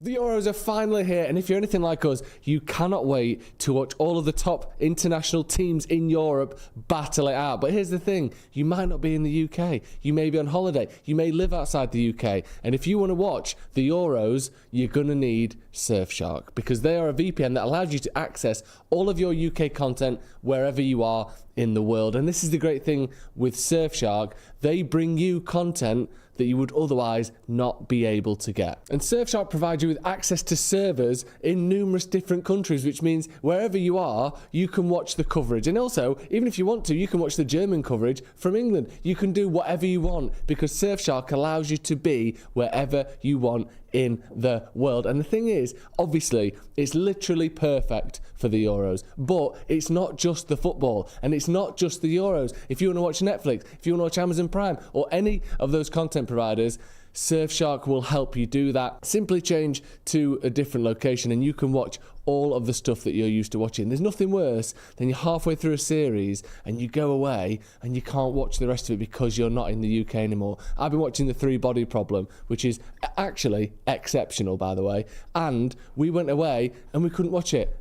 The Euros are finally here, and if you're anything like us, you cannot wait to watch all of the top international teams in Europe battle it out. But here's the thing, you might not be in the UK, you may be on holiday, you may live outside the UK, and if you want to watch the Euros, you're going to need Surfshark, because they are a VPN that allows you to access all of your UK content wherever you are in the world. And this is the great thing with Surfshark, they bring you content that you would otherwise not be able to get. And Surfshark provides you with access to servers in numerous different countries, which means wherever you are, you can watch the coverage. And also, even if you want to, you can watch the German coverage from England. You can do whatever you want because Surfshark allows you to be wherever you want in the world. And the thing is, obviously, it's literally perfect for the Euros, but it's not just the football and it's not just the Euros. If you want to watch Netflix, if you want to watch Amazon Prime or any of those content providers, Surfshark will help you do that. Simply change to a different location and you can watch all of the stuff that you're used to watching. There's nothing worse than you're halfway through a series and you go away and you can't watch the rest of it because you're not in the UK anymore. I've been watching The Three Body Problem, which is actually exceptional, by the way, and we went away and we couldn't watch it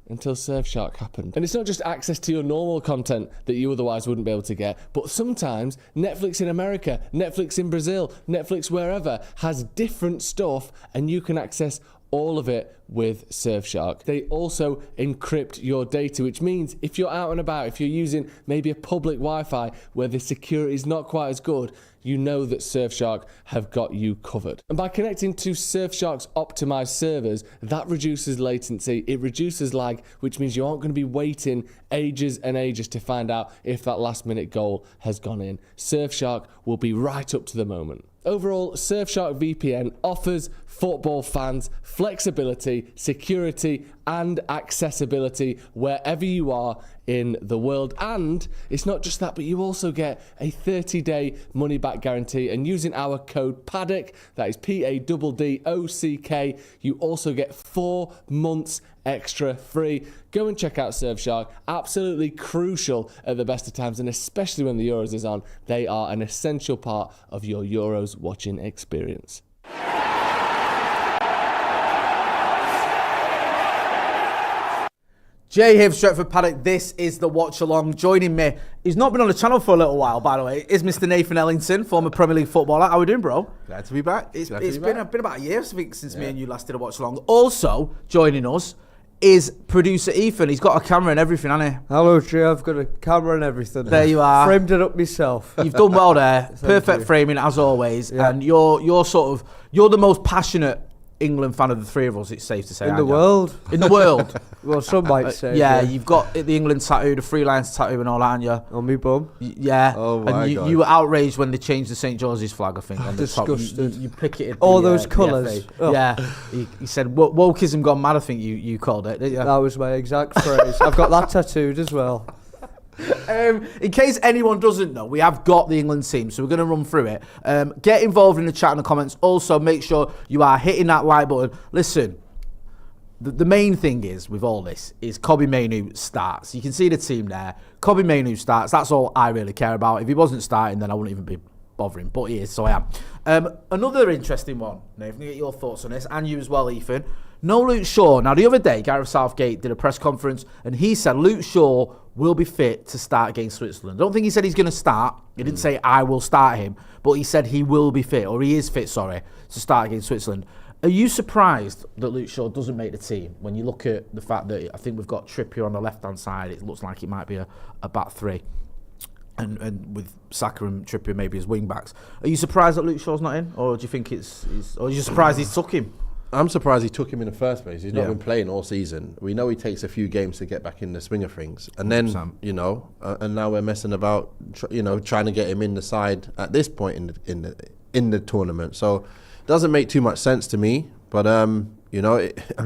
until Surfshark happened. And it's not just access to your normal content that you otherwise wouldn't be able to get, but sometimes Netflix in America, Netflix in Brazil, Netflix wherever has different stuff and you can access all of it with Surfshark. They also encrypt your data, which means if you're out and about, if you're using maybe a public Wi-Fi where the security is not quite as good, you know that Surfshark have got you covered. And by connecting to Surfshark's optimized servers, that reduces latency, it reduces lag, which means you aren't going to be waiting ages and ages to find out if that last minute goal has gone in. Surfshark will be right up to the moment. Overall, Surfshark VPN offers football fans flexibility, security, and accessibility wherever you are in the world. And it's not just that, but you also get a 30-day money-back guarantee. And using our code Paddock, that is PADDOCK, you also get 4 months extra free. Go and check out Surfshark. Absolutely crucial at the best of times, and especially when the Euros is on. They are an essential part of your Euros watching experience. Jay here for Stretford, Paddock. This is the Watch Along. Joining me, he's not been on the channel for a little while, by the way, is Mr. Nathan Ellington, former Premier League footballer. How are we doing, bro? Glad to be back. It's been about a year, I think, since me and you last did a Watch Along. Also joining us is producer Ethan. He's got a camera and everything, hasn't he? Hello, Jay. I've got a camera and everything. There you are. Framed it up myself. You've done well there. Perfect framing as always. Yeah. And you're the most passionate England fan of the three of us, it's safe to say. In the world. In the world. Well, some might say. Yeah, you've got the England tattoo, the 3 lines tattoo and all that, haven't you? On me bum. Yeah. Oh my God. You were outraged when they changed the St. George's flag, I think. On Disgusted. The top. You picketed all those colours. Oh. Yeah. He said, wokeism gone mad, I think you called it, didn't you? That was my exact phrase. I've got that tattooed as well. In case anyone doesn't know, we have got the England team, so we're going to run through it. Get involved in the chat and the comments. Also, make sure you are hitting that like button. Listen, the main thing is, with all this, is Mainoo starts. You can see the team there. Mainoo starts. That's all I really care about. If he wasn't starting, then I wouldn't even be bothering, but he is, so I am. Another interesting one, Nathan, get your thoughts on this, and you as well, Ethan. No Luke Shaw. Now, the other day, Gareth Southgate did a press conference, and he said Luke Shaw will be fit to start against Switzerland. I don't think he said he's going to start. He didn't say, I will start him, but he said he will be fit, or he is fit, sorry, to start against Switzerland. Are you surprised that Luke Shaw doesn't make the team when you look at the fact that I think we've got Trippier on the left-hand side? It looks like it might be a back three. And with Saka and Trippier maybe as wing-backs. Are you surprised that Luke Shaw's not in? Or do you think or are you surprised he's took him? I'm surprised he took him in the first place. He's not been playing all season. We know he takes a few games to get back in the swing of things. And then, 100%. And now we're messing about, trying to get him in the side at this point in the tournament. So it doesn't make too much sense to me. But, I'm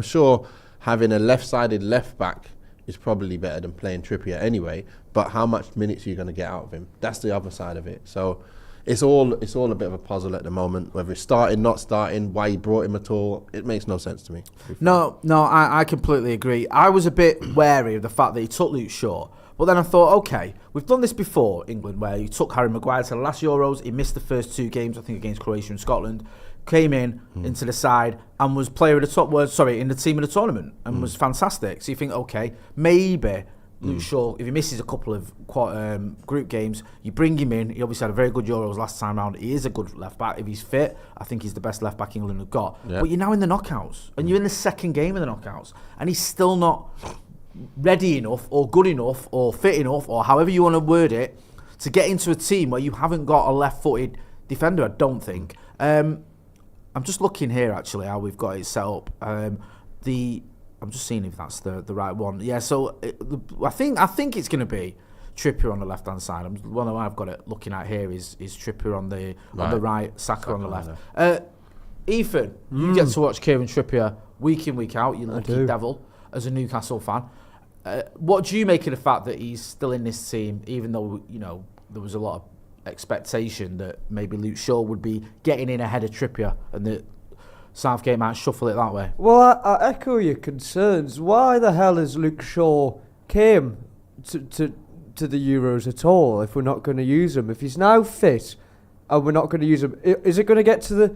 sure having a left-sided left-back is probably better than playing Trippier anyway. But how much minutes are you going to get out of him? That's the other side of it. So it's all a bit of a puzzle at the moment. Whether it's starting, not starting, why he brought him at all, it makes no sense to me. No, I completely agree. I was a bit wary of the fact that he took Luke Shaw. But then I thought, okay, we've done this before, England, where he took Harry Maguire to the last Euros. He missed the first 2 games, I think, against Croatia and Scotland. came into the side and was player of the top. In the team of the tournament and was fantastic. So you think, okay, maybe Luke Shaw, if he misses a couple of group games, you bring him in. He obviously had a very good Euros last time round. He is a good left back. If he's fit, I think he's the best left back England have got. But you're now in the knockouts, and you're in the second game of the knockouts, and he's still not ready enough, or good enough, or fit enough, or however you want to word it, to get into a team where you haven't got a left-footed defender. I don't think. I'm just looking here actually how we've got it set up. I'm just seeing if that's the right one. Yeah, so I think it's going to be Trippier on the left hand side. One that I've got it looking at here is Trippier on the right, Saka on the left. Ethan, you get to watch Kieran Trippier week in, week out. You lucky devil as a Newcastle fan. What do you make of the fact that he's still in this team, even though there was a lot of expectation that maybe Luke Shaw would be getting in ahead of Trippier and that Southgate might shuffle it that way? Well, I echo your concerns. Why the hell has Luke Shaw came to the Euros at all if we're not going to use him? If he's now fit and we're not going to use him, is it going to get to the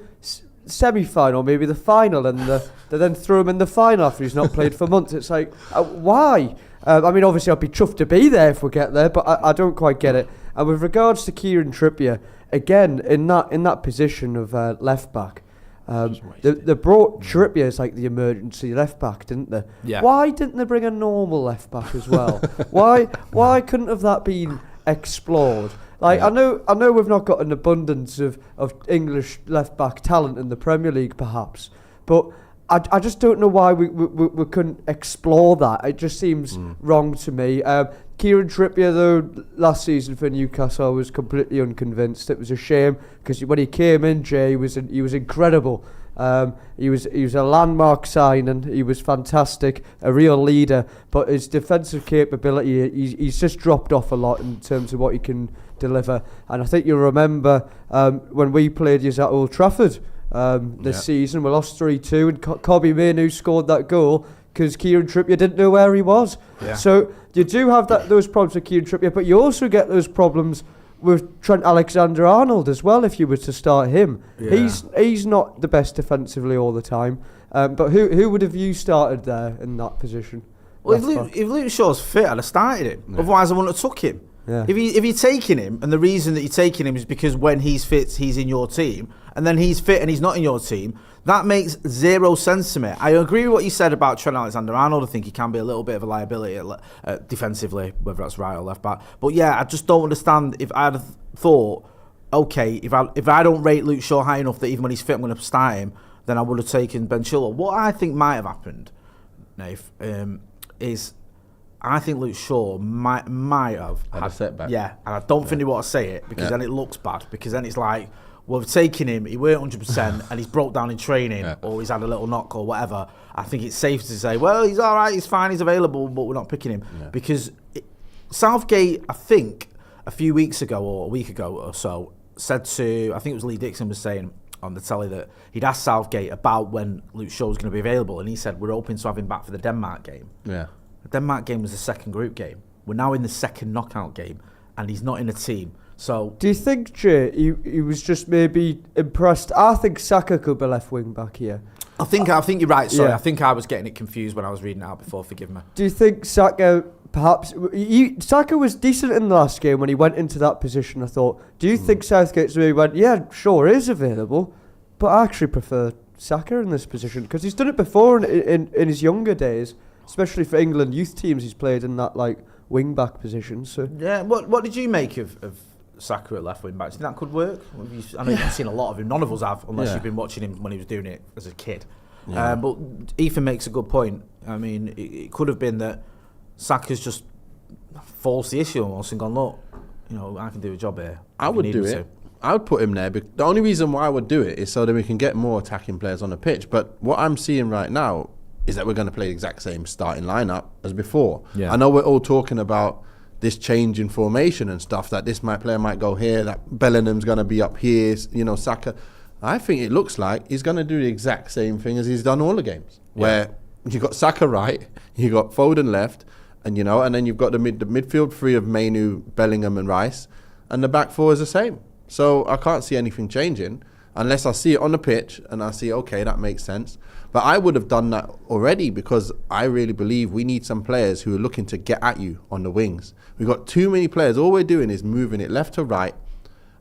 semi-final, maybe the final, and they then throw him in the final after he's not played for months? It's like, why? I mean, obviously I'd be chuffed to be there if we get there, but I don't quite get it. And with regards to Kieran Trippier, again, in that position of left back, they brought Trippier as like the emergency left back, didn't they? Yeah. Why didn't they bring a normal left back as well? Why couldn't have that been explored? Like, I know we've not got an abundance of English left back talent in the Premier League, perhaps, but I just don't know why we couldn't explore that. It just seems wrong to me. Kieran Trippier, though, last season for Newcastle, I was completely unconvinced. It was a shame because when he came in, Jay, he was incredible. He was a landmark signing. He was fantastic, a real leader. But his defensive capability, he's just dropped off a lot in terms of what he can deliver. And I think you'll remember when we played you at Old Trafford this season, we lost 3-2, and Kobbie Mainoo scored that goal because Kieran Trippier didn't know where he was. Yeah. So you do have those problems with Kieran Trippier, but you also get those problems with Trent Alexander-Arnold as well. If you were to start him, he's not the best defensively all the time. But who would have you started there in that position? Well, if Luke Shaw's fit, I'd have started him. Yeah. Otherwise, I wouldn't have took him. Yeah. If you're taking him, and the reason that you're taking him is because when he's fit, he's in your team, and then he's fit and he's not in your team, that makes zero sense to me. I agree with what you said about Trent Alexander-Arnold. I think he can be a little bit of a liability defensively, whether that's right or left back. But yeah, I just don't understand. If I'd have thought, okay, if I don't rate Luke Shaw high enough that even when he's fit I'm going to start him, then I would have taken Ben Chilwell. What I think might have happened, Nath, is I think Luke Shaw might have had a setback. Yeah, and I don't think they want to say it because then it looks bad. Because then it's like, well, we've taken him, he weren't 100%, and he's broke down in training, or he's had a little knock or whatever. I think it's safe to say, well, he's all right, he's fine, he's available, but we're not picking him. Yeah. Because Southgate, I think, a few weeks ago or a week ago or so, said to, I think it was Lee Dixon was saying on the telly that he'd asked Southgate about when Luke Shaw was going to be available, and he said, we're hoping to have him back for the Denmark game. Yeah. The Denmark game was the second group game. We're now in the second knockout game, and he's not in the team. So, do you think, Jay, he was just maybe impressed? I think Saka could be left wing back here. I think you're right. Sorry, I think I was getting it confused when I was reading it out before. Forgive me. Do you think Saka perhaps Saka was decent in the last game when he went into that position? I thought. Do you think Southgate's maybe went, yeah, sure, is available, but I actually prefer Saka in this position because he's done it before in his younger days, especially for England youth teams. He's played in that like wing back position. So yeah, what did you make of Saka at left wing back? Do you think that could work? I know you've seen a lot of him. None of us have, unless you've been watching him when he was doing it as a kid. Yeah. But Ethan makes a good point. I mean, it could have been that Saka's just forced the issue almost and gone, look, I can do a job here. I would do it. I would put him there. But the only reason why I would do it is so that we can get more attacking players on the pitch. But what I'm seeing right now is that we're going to play the exact same starting lineup as before. Yeah. I know we're all talking about this change in formation and stuff, that this player might go here, that Bellingham's going to be up here, Saka. I think it looks like he's going to do the exact same thing as he's done all the games, where you've got Saka right, you've got Foden left, and then you've got the midfield three of Mainoo, Bellingham and Rice, and the back four is the same. So I can't see anything changing. unless I see it on the pitch and I see, okay, that makes sense. But I would have done that already because I really believe we need some players who are looking to get at you on the wings. We've got too many players. All we're doing is moving it left to right,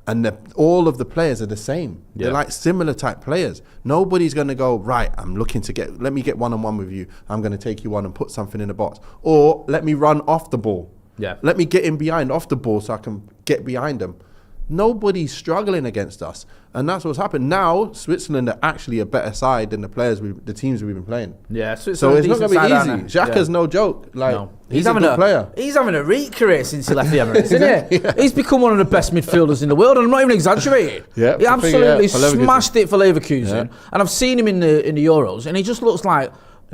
and all of the players are the same. Yeah. They're like similar type players. Nobody's going to go, right, I'm looking to let me get one-on-one with you. I'm going to take you on and put something in the box. Or let me run off the ball. Yeah. Let me get in behind off the ball so I can get behind them. Nobody's struggling against us, and that's what's happened. Now Switzerland are actually a better side than the teams we've been playing. Yeah, so it's not going to be easy. Xhaka's no joke. Like he's a good player. He's having a reek career since he left the Emirates, isn't he? Yeah. He's become one of the best midfielders in the world, and I'm not even exaggerating. Yeah, he absolutely smashed it for Leverkusen, and I've seen him in the Euros, and he just looks like.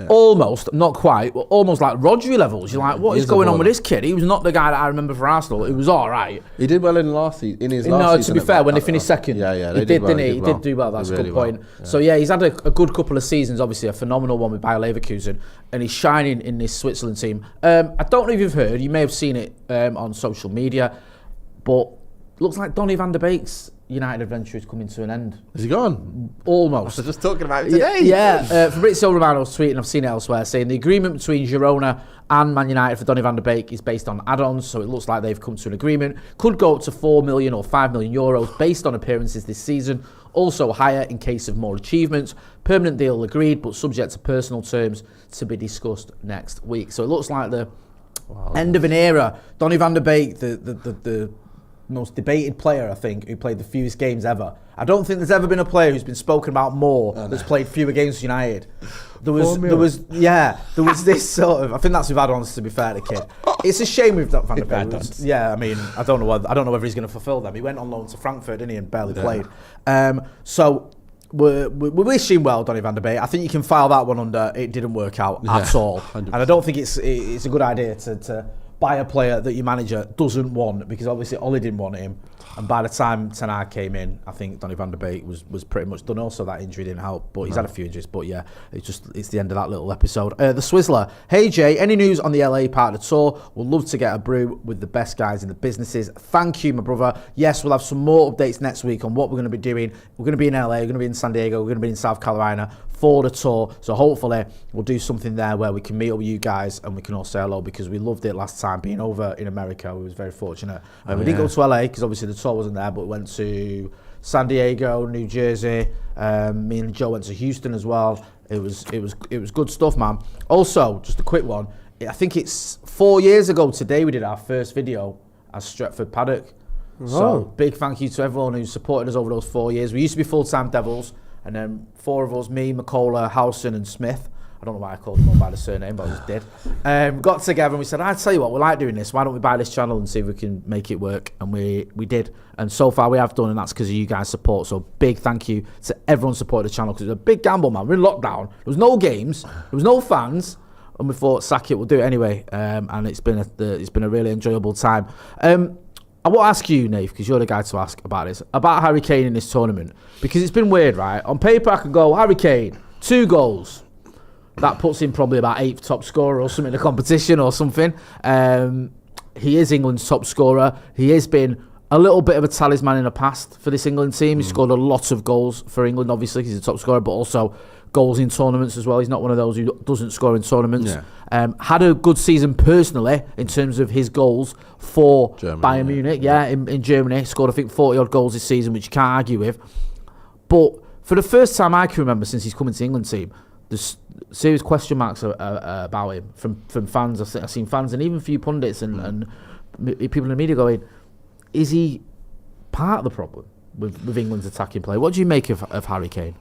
Almost, not quite, but almost like Rodri levels. You're like, what is going on with this kid? He was not the guy that I remember for Arsenal. It was all right. He did well in last season. No, to be fair, when they finished second, he did, didn't he? He did do well. That's a good point. Yeah. So yeah, he's had a good couple of seasons. Obviously, a phenomenal one with Bayer Leverkusen, and he's shining in this Switzerland team. I don't know if you've heard. You may have seen it on social media, but looks like Donny van der Beek's United adventure is coming to an end. Is he gone? Almost. I was just talking about it today. Yeah. Fabrizio Romano's tweeting, I've seen it elsewhere, saying the agreement between Girona and Man United for Donny van der Beek is based on add-ons, so it looks like they've come to an agreement. Could go up to 4 million or 5 million euros based on appearances this season. Also higher in case of more achievements. Permanent deal agreed, but subject to personal terms to be discussed next week. So it looks like the end of an era. Donny van der Beek, the most debated player, I think, who played the fewest games ever. I don't think there's ever been a player who's been spoken about more that's played fewer games for United. There was this sort of. I think that's with add-ons. To be fair to the kid, it's a shame with Van der Beek. Yeah, I mean, I don't know whether he's going to fulfil them. He went on loan to Frankfurt, didn't he, and barely played. So we wish him well, Donny van der Beek. I think you can file that one under. It didn't work out at all, 100%. And I don't think it's a good idea to buy a player that your manager doesn't want, because obviously Ollie didn't want him, and by the time Ten Hag came in, I think Donny van der Beek was pretty much done. Also, that injury didn't help, but he's had a few injuries. But yeah, it's the end of that little episode. The Swizzler, hey Jay, any news on the LA part of the tour? We'd love to get a brew with the best guys in the businesses. Thank you, my brother. Yes, we'll have some more updates next week on what we're going to be doing. We're going to be in LA, we're going to be in San Diego, we're going to be in South Carolina for the tour. So hopefully we'll do something there where we can meet up with you guys and we can all say hello, because we loved it last time being over in America. We was very fortunate. We didn't go to LA because obviously the tour wasn't there, but we went to San Diego, New Jersey. Me and Joe went to Houston as well. It was good stuff, man. Also, just a quick one. I think it's 4 years ago today we did our first video as Stretford Paddock. So big thank you to everyone who supported us over those 4 years. We used to be full-time Devils, and then four of us, me, McCullough, Howson and Smith, I don't know why I called them all by the surname, but I just did, got together and we said, I'll tell you what, we like doing this, why don't we buy this channel and see if we can make it work? And we did, and so far we have done, and that's because of you guys' support. So big thank you to everyone supporting the channel, because it was a big gamble, man. We're in lockdown, there was no games, there was no fans, and we thought, sack it, we'll do it anyway. And it's been a really enjoyable time. I want to ask you, Nave, because you're the guy to ask about this, about Harry Kane in this tournament, because it's been weird, right? On paper, I could go, Harry Kane, 2 goals. That puts him probably about 8th top scorer or something in the competition or something. He is England's top scorer. He has been a little bit of a talisman in the past for this England team. He scored a lot of goals for England, obviously, he's a top scorer, but also goals in tournaments as well. He's not one of those who doesn't score in tournaments. Yeah. Had a good season personally in terms of his goals for Germany, Bayern Munich. Yeah, in Germany. Scored, I think, 40-odd goals this season, which you can't argue with. But for the first time I can remember since he's come into the England team, there's serious question marks about him from fans. I've seen fans and even a few pundits and people in the media going, is he part of the problem with England's attacking play? What do you make of Harry Kane?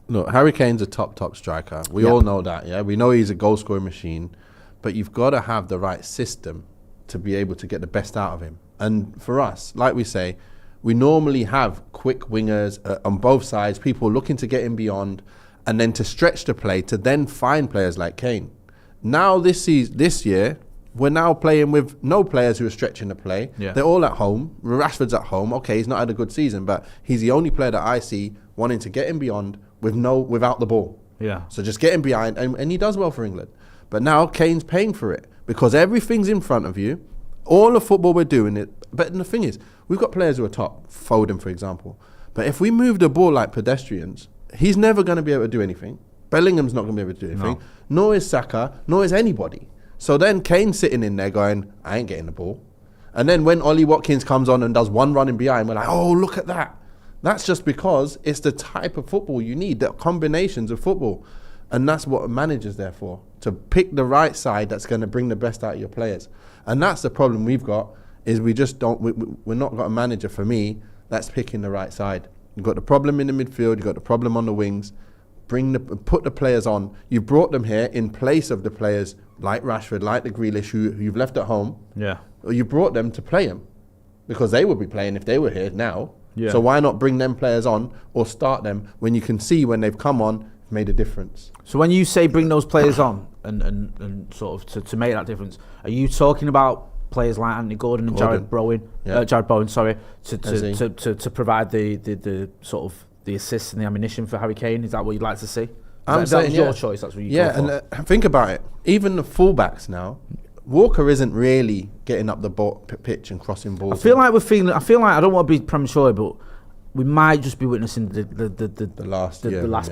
No, Harry Kane's a top striker. We all know that, yeah? We know he's a goal-scoring machine, but you've got to have the right system to be able to get the best out of him. And for us, like we say, we normally have quick wingers on both sides, people looking to get in beyond, and then to stretch the play, to then find players like Kane. Now this year, we're now playing with no players who are stretching the play. Yeah. They're all at home. Rashford's at home. Okay, he's not had a good season, but he's the only player that I see wanting to get in beyond without the ball. Yeah. So just get him behind, and he does well for England. But now Kane's paying for it because everything's in front of you. All the football we're doing it. But the thing is, we've got players who are top, Foden, for example. But if we move the ball like pedestrians, he's never going to be able to do anything. Bellingham's not going to be able to do anything. No. Nor is Saka, nor is anybody. So then Kane's sitting in there going, I ain't getting the ball. And then when Ollie Watkins comes on and does one running behind, we're like, oh, look at that. That's just because it's the type of football you need, the combinations of football. And that's what a manager's there for, to pick the right side that's going to bring the best out of your players. And that's the problem we've got, is we just don't, we're not got a manager, for me, that's picking the right side. You've got the problem in the midfield, you've got the problem on the wings. Put the players on. You brought them here in place of the players like Rashford, like the Grealish, who you've left at home. Yeah. Or you brought them to play them, because they would be playing if they were here now. Yeah. So why not bring them players on or start them when you can see when they've come on, made a difference? So when you say bring those players on and sort of to make that difference, are you talking about players like Anthony Gordon and Jared Bowen? Yeah. Jared Bowen, sorry, to provide the sort of the assists and the ammunition for Harry Kane? Is that what you'd like to see? I'm that saying, was your choice. That's what you go for. And think about it. Even the fullbacks now, Walker isn't really getting up the pitch and crossing balls. I feel like I don't want to be premature, but we might just be witnessing the last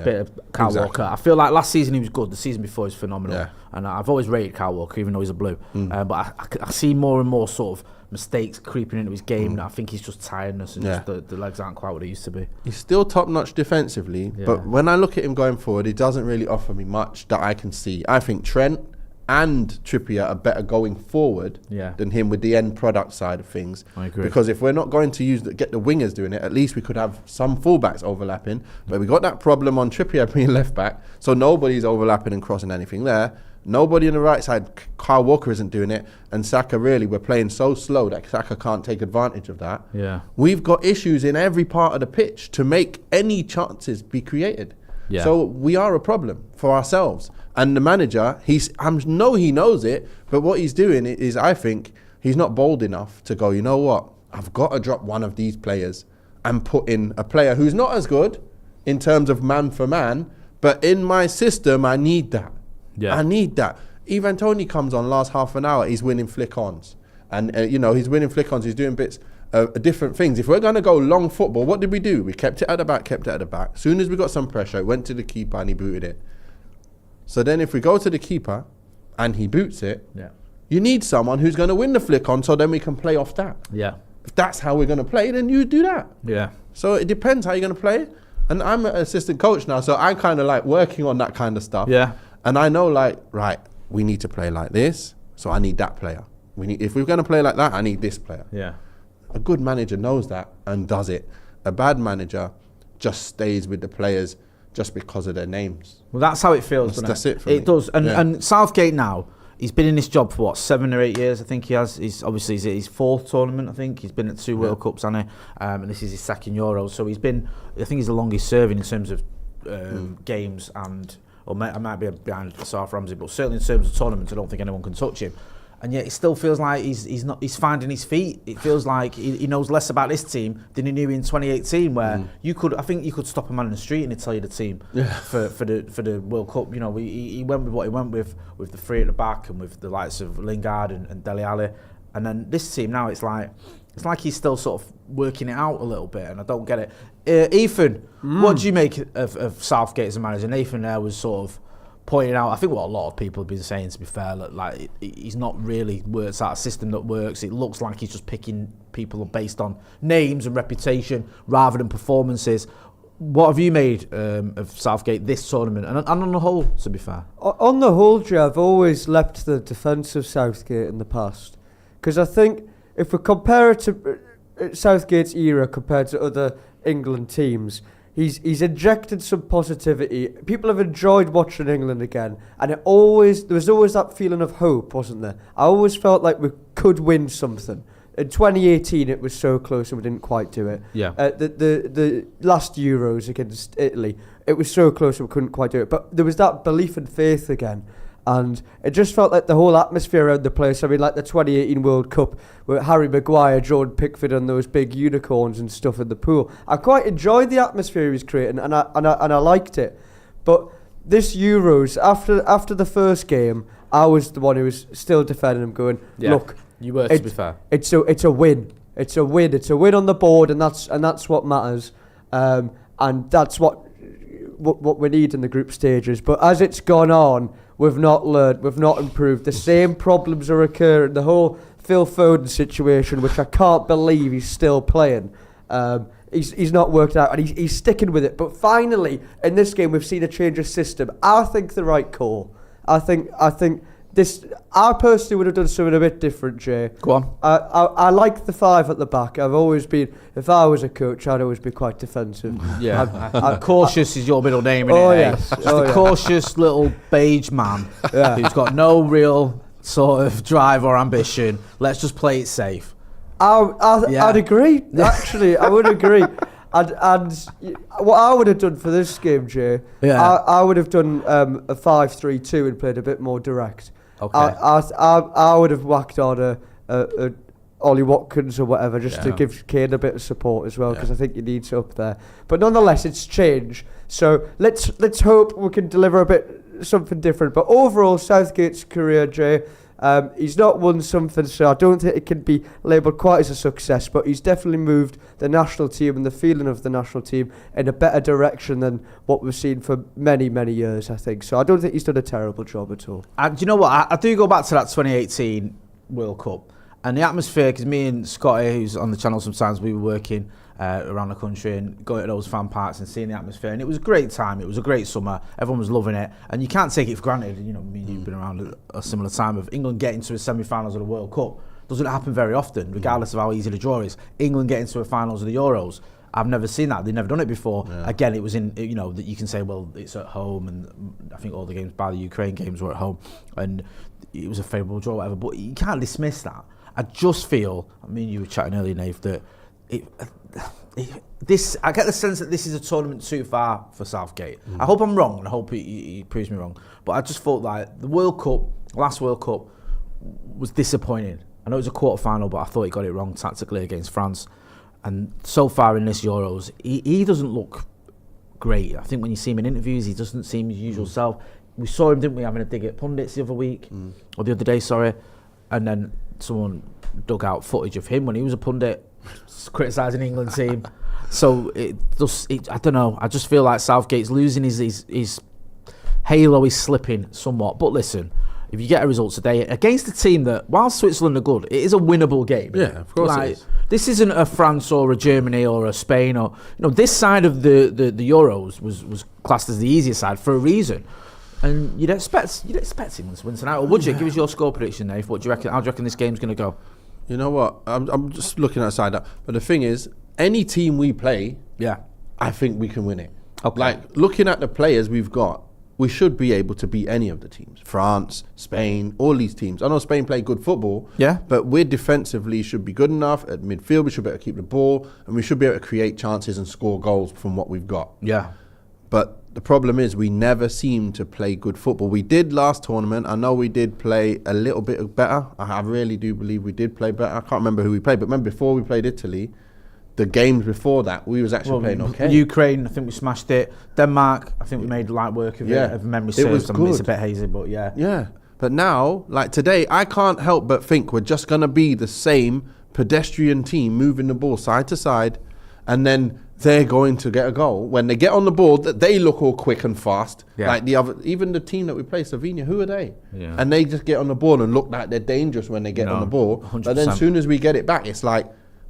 bit of Kyle Walker. I feel like last season he was good. The season before he was phenomenal, and I've always rated Kyle Walker, even though he's a blue. But I see more and more sort of mistakes creeping into his game. I think he's just tiredness and just the legs aren't quite what they used to be. He's still top notch defensively, but when I look at him going forward, he doesn't really offer me much that I can see. I think Trent and Trippier are better going forward than him with the end product side of things. I agree. Because if we're not going to get the wingers doing it, at least we could have some fullbacks overlapping. But we got that problem on Trippier being left back, so nobody's overlapping and crossing anything there. Nobody on the right side. Kyle Walker isn't doing it, and Saka, really, we're playing so slow that Saka can't take advantage of that. Yeah, we've got issues in every part of the pitch to make any chances be created. Yeah. So we are a problem for ourselves. And the manager, I know he knows it, but what he's doing is, I think, he's not bold enough to go, you know what, I've got to drop one of these players and put in a player who's not as good in terms of man for man, but in my system, I need that. Yeah. I need that. Ivan Toney comes on last half an hour, he's winning flick-ons. And, he's winning flick-ons, he's doing bits different things. If we're going to go long football, what did we do? We kept it at the back. Soon as we got some pressure, it went to the keeper and he booted it. So then if we go to the keeper and he boots it, you need someone who's going to win the flick on, so then we can play off that. Yeah. If that's how we're going to play, then you do that. Yeah. So it depends how you're going to play. And I'm an assistant coach now, so I kind of like working on that kind of stuff. Yeah. And I know, right, we need to play like this, so I need that player. If we're going to play like that, I need this player. Yeah. A good manager knows that and does it. A bad manager just stays with the players just because of their names. Well, that's how it feels. That's it for me. It does. And Southgate now, he's been in this job for 7 or 8 years. I think he has. He's obviously his 4th tournament. I think he's been at 2 World Cups, hasn't he? And this is his 2nd Euro. So he's been. I think he's the longest serving in terms of games and. Or I might be behind South Ramsey, but certainly in terms of tournaments, I don't think anyone can touch him. And yet it still feels like he's finding his feet. It feels like he knows less about this team than he knew in 2018, where I think you could stop a man in the street and he'd tell you the team for the World Cup. He went with what he went with the 3 at the back and with the likes of Lingard and Dele Alli. And then this team now, it's like he's still sort of working it out a little bit, and I don't get it. Ethan, what do you make of Southgate as a manager? And Ethan there was sort of pointing out, I think what a lot of people have been saying, to be fair, like he's not really worked out a system that works. It looks like he's just picking people based on names and reputation rather than performances. What have you made of Southgate this tournament and on the whole, to be fair? On the whole, Joe, I've always leapt the defence of Southgate in the past, because I think if we compare it to Southgate's era compared to other England teams, he's injected some positivity. People have enjoyed watching England again, and there was always that feeling of hope, wasn't there? I always felt like we could win something. In 2018, it was so close and we didn't quite do it. Yeah. The last Euros against Italy, it was so close and we couldn't quite do it. But there was that belief and faith again. And it just felt like the whole atmosphere around the place. I mean, like the 2018 World Cup with Harry Maguire, Jordan Pickford and those big unicorns and stuff in the pool. I quite enjoyed the atmosphere he was creating, and I liked it. But this Euros, after the first game, I was the one who was still defending him, going, look, you were, to be fair. It's a win. It's a win. It's a win on the board, and that's what matters. and that's what we need in the group stages. But as it's gone on, we've not learned, we've not improved. The same problems are occurring. The whole Phil Foden situation, which I can't believe he's still playing. He's not worked out, and he's sticking with it. But finally, in this game, we've seen a change of system. I think the right call. I think this. I personally would have done something a bit different, Jay. Go on. I like the 5 at the back. I've always been. If I was a coach, I'd always be quite defensive. Yeah. Cautious is your middle name, Oh, innit? yes. Just Oh, a yeah. cautious little beige man who's got no real sort of drive or ambition. Let's just play it safe. I'd agree. Actually, I would agree. And what I would have done for this game, Jay, I would have done a 5-3-2 and played a bit more direct. Okay. I would have whacked on a Ollie Watkins or whatever, just to give Kane a bit of support as well, because I think he needs up there. But nonetheless, it's change. So let's hope we can deliver a bit something different. But overall, Southgate's career, Jay, he's not won something, so I don't think it can be labelled quite as a success, but he's definitely moved the national team and the feeling of the national team in a better direction than what we've seen for many, many years, I think. So I don't think he's done a terrible job at all. And do you know what? I do go back to that 2018 World Cup and the atmosphere, because me and Scotty, who's on the channel sometimes, we were working around the country and going to those fan parks and seeing the atmosphere, and it was a great time. It was a great summer. Everyone was loving it, and you can't take it for granted. You know, me and you've been around at a similar time of England getting to the semi-finals of the World Cup. Doesn't happen very often, regardless of how easy the draw is. England getting to the finals of the Euros, I've never seen that. They've never done it before. Again, it was in, you know, that you can say, well, it's at home, and I think all the games, by the Ukraine games, were at home, and it was a favourable draw, whatever. But you can't dismiss that. I just feel, I mean, you were chatting earlier, Nave, that I get the sense that this is a tournament too far for Southgate. I hope I'm wrong, and I hope he proves me wrong. But I just thought like the World Cup, last World Cup, was disappointing. I know it was a quarter-final, but I thought he got it wrong tactically against France. And so far in this Euros, he doesn't look great. I think when you see him in interviews, he doesn't seem his usual self. We saw him, didn't we, having a dig at pundits the other week, or the other day, sorry. And then someone dug out footage of him when he was a pundit, criticising the England team. So I don't know. I just feel like Southgate's losing his halo is slipping somewhat. But listen, if you get a result today against a team that, while Switzerland are good, it is a winnable game. Yeah, of course it is. This isn't a France or a Germany or a Spain, or this side of the Euros was classed as the easier side for a reason. And you'd expect England to win tonight, or would you? Give us your score prediction, Nate. What do you reckon? How do you reckon this game's going to go? You know what? I'm just looking outside that. But the thing is, any team we play, I think we can win it. Okay. Like, looking at the players we've got, we should be able to beat any of the teams. France, Spain, all these teams. I know Spain play good football, but we defensively should be good enough. At midfield, we should be able to keep the ball, and we should be able to create chances and score goals from what we've got. Yeah. But the problem is we never seem to play good football. We did last tournament. I know we did play a little bit better. I really do believe we did play better. I can't remember who we played, but remember before we played Italy, the games before that, we was actually playing okay. Ukraine, I think we smashed it. Denmark, I think we made light work of it. If memory serves, it was good. It's a bit hazy, but yeah. Yeah, but now, like today, I can't help but think we're just going to be the same pedestrian team moving the ball side to side, and then they're going to get a goal. When they get on the board, they look all quick and fast. Like the other, even the team that we play, Slovenia, who are they? Yeah. And they just get on the ball and look like they're dangerous when they get on the ball. 100%. But then as soon as we get it back, it's like,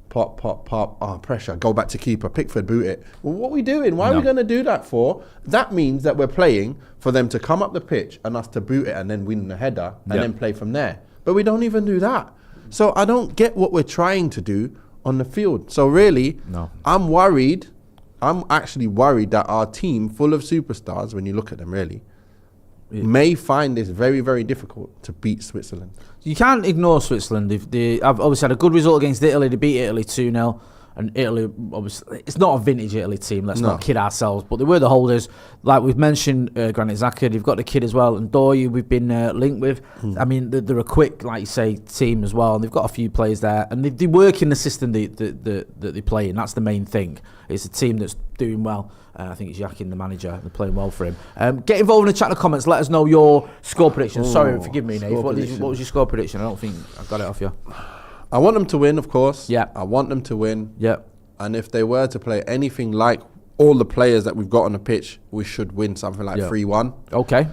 pop, pop, pop, pressure, go back to keeper, Pickford, boot it. Well, what are we doing? Why are we going to do that for? That means that we're playing for them to come up the pitch and us to boot it and then win the header and then play from there. But we don't even do that. So I don't get what we're trying to do on the field. So really, I'm worried. I'm actually worried that our team, full of superstars, when you look at them really, may find this very, very difficult to beat Switzerland. You can't ignore Switzerland. I've obviously had a good result against Italy. They beat Italy 2-0. And Italy, obviously, it's not a vintage Italy team. Let's not kid ourselves. But they were the holders. Like we've mentioned, Granit Xhaka, they've got the kid as well. And Donny, we've been linked with. I mean, they're a quick, like you say, team as well. And they've got a few players there. And they work in the system that they play in. That's the main thing. It's a team that's doing well. I think it's Yakin, the manager. They're playing well for him. Get involved in the chat in the comments. Let us know your score prediction. Sorry, forgive me, Nate. What was your score prediction? I don't think I got it off you. I want them to win, of course. Yeah. I want them to win. Yeah. And if they were to play anything like all the players that we've got on the pitch, we should win something like 3-1. Okay.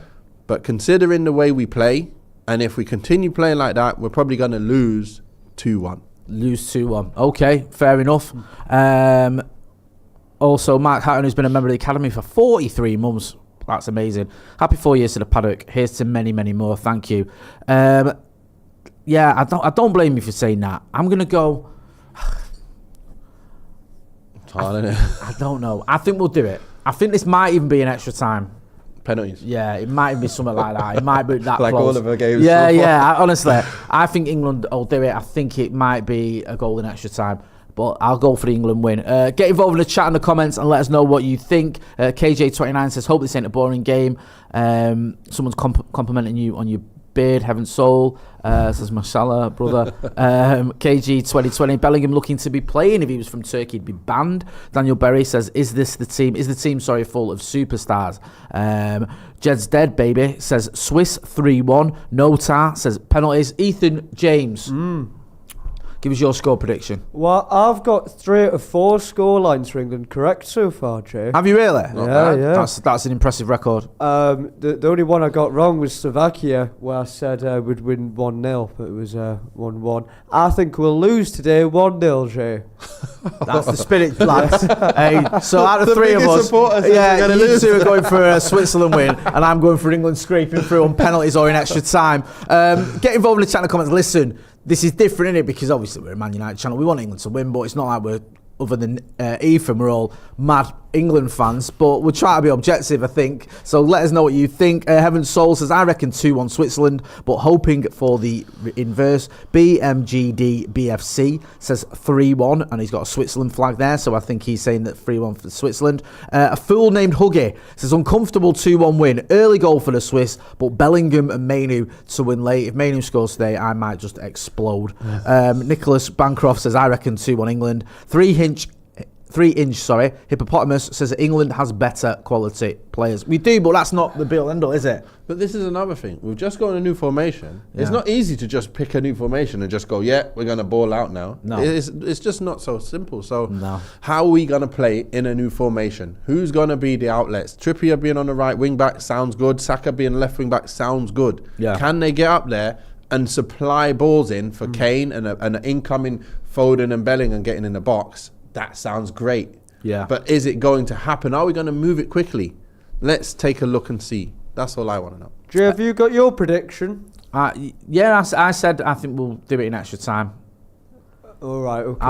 But considering the way we play, and if we continue playing like that, we're probably going to lose 2-1. Lose 2-1. Okay, fair enough. Also, Mark Hatton, who's been a member of the Academy for 43 months. That's amazing. Happy 4 years to the Paddock. Here's to many, many more. Thank you. Yeah, I don't blame you for saying that. I'm going to go... It's hard, isn't it? I don't know. I think we'll do it. I think this might even be an extra time. Penalties. Yeah, it might be something like that. It might be that like close. all of our games. Yeah. Honestly, I think England will do it. I think it might be a goal in extra time. But I'll go for the England win. Get involved in the chat in the comments and let us know what you think. KJ29 says, hope this ain't a boring game. Someone's complimenting you on your beard, heaven soul. Says Mashallah, brother. KG 2020, Bellingham looking to be playing. If he was from Turkey, he'd be banned. Daniel Berry says, is the team full of superstars? Jed's dead, baby, says Swiss 3-1. Notar says penalties. Ethan James. Give us your score prediction. Well, I've got 3 out of 4 score lines for England correct so far, Jay. Have you really? Yeah. That's an impressive record. The only one I got wrong was Slovakia, where I said we'd win 1-0, but it was 1-1. I think we'll lose today 1-0, Jay. That's the spirit, lads. Hey, so out of The 3 of biggest us, supporters you two are going for a Switzerland win, and I'm going for England scraping through on penalties or in extra time. Get involved in the chat in the comments. Listen, this is different, innit? Because obviously we're a Man United channel. We want England to win, but it's not like we're, other than Ethan, we're all mad England fans. But we'll try to be objective, I think. So let us know what you think. Heaven Soul says, I reckon 2-1 Switzerland, but hoping for the inverse. BMGD BFC says 3-1, and he's got a Switzerland flag there. So I think he's saying that 3-1 for Switzerland. A fool named Huggy says, uncomfortable 2-1 win. Early goal for the Swiss, but Bellingham and Mainoo to win late. If Mainoo scores today, I might just explode. Nicholas Bancroft says, I reckon 2-1 England. 3-inch Hippopotamus says that England has better quality players. We do, but that's not the be-all end-all, is it? But this is another thing. We've just got a new formation. Yeah. It's not easy to just pick a new formation and just go, we're going to ball out now. No. It's just not so simple. So how are we going to play in a new formation? Who's going to be the outlets? Trippier being on the right wing back sounds good. Saka being left wing back sounds good. Yeah. Can they get up there and supply balls in for Kane and an incoming Foden and Bellingham getting in the box? That sounds great. Yeah. But is it going to happen? Are we going to move it quickly? Let's take a look and see. That's all I want to know. Jay, have you got your prediction? I said I think we'll do it in extra time. All right, okay.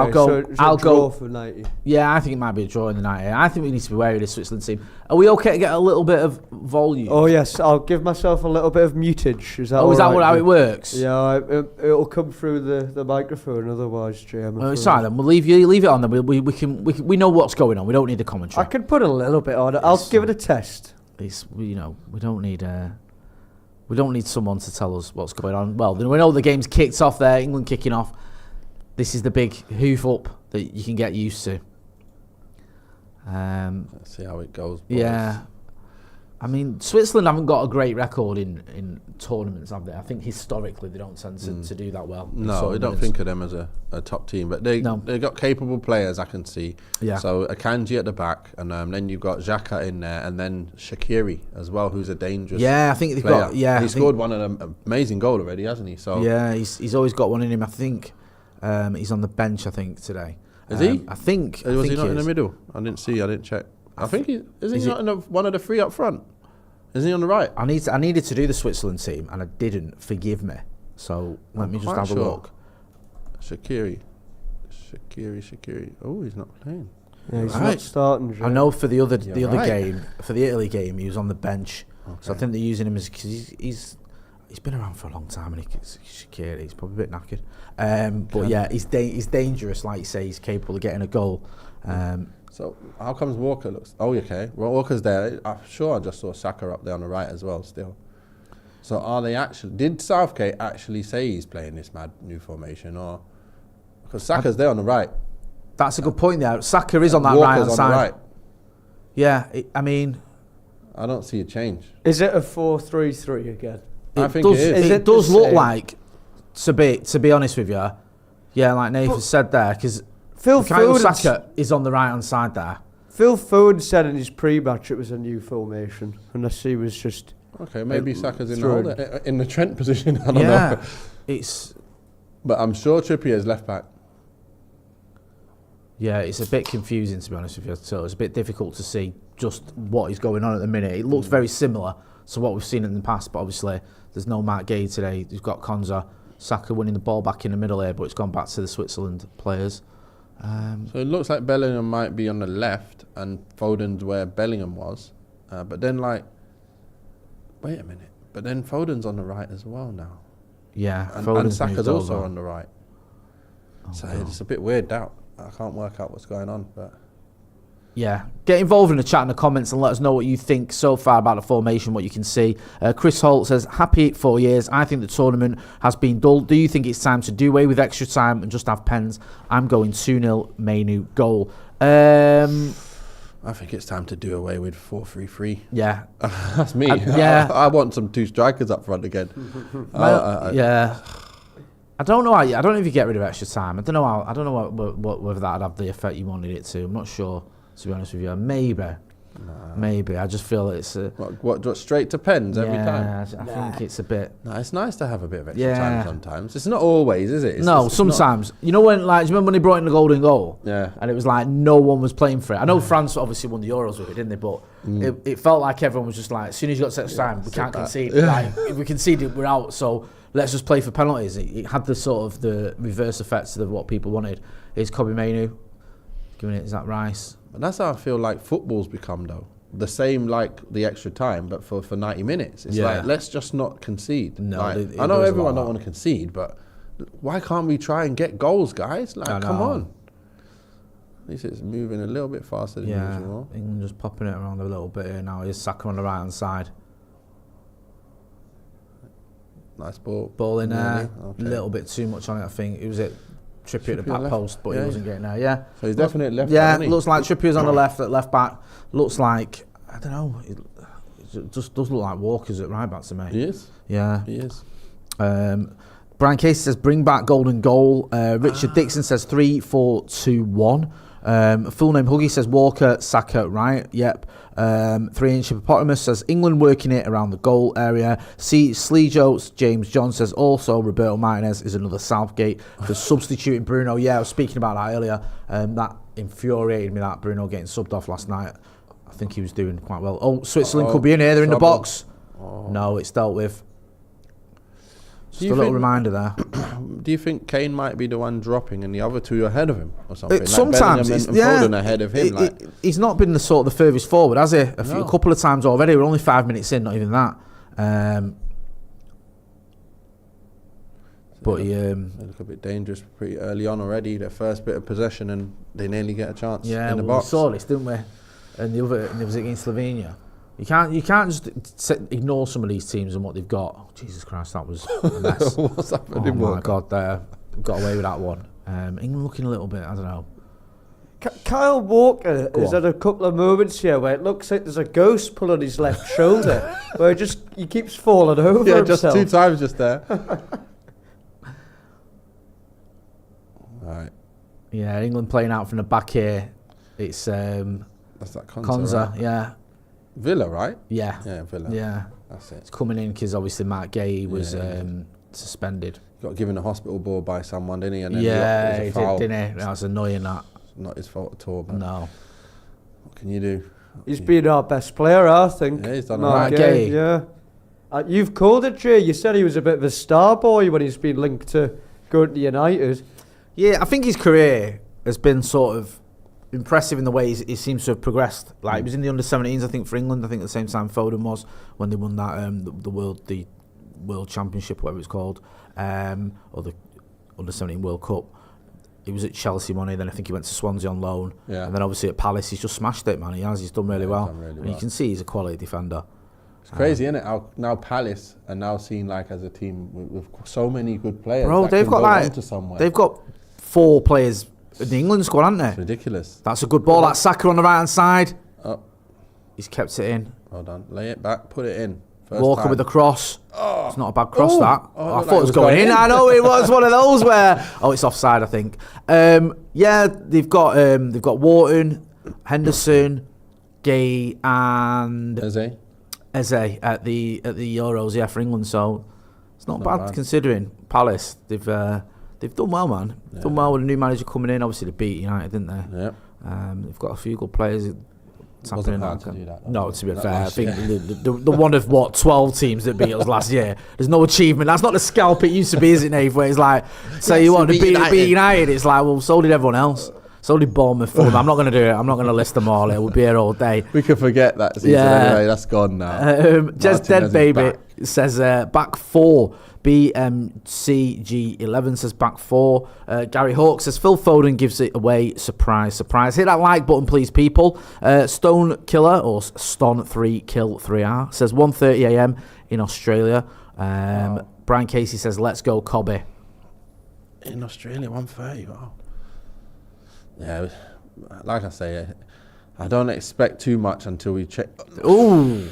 I'll go for 90. Yeah, I think it might be a draw in the 90. I think we need to be wary of the Switzerland team. Are we okay to get a little bit of volume? Oh yes, I'll give myself a little bit of mutage. Is that how it works? Yeah, it'll come through the microphone. Otherwise, Jay, it's fine then. We'll leave it on. Then we know what's going on. We don't need the commentary. I can put a little bit on it. I'll give it a test. We don't need someone to tell us what's going on. Well, we know the game's kicked off there. England kicking off. This is the big hoof up that you can get used to. Let's see how it goes. Boys. Yeah. I mean, Switzerland haven't got a great record in tournaments, have they? I think historically they don't tend to do that well. No, I don't think of them as a top team, but they've got capable players, I can see. Yeah. So Akanji at the back, and then you've got Xhaka in there, and then Shaqiri as well, who's a dangerous I think they've player. got... Yeah, he scored one of them amazing goal already, hasn't he? So yeah, he's always got one in him, I think. He's on the bench, I think, today. Is he? I think. Was he not in the middle? I didn't check. I think he not in one of the 3 up front. Is he on the right? I needed to do the Switzerland team, and I didn't. Forgive me. So let me just have a look. Shaqiri. Oh, he's not playing. Yeah, he's not starting. I know for the other game, for the Italy game, he was on the bench. Okay. So I think they're using him because he's been around for a long time, and Shaqiri, he's probably a bit knackered. But yeah, he's dangerous, like you say. He's capable of getting a goal. So how comes Walker looks... Oh, okay. Well, Walker's there. I'm sure I just saw Saka up there on the right as well still. So are they actually... Did Southgate actually say he's playing this mad new formation? Or... Because Saka's there on the right. That's a good point there. Saka is on that right-hand side. Right. Yeah, I mean... I don't see a change. Is it a 4-3-3 again? I think it is. It does look like, to be honest with you, yeah, like Nathan said there, because Saka is on the right hand side there. Phil Foden said in his pre-match it was a new formation, unless he was just... Okay, maybe Saka's in the Trent position. I don't know. But I'm sure Trippier is left back. Yeah, it's a bit confusing, to be honest with you. So it's a bit difficult to see just what is going on at the minute. It looks very similar to what we've seen in the past, but obviously there's no Mark Gay today. You've got Konza, Saka winning the ball back in the middle here, but it's gone back to the Switzerland players. So it looks like Bellingham might be on the left and Foden's where Bellingham was. But then, wait a minute. But then Foden's on the right as well now. Yeah, and Saka's also on the right. So it's a bit weird out. I can't work out what's going on, but... Yeah, get involved in the chat and the comments and let us know what you think so far about the formation, what you can see. Chris Holt says, happy 4 years. I think the tournament has been dull. Do you think it's time to do away with extra time and just have pens? I'm going 2-0 Mainoo goal. I think it's time to do away with 4-3-3. Yeah. That's me. I want some 2 strikers up front again. Yeah. I don't know if you get rid of extra time. I don't know whether that'd have the effect you wanted it to. I'm not sure, to be honest with you. Maybe. I just feel it's what straight to pens every time. I think it's a bit. No, it's nice to have a bit of extra time sometimes. It's not always, is it? Sometimes. You know when, do you remember when they brought in the golden goal? Yeah. And it was like no one was playing for it. I know France obviously won the Euros with it, didn't they? But it felt like everyone was just like, as soon as you got to extra time, we can't concede. Like, if we concede it, we're out. So let's just play for penalties. It had the sort of the reverse effects of what people wanted. It's Kobe Mainoo giving it Zach Rice. And that's how I feel like football's become, though. The same like the extra time, but for 90 minutes. It's like, let's just not concede. No, I know everyone don't want to concede, but why can't we try and get goals, guys? Like, come on. At least it's moving a little bit faster than usual. England just popping it around a little bit here now. Here's Saka on the right-hand side. Nice ball. Ball in there. A little bit too much on it, I think. It was it. Trippier at the back post, but he wasn't getting there. Yeah. So he's definitely left back. Yeah, looks like Trippier's on the left at left back. Looks like, I don't know, it just does look like Walker's at right back to me. He is. Yeah. He is. Brian Casey says, bring back golden goal. Richard Dixon says 3-4-2-1. Full name Huggy says Walker, Saka, right? Yep. 3-inch hippopotamus says England working it around the goal area. Sleejo James John says also Roberto Martinez is another Southgate for substituting Bruno. Yeah, I was speaking about that earlier. That infuriated me, that Bruno getting subbed off last night. I think he was doing quite well. Oh, Switzerland could be in here. They're in the box. No, it's dealt with. Just a little reminder there. Do you think Kane might be the one dropping and the other two ahead of him or something? Sometimes Bellingham and Foden ahead of him. He's not been the furthest forward, has he? A couple of times already. We're only 5 minutes in, not even that. But they look a bit dangerous pretty early on already. Their first bit of possession and they nearly get a chance in the box. We saw this, didn't we? And it was against Slovenia. You can't just ignore some of these teams and what they've got. Oh, Jesus Christ, that was a mess. What's happening? Oh my God, got away with that one. England looking a little bit, I don't know. Kyle Walker has had a couple of moments here where it looks like there's a ghost pulling his left shoulder, where he keeps falling over himself. Just 2 times just there. Right. Yeah, England playing out from the back here. It's that's that Konza, right? Yeah. Villa, right? Yeah. Yeah, Villa. Yeah. That's it. It's coming in because obviously Mark Gay was suspended. Got given a hospital ball by someone, didn't he? And then he did, didn't he? That was annoying, that. It's not his fault at all, but no. What can you do? He's been our best player, I think. Yeah, he's done Mark Gay. Yeah. You've called it, Jay. You said he was a bit of a star boy when he's been linked to going to United. Yeah, I think his career has been sort of impressive in the way he seems to have progressed. Like he was in the under-17s, I think, for England. I think at the same time Foden was when they won that the World Championship, whatever it's called, or the under-17 World Cup. He was at Chelsea money, then I think he went to Swansea on loan, and then obviously at Palace he's just smashed it, man. He's done really well. And you can see he's a quality defender. It's crazy, isn't it? How now Palace are now seen like as a team with so many good players. Bro, they've got 4 players in the England squad, haven't they? It's ridiculous. That's a good ball. That's Saka on the right hand side. Oh. He's kept it in. Well done. Lay it back, put it in. Walker with the cross. It's not a bad cross, that. I thought like it was going in. I know it was one of those where it's offside, I think. Yeah, they've got Wharton. Henderson, Gay, and Eze at the Euros, yeah, for England. So it's not bad considering Palace. They've done well, man. They've done well with a new manager coming in. Obviously, they beat United, didn't they? Yep. They've got a few good players. It wasn't hard to do that. No, to be fair, I think the one of 12 teams that beat us last year. There's no achievement. That's not the scalp it used to be, is it, Nave? Where it's like, say you want to beat United, it's like, well, so did everyone else. So did Bournemouth. I'm not going to do it. I'm not going to list them all. We'll be here all day. We can forget that season anyway. That's gone now. Just Dead Baby says back 4. BMCG11 says back 4. Gary Hawke says Phil Foden gives it away. Surprise, surprise. Hit that like button, please, people. Stone Killer, or Ston3 Kill 3R, says 1:30 a.m. in Australia. Brian Casey says, let's go, Cobby. In Australia, 1:30. Wow. Yeah, like I say, I don't expect too much until we check. Ooh.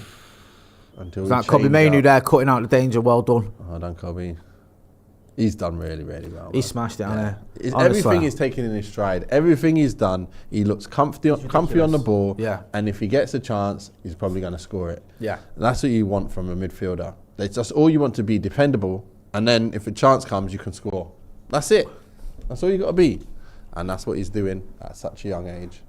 Until that Cobby Mainoo there cutting out the danger. Well done. Oh, done, Cobby. He's done really, really well. He smashed it, hasn't he? Everything he's taken in his stride. Everything he's done, he looks comfy on the ball. Yeah. And if he gets a chance, he's probably going to score it. Yeah. And that's what you want from a midfielder. It's just all you want to be dependable. And then if a chance comes, you can score. That's it. That's all you got to be. And that's what he's doing at such a young age.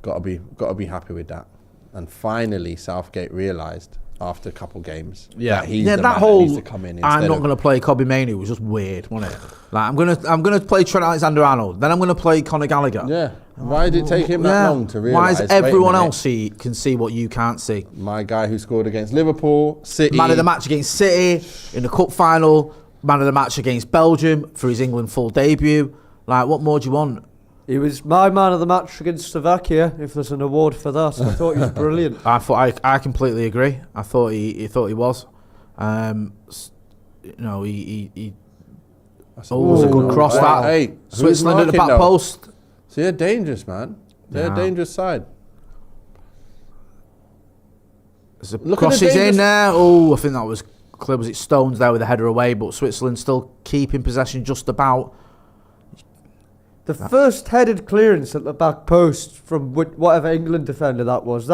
Got to be happy with that. And finally, Southgate realised after a couple games that he's the man that needs to come in. I'm not going to play Cobby Mainoo was just weird, wasn't it? Like I'm gonna play Trent Alexander-Arnold, then I'm going to play Conor Gallagher. Yeah. Why did it take him that long to realise? Why is everyone else can see what you can't see? My guy who scored against Liverpool, City, man of the match against City in the cup final, man of the match against Belgium for his England full debut. Like, what more do you want? He was my man of the match against Slovakia, if there's an award for that. I thought he was brilliant. I completely agree. I thought he was. He was a good cross that. Hey, Switzerland at the back post. So they're dangerous, man. They're a dangerous side. Crosses in there. Oh, I think that was clear. Was it Stones there with the header away? But Switzerland still keeping possession just about. The first headed clearance at the back post from whatever England defender that was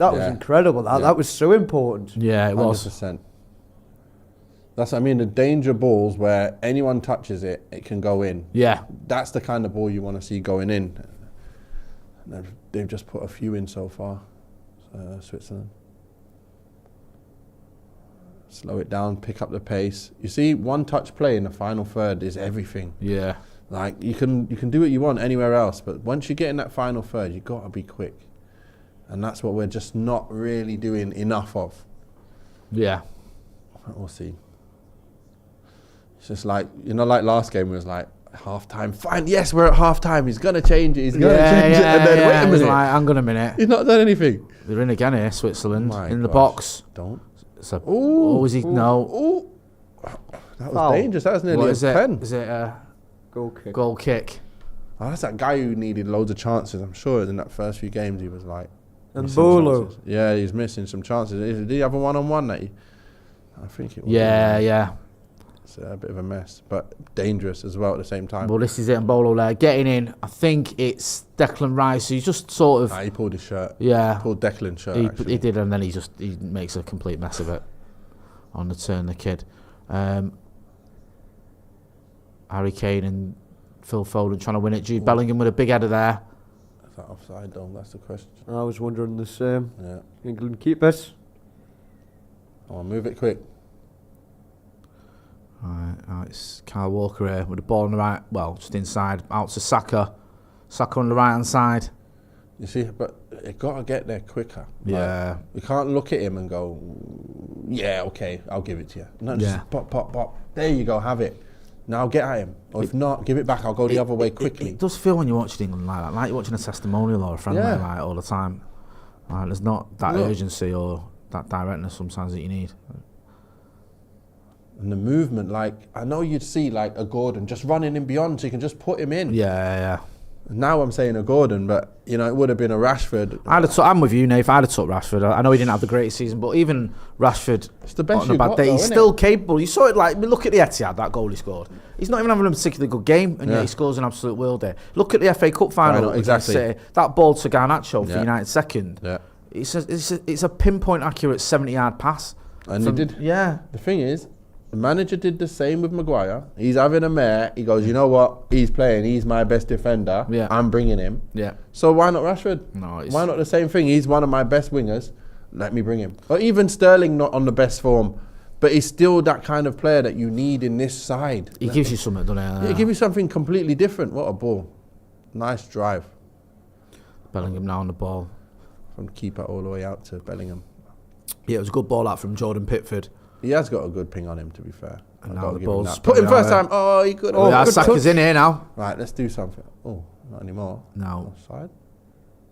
incredible. That was so important. Yeah, it was. 100%. That's, I mean, the danger balls where anyone touches it, it can go in. Yeah. That's the kind of ball you want to see going in. They've just put a few in so far, Switzerland. Slow it down, pick up the pace. You see, one touch play in the final third is everything. Yeah. Like, you can do what you want anywhere else, but once you get in that final third, you've got to be quick. And that's what we're just not really doing enough of. Yeah. We'll see. It's just like, like last game, it was like, half-time, fine, yes, we're at half-time, he's going to change it, and then wait a minute. Like, hang on a minute. He's not done anything. They're in again here, Switzerland, the box. Don't. Was he? No. Ooh. That was dangerous. That was nearly a pen. Is it a goal kick? Oh, that's that guy who needed loads of chances. I'm sure in that first few games he was like... And Bolo. Yeah, he's missing some chances. Did he have a one-on-one that I think it was. Yeah. It's a bit of a mess, but dangerous as well at the same time. Well, this is it, and Bolo there. Getting in, I think it's Declan Rice. He's just sort of... he pulled his shirt. Yeah. Pulled Declan's shirt, He did, and then he makes a complete mess of it on the turn, the kid. Harry Kane and Phil Foden trying to win it. Jude Bellingham with a big header there. Is that offside, though? That's the question. I was wondering the same. Yeah. England keep it. Oh, move it quick. Right, it's Kyle Walker here with the ball on the right, just inside, out to Saka. Saka on the right hand side. You see, but it got to get there quicker. Yeah. We can't look at him and go, yeah, okay, I'll give it to you. No, just pop. There you go, have it. Now get at him. Or if not, give it back, I'll go the other way quickly. It does feel when you're watching England like that, like you're watching a testimonial or a friendly like all the time. There's not that urgency or that directness sometimes that you need. And the movement, like, I know you'd see like a Gordon just running in beyond so you can just put him in. Yeah. Now I'm saying a Gordon, but you know it would have been a Rashford. I'm with you, Nate. I'd have took Rashford. I know he didn't have the greatest season, but even Rashford, It's the best on a you bad got, day, though, he's isn't still it? capable. You saw it, like, look at the Etihad, that goal he scored. He's not even having a particularly good game, and Yeah. yet he scores an absolute world. Look at the FA Cup final. Final, exactly. City. That ball to Garnacho for Yeah. United second. Yeah, It's a pinpoint accurate 70-yard pass. and he did. Yeah. The thing is, the manager did the same with Maguire. He's having a mare. He goes, you know what? He's playing. He's my best defender. Yeah. I'm bringing him. Yeah. So why not Rashford? No, Why not the same thing? He's one of my best wingers. Let me bring him. Or even Sterling, not on the best form, but he's still that kind of player that you need in this side. He gives you something, doesn't he? He gives you something completely different. What a ball. Nice drive Bellingham now on the ball. from the keeper all the way out to Bellingham. Yeah, it was a good ball out from Jordan Pickford. He has got a good ping on him, to be fair. And I've now got to the give him ball's that. Put him coming first out time. Oh, he could. Oh, yeah, good Saka's touch. in here now. Right, let's do something. Oh, not anymore. No. Offside.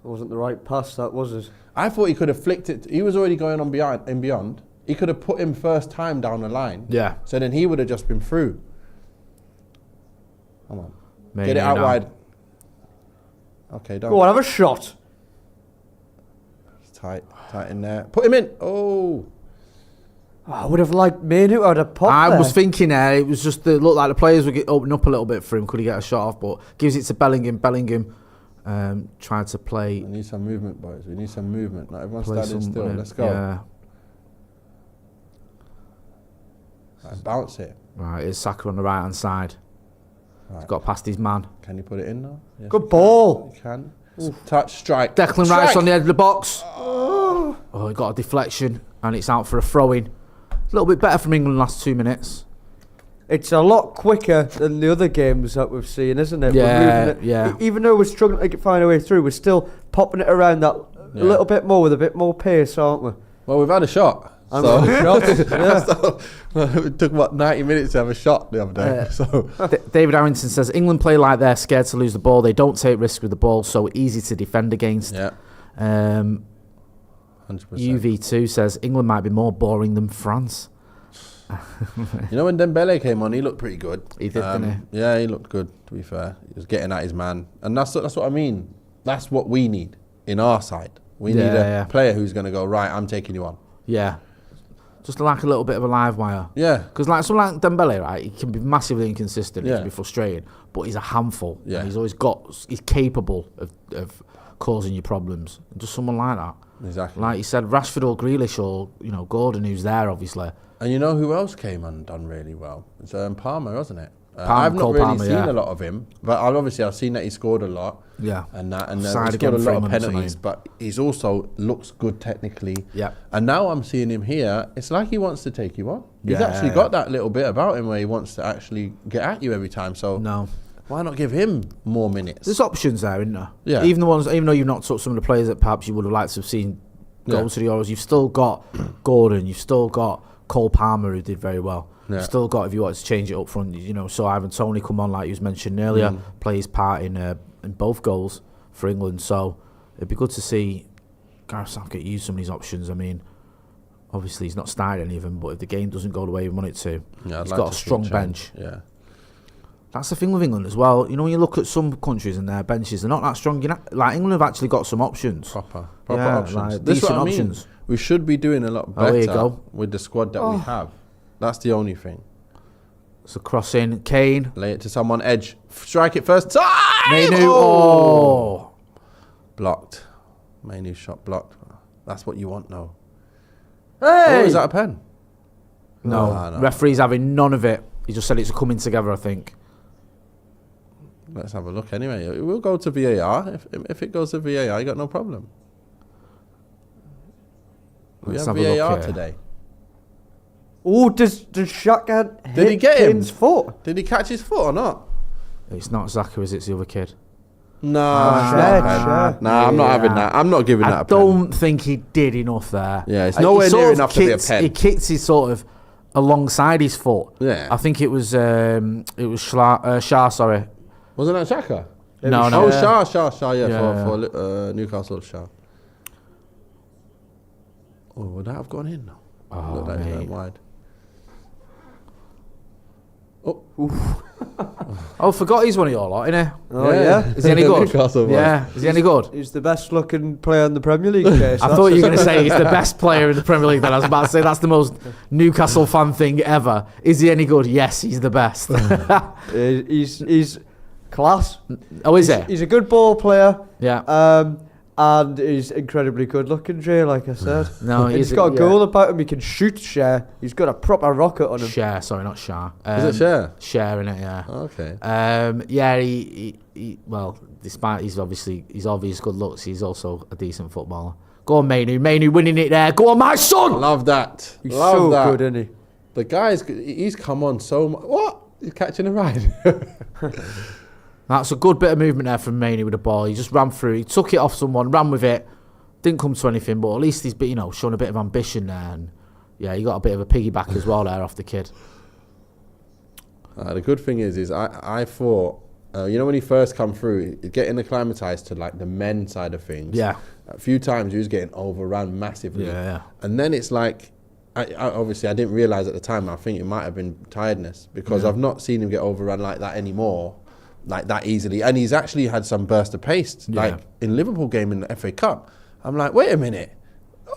It wasn't the right pass, that was it? I thought he could have flicked it. He was already going on beyond. He could have put him first time down the line. Yeah. So then he would have just been through. Come on. Get it Mainoo out now. wide. Okay, done. Go on, have a shot. It's tight in there. Put him in. Oh. Oh, I would have liked Mainoo out of pop I there. was thinking it was just it looked like the players would open up a little bit for him. Could he get a shot off? But gives it to Bellingham. Bellingham tried to play. We need some movement, boys. We need some movement. Not everyone's play standing still. someone in. Let's go. Yeah. Right, bounce it. Right, it's Saka on the right hand side. He's Right. got past his man. Can you put it in now? Yes, Good you ball. can. You can. Touch, strike. Declan Strike! Rice on the edge of the box. Oh, he got a deflection and it's out for a throw-in. A little bit better from England last 2 minutes. It's a lot quicker than the other games that we've seen, isn't it? Yeah, We're moving it. yeah. Even though we're struggling to find a way through, we're still popping it around that Yeah. a little bit more with a bit more pace, aren't we? Well, we've had a shot. And So, we're shot, yeah. so it took, 90 minutes to have a shot the other day. So David Harrington says, England play like they're scared to lose the ball. They don't take risks with the ball, so easy to defend against. yeah, 100%. 100%. UV2 says, England might be more boring than France. You know when Dembele came on, he looked pretty good. He did, didn't he? Yeah, he looked good. To be fair, he was getting at his man, and that's what I mean. That's what we need in our side. We need a player who's going to go right. I'm taking you on. Yeah. Just like a little bit of a live wire. Yeah, Because like someone like Dembele, right, he can be massively inconsistent, he Yeah. can be frustrating, but he's a handful. Yeah. And he's capable of causing you problems. Just someone like that. exactly. Like you said, Rashford or Grealish or, Gordon, who's there, obviously. And you know who else came and done really well? It's Palmer, wasn't it? Palmer, I've not Cole really Palmer, seen yeah. a lot of him, but I've seen that he scored a lot. Yeah. And Side he scored again a for lot him of and penalties, something. but he's also looks good technically. Yeah. And now I'm seeing him here. It's like he wants to take you on. He's Yeah, actually yeah. got that little bit about him where he wants to actually get at you every time. So No. why not give him more minutes? There's options there, isn't there? Yeah. Even though you've not took some of the players that perhaps you would have liked to have seen go Yeah. to the Euros, you've still got Gordon, you've still got Cole Palmer, who did very well. Yeah. You've still got, if you wanted to change it up front, so Ivan Toney come on, like you was mentioning earlier, play his part in both goals for England. So it'd be good to see Gareth Southgate use some of these options. I mean, obviously he's not started any of them, but if the game doesn't go the way we want it to, Yeah, I'd he's like got to a see strong change. bench. Yeah. That's the thing with England as well. When you look at some countries and their benches, they're not that strong. Like England have actually got some options. Proper Yeah, options. like This is decent what I mean. options. We should be doing a lot Oh, there you better go. with the squad that we have. That's the only thing. So crossing, Kane, Lay it to someone, edge, strike it first time. Mainoo. Oh. Blocked. Mainoo shot blocked. That's what you want, no. Hey! Oh, is that a pen? No. No. Referee's having none of it. He just said it's coming together, I think. Let's have a look anyway. We'll go to VAR. If it goes to VAR, you got no problem. We Let's have have a look VAR here. today. Oh, does Saka hit Did he get him? Kane's foot? Did he catch his foot or not? It's not Saka, is it? It's the other kid. No, Ah, it's not a pen. sure. Nah, I'm not Yeah. having that. I'm not giving that I a pen. don't think he did enough there. Yeah, it's He nowhere sort near of enough to be a kicked- pen. He kicked his sort of alongside his foot. Yeah. I think it was Shah, sorry. Wasn't that Shaka? No, Oh, no. Shah, yeah, Yeah. for Newcastle, Shah. Oh, would that have gone in? No. Oh, Looked like it mate. went wide. I forgot he's one of your lot, innit? Oh, yeah. Is he any good? Newcastle one. Yeah. Is he any good? He's the best looking player in the Premier League. Case. I thought you were going to say he's the best player in the Premier League. Then I was about to say that's the most Newcastle fan thing ever. Is he any good? Yes, he's the best. He's class. Oh, is he? He's a good ball player. Yeah. And he's incredibly good looking, Jay, like I said. No, he's got a goal about him. He can shoot Share. He's got a proper rocket on him. Share, sorry, not Share. Is it Share? Share, innit, yeah. Okay. Yeah, he well, despite his obvious good looks, he's also a decent footballer. Go on, Mainoo. Mainoo winning it there. Go on, my son! Love that. He's Love so that. good, isn't he? The guy's, he's come on so much. What? He's catching a ride. That's a good bit of movement there from Mainoo with the ball. He just ran through. He took it off someone, ran with it. Didn't come to anything, but at least he's shown a bit of ambition there. And yeah, he got a bit of a piggyback as well there off the kid. The good thing is I thought, when he first come through, getting acclimatized to like the men side of things. Yeah. A few times he was getting overrun massively. Yeah. And then it's like, I obviously I didn't realise at the time. I think it might have been tiredness because I've not seen him get overrun like that anymore. Like that easily, and he's actually had some burst of pace, like in Liverpool game in the FA Cup. I'm like, wait a minute,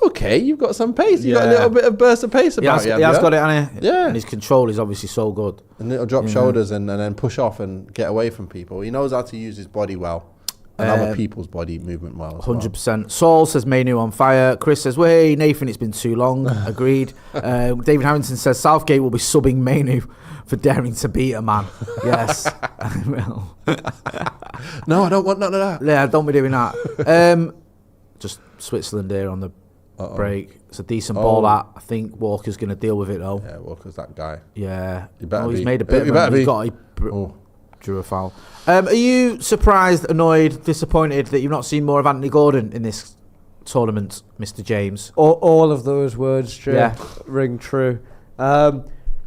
okay, you've got some pace, you've got a little bit of burst of pace about you. He has got it, hasn't he? Yeah, and his control is obviously so good. And little drop shoulders and then push off and get away from people. He knows how to use his body well, and other people's body movement well. 100%. Saul says Mainoo on fire. Chris says, well, hey, Nathan, it's been too long. Agreed. David Harrington says Southgate will be subbing Mainoo for daring to beat a man. Yes, I will. No, I don't want none of that. Yeah, don't be doing that. Just Switzerland here on the break. It's a decent ball that. I think Walker's going to deal with it though. Yeah, Walker's that guy. Yeah. He's made a bit of a... Drew a foul. Are you surprised, annoyed, disappointed that you've not seen more of Anthony Gordon in this tournament, Mr. James? All of those words, Jay, ring true.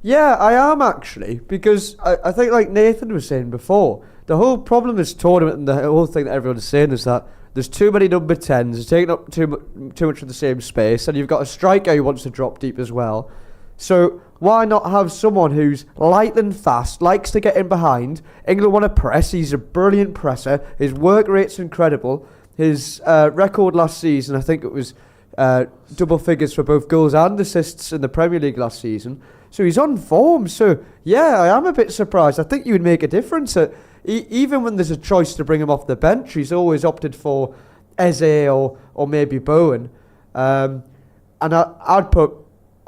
Yeah, I am actually, because I think like Nathan was saying before, the whole problem of this tournament and the whole thing that everyone's saying is that there's too many number 10s, it's taking up too much of the same space, and you've got a striker who wants to drop deep as well. So why not have someone who's light and fast, likes to get in behind? England want to press, he's a brilliant presser, his work rate's incredible. His record last season, I think it was double figures for both goals and assists in the Premier League last season. So he's on form. So, yeah, I am a bit surprised. I think he would make a difference. Even when there's a choice to bring him off the bench, he's always opted for Eze or maybe Bowen. And I'd put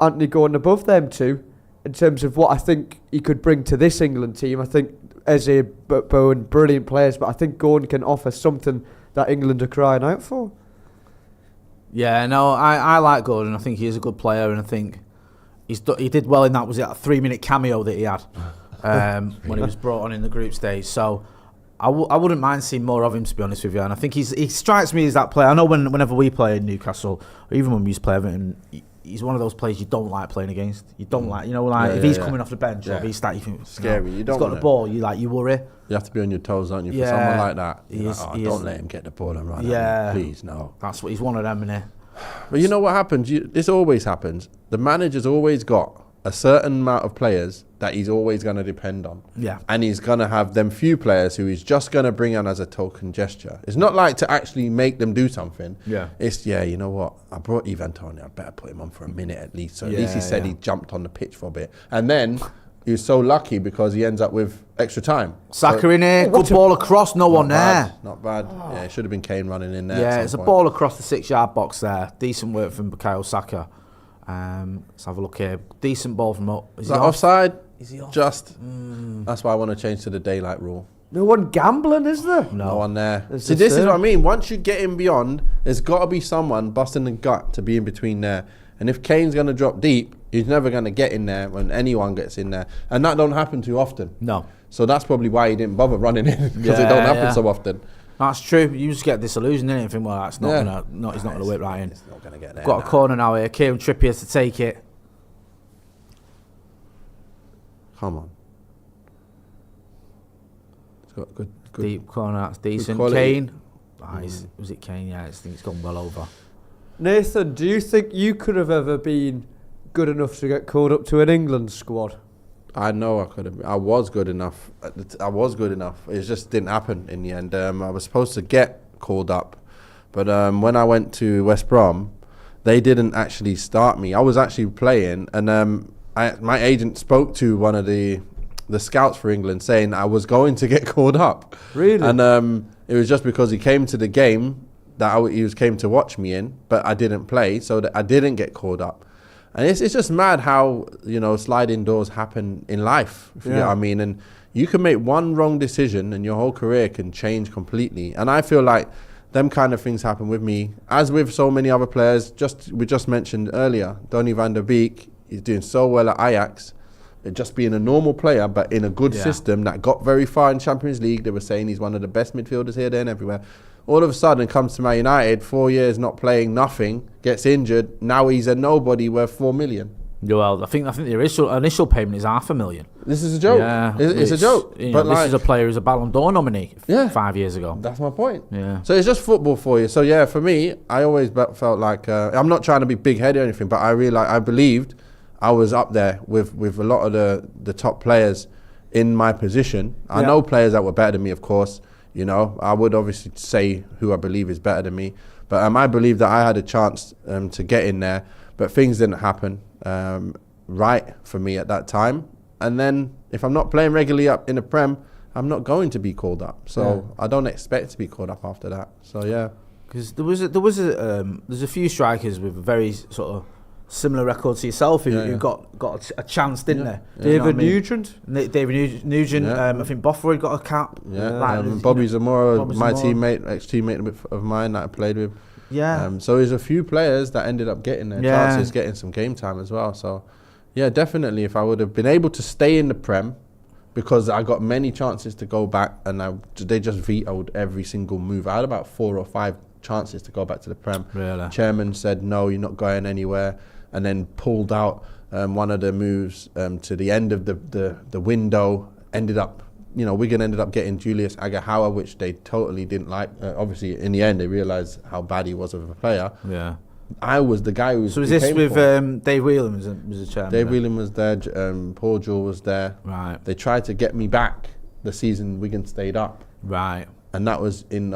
Anthony Gordon above them two in terms of what I think he could bring to this England team. I think Eze, Bowen, brilliant players, but I think Gordon can offer something that England are crying out for. Yeah, no, I like Gordon. I think he is a good player, and I think he did well in that. Was it a 3-minute cameo that he had when he was brought on in the group stage? So I wouldn't mind seeing more of him, to be honest with you. And I think he strikes me as that player. I know whenever we play in Newcastle, or even when we used to play Everton, he's one of those players you don't like playing against. You don't like, if he's coming off the bench or if he's starting, you think scary. You don't. He's got the ball. You worry. You have to be on your toes, don't you? For someone like that, don't let him get the ball and run. Yeah, please, no. That's what he's one of them, innit? But you know what happens? This always happens. The manager's always got a certain amount of players that he's always going to depend on. Yeah. And he's going to have them few players who he's just going to bring on as a token gesture. It's not like to actually make them do something. Yeah. It's, you know what? I brought Ivan Toney. I better put him on for a minute at least. So at least he said he jumped on the pitch for a bit. And then he was so lucky because he ends up with extra time. Saka in here. Good ball across. No one there. Not bad. Oh. Yeah, it should have been Kane running in there. Yeah, it's a ball across the 6-yard box there. Decent work from Bukayo Saka. Let's have a look here. Decent ball from up. Is that offside? Is he off? Just. That's why I want to change to the daylight rule. No one gambling, is there? No one there. See, this is what I mean. Once you get in beyond, there's got to be someone busting the gut to be in between there. And if Kane's going to drop deep, he's never going to get in there when anyone gets in there. And that don't happen too often. No. So that's probably why he didn't bother running in, because it don't happen so often. That's true. You just get disillusioned, innit? And think, well, that's not gonna, he's not gonna whip right in. He's not gonna get there. Got a corner now here. Kieran Trippier to take it. Come on. It's got good deep corner. That's decent. Kane. Was it Kane? Yeah, I think it's gone well over. Nathan, do you think you could have ever been good enough to get called up to an England squad? I know I could have. I was good enough. I was good enough. It just didn't happen in the end. I was supposed to get called up, but when I went to West Brom, they didn't actually start me. I was actually playing, and my agent spoke to one of the scouts for England, saying I was going to get called up. Really? And it was just because he came to the game that he came to watch me in, but I didn't play, so that I didn't get called up. And it's just mad how, sliding doors happen in life, if you know what I mean. And you can make one wrong decision and your whole career can change completely. And I feel like them kind of things happen with me, as with so many other players. We just mentioned earlier, Donny van der Beek, he's doing so well at Ajax. Just being a normal player, but in a good system that got very far in Champions League. They were saying he's one of the best midfielders here, there and everywhere. All of a sudden comes to Man United, 4 years not playing, nothing, gets injured. Now he's a nobody worth 4 million. Well, I think the initial payment is $500,000. This is a joke. Yeah, it's a joke. But this is a player who's a Ballon d'Or nominee 5 years ago. That's my point. Yeah. So it's just football for you. So yeah, for me, I always felt like I'm not trying to be big-headed or anything, but I believed I was up there with a lot of the top players in my position. I know players that were better than me, of course. I would obviously say who I believe is better than me. But I believe that I had a chance to get in there. But things didn't happen right for me at that time. And then if I'm not playing regularly up in the Prem, I'm not going to be called up. So I don't expect to be called up after that. So, yeah. Because there's a few strikers with a very sort of similar record to yourself who got a chance, didn't they? David Nugent? David Nugent. I think Bothroyd got a cap. Yeah, Bobby Zamora, my teammate, ex-teammate of mine that I played with. Yeah. So there's a few players that ended up getting their chances, getting some game time as well. So, yeah, definitely if I would have been able to stay in the Prem, because I got many chances to go back and they just vetoed every single move. I had about 4 or 5 chances to go back to the Prem. Really? Chairman said, no, you're not going anywhere. And then pulled out one of the moves to the end of the window. Wigan ended up getting Julius Agahawa, which they totally didn't like. Obviously, in the end, they realised how bad he was of a player. Yeah, I was the guy who. So was this with Dave Whelan was the chairman? Dave Whelan was there. Paul Jewell was there. Right. They tried to get me back the season Wigan stayed up. Right. And that was in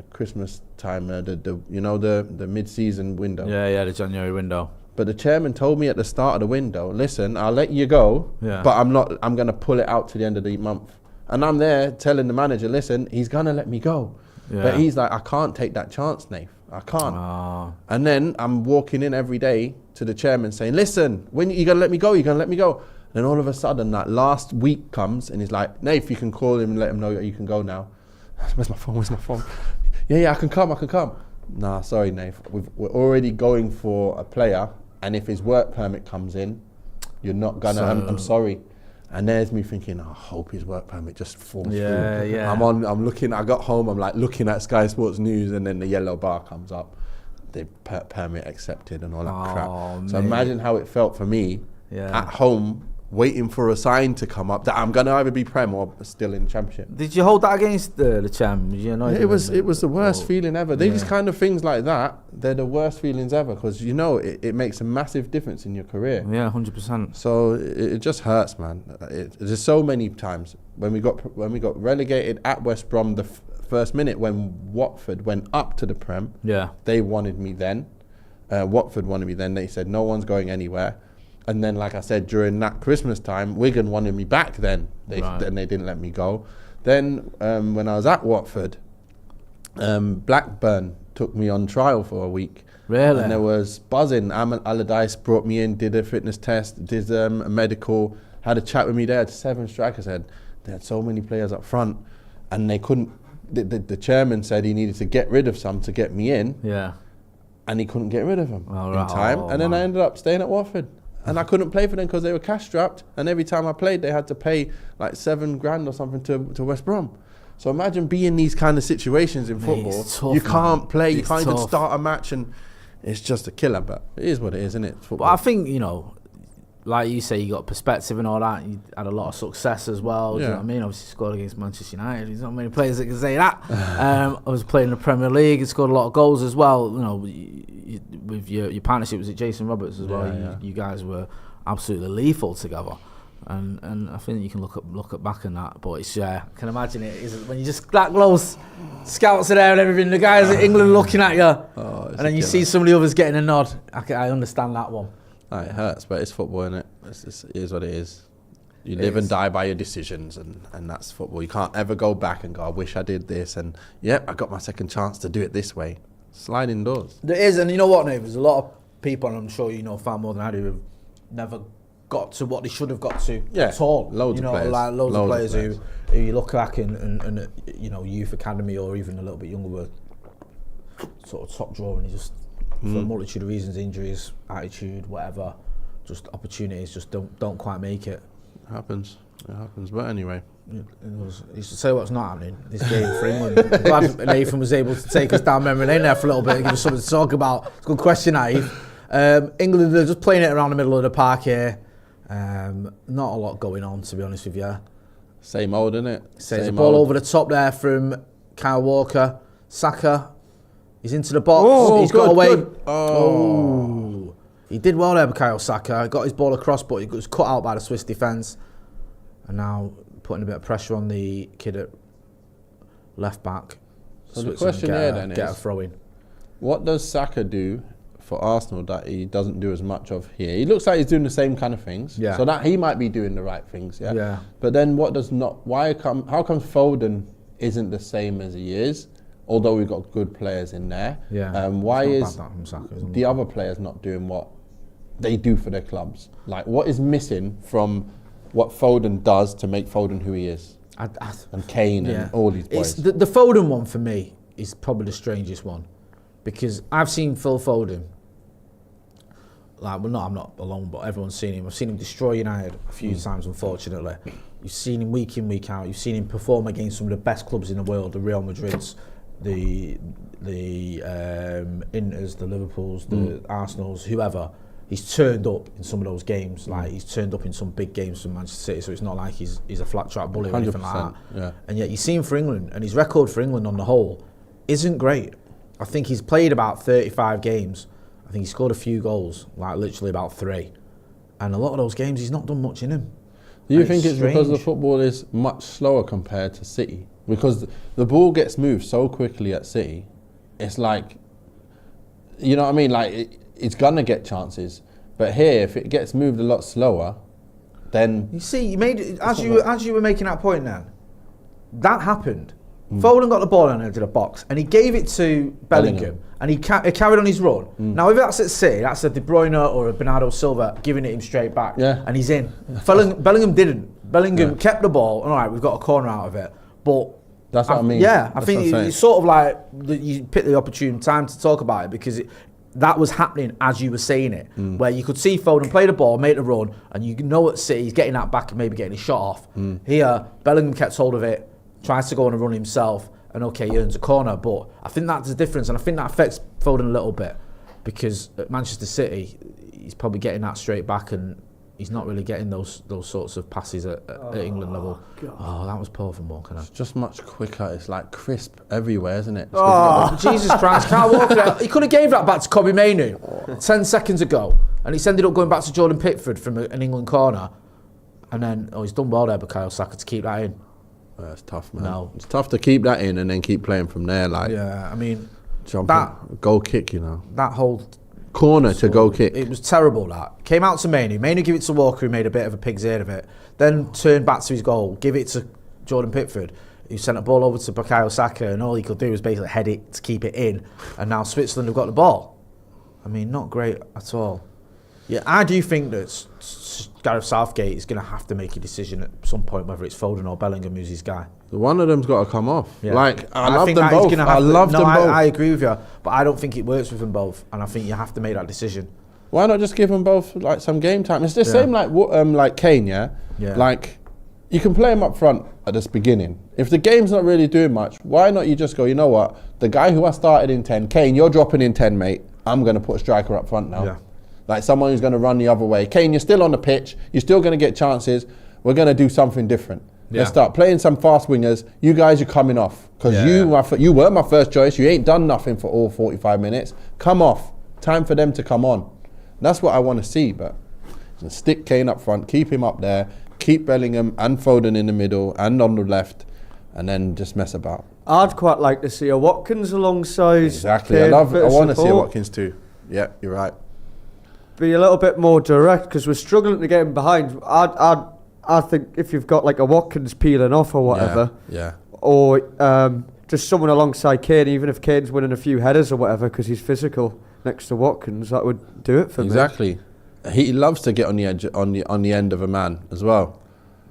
Christmas time. The mid-season window. Yeah, the January window. But the chairman told me at the start of the window, listen, I'll let you go, but I'm going to pull it out to the end of the month. And I'm there telling the manager, listen, he's going to let me go. Yeah. But he's like, I can't take that chance, Nath. I can't. Oh. And then I'm walking in every day to the chairman saying, listen, when you going to let me go? You're going to let me go? And all of a sudden, that last week comes and he's like, Nath, you can call him and let him know that you can go now. Where's my phone? Yeah, I can come. Nah, sorry, Nath. We're already going for a player. And if his work permit comes in, you're not gonna. I'm sorry. And there's me thinking, I hope his work permit just falls through. Yeah. I'm looking. I got home. I'm like looking at Sky Sports News, and then the yellow bar comes up. The permit accepted and all that crap. So imagine how it felt for me at home, waiting for a sign to come up that I'm gonna either be Prem or still in the Championship. Did you hold that against the chairman? It was the worst feeling ever. These kind of things like that, they're the worst feelings ever, because it makes a massive difference in your career. Yeah, 100%. So it just hurts, man. There's so many times when we got relegated at West Brom the first minute when Watford went up to the Prem. Yeah, they wanted me then. Watford wanted me then. They said no one's going anywhere. And then, like I said, during that Christmas time, Wigan wanted me back then. They didn't let me go. Then, when I was at Watford, Blackburn took me on trial for a week. Really? And there was buzzing. Ahmed Allardyce brought me in, did a fitness test, did a medical, had a chat with me. They had 7 strikers. They had so many players up front, and they couldn't. The chairman said he needed to get rid of some to get me in. Yeah. And he couldn't get rid of them in time. And then I ended up staying at Watford. And I couldn't play for them because they were cash strapped, and every time I played they had to pay like $7,000 or something to West Brom. So imagine being in these kind of situations in football. Tough, you can't play, you can't even start a match, and it's just a killer. But it is what it is, isn't it? Football. But I think, like you say, you got perspective and all that. You had a lot of success as well. Do you know what I mean? Obviously scored against Manchester United. There's not many players that can say that. I was playing in the Premier League and scored a lot of goals as well. With your partnership, was it Jason Roberts as well? You guys were absolutely lethal together. And I think you can look at back on that, but it's I can imagine it is when you just that close, scouts are there and everything. The guys in England looking at you, and then you see some of the others getting a nod. I understand that one. It hurts, but it's football, isn't it? It is what it is. You live and die by your decisions, and that's football. You can't ever go back and go, I wish I did this, and I got my second chance to do it this way. Sliding doors. There is, and you know what, Nate? There's a lot of people, and I'm sure you know far more than I do, who've never got to what they should have got to at all. Loads of players. Like loads of players who you look back and youth academy or even a little bit younger were sort of top drawer, and you just for a multitude of reasons, injuries, attitude, whatever, just opportunities just don't quite make it. It happens, but anyway. You should say what's not happening this game for England. I'm glad Nathan was able to take us down memory lane there for a little bit and give us something to talk about. It's a good question, Nate. England are just playing it around the middle of the park here. Not a lot going on, to be honest with you. Same old, innit? There's a ball over the top there from Kyle Walker. Saka, he's into the box. He's got away. Good. Oh. He did well there, Kyle Saka. Got his ball across, but he was cut out by the Swiss defence. And now putting a bit of pressure on the kid at left back. So the question here then get is, a throw in. What does Saka do for Arsenal that he doesn't do as much of here? He looks like he's doing the same kind of things. Yeah. So that he might be doing the right things. Yeah. Yeah. But then how come Foden isn't the same as he is? Although we've got good players in there. Yeah. Why is Saka, the other players not doing what they do for their clubs? Like, what is missing from what Foden does to make Foden who he is? And Kane and all these boys. The Foden one for me is probably the strangest one, because I've seen Phil Foden. I'm not alone, but everyone's seen him. I've seen him destroy United a few times, unfortunately. You've seen him week in, week out. You've seen him perform against some of the best clubs in the world, the Real Madrids, the Inters, the Liverpools, the Arsenals, whoever. He's turned up in some of those games. Like, he's turned up in some big games for Manchester City, so it's not like he's a flat track bully or anything like that. Yeah. And yet you see him for England, and his record for England on the whole isn't great. I think he's played about 35 games. I think he scored a few goals, like literally about 3. And a lot of those games, he's not done much in him. Do you think it's because the football is much slower compared to City? Because the ball gets moved so quickly at City, it's like, you know what I mean? Like, it's gonna get chances, but here, if it gets moved a lot slower, then you see, you made it, as you were making that point. Then that happened. Foden got the ball into the box, and he gave it to Bellingham, and he carried on his run. Now, if that's at City, that's a De Bruyne or a Bernardo Silva giving it him straight back, and he's in. Bellingham didn't. Bellingham kept the ball. All right, we've got a corner out of it, but. That's what I mean. Yeah, I think it's sort of like you picked the opportune time to talk about it, because that was happening as you were saying it, where you could see Foden play the ball, make the run, and you know at City he's getting that back and maybe getting his shot off. Here, Bellingham kept hold of it, tries to go on a run himself, and he earns a corner. But I think that's the difference, and I think that affects Foden a little bit, because at Manchester City, he's probably getting that straight back, and he's not really getting those sorts of passes at England level. God. Oh, that was poor from Walker. It's just much quicker. It's like crisp everywhere, isn't it? Jesus Christ. Kyle Walker, he could have gave that back to Kobbie Mainoo 10 seconds ago, and he's ended up going back to Jordan Pickford from an England corner. And then, he's done well there by Kyle Saka to keep that in. It's tough, man. No. It's tough to keep that in and then keep playing from there. Like, yeah, I mean, goal kick, you know. That whole corner to goal kick. It was terrible, that. Came out to Mainoo. Mainoo gave it to Walker, who made a bit of a pig's ear of it. Then turned back to his goal, give it to Jordan Pickford, who sent a ball over to Bukayo Saka, and all he could do was basically head it to keep it in. And now Switzerland have got the ball. I mean, not great at all. Yeah, I do think that Gareth Southgate is going to have to make a decision at some point, whether it's Foden or Bellingham who's his guy. One of them's got to come off. Yeah. Like, I love them both. I agree with you, but I don't think it works with them both, and I think you have to make that decision. Why not just give them both like some game time? It's the same like Kane, yeah? Like, you can play him up front at this beginning. If the game's not really doing much, why not you just go, you know what? The guy who I started in 10, Kane, you're dropping in 10, mate. I'm going to put a striker up front now. Yeah. Like someone who's going to run the other way. Kane, you're still on the pitch. You're still going to get chances. We're going to do something different. Yeah. Let's start playing some fast wingers. You guys are coming off. Because you were my first choice. You ain't done nothing for all 45 minutes. Come off. Time for them to come on. That's what I want to see. But stick Kane up front. Keep him up there. keep Bellingham and Foden in the middle and on the left, and then just mess about. I'd quite like to see a Watkins alongside. Exactly. Kane, I bit of want to see a support. Watkins too. Yeah, you're right. Be a little bit more direct because we're struggling to get him behind. I think if you've got like a Watkins peeling off or whatever, Yeah. or just someone alongside Kane, even if Kane's winning a few headers or whatever because he's physical next to Watkins, that would do it for me. Exactly. He loves to get on the edge, on the end of a man as well.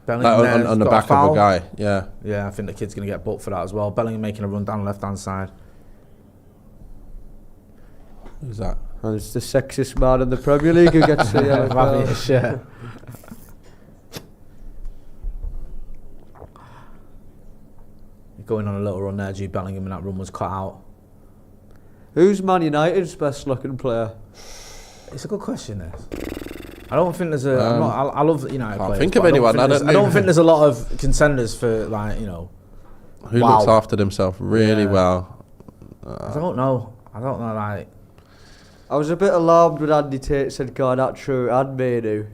Bellingham Like on the got back foul. of a guy. Yeah. Yeah, I think the kid's going to get booked for that as well. Bellingham making a run down the left-hand side. Who's that? And it's the sexiest man in the Premier League who gets the yellow Having card. a shit. Going on a little run there, Jude Bellingham, and that run was cut out. Who's Man United's best looking player? It's a good question, this. I don't think there's a. I love United Can't players. think of but anyone. I don't think there's a lot of contenders for, like, you know. Who Wow. looks after themselves really Yeah. well? I don't know. Like. I was a bit alarmed when Andy Tate said Garnacho and Mainoo.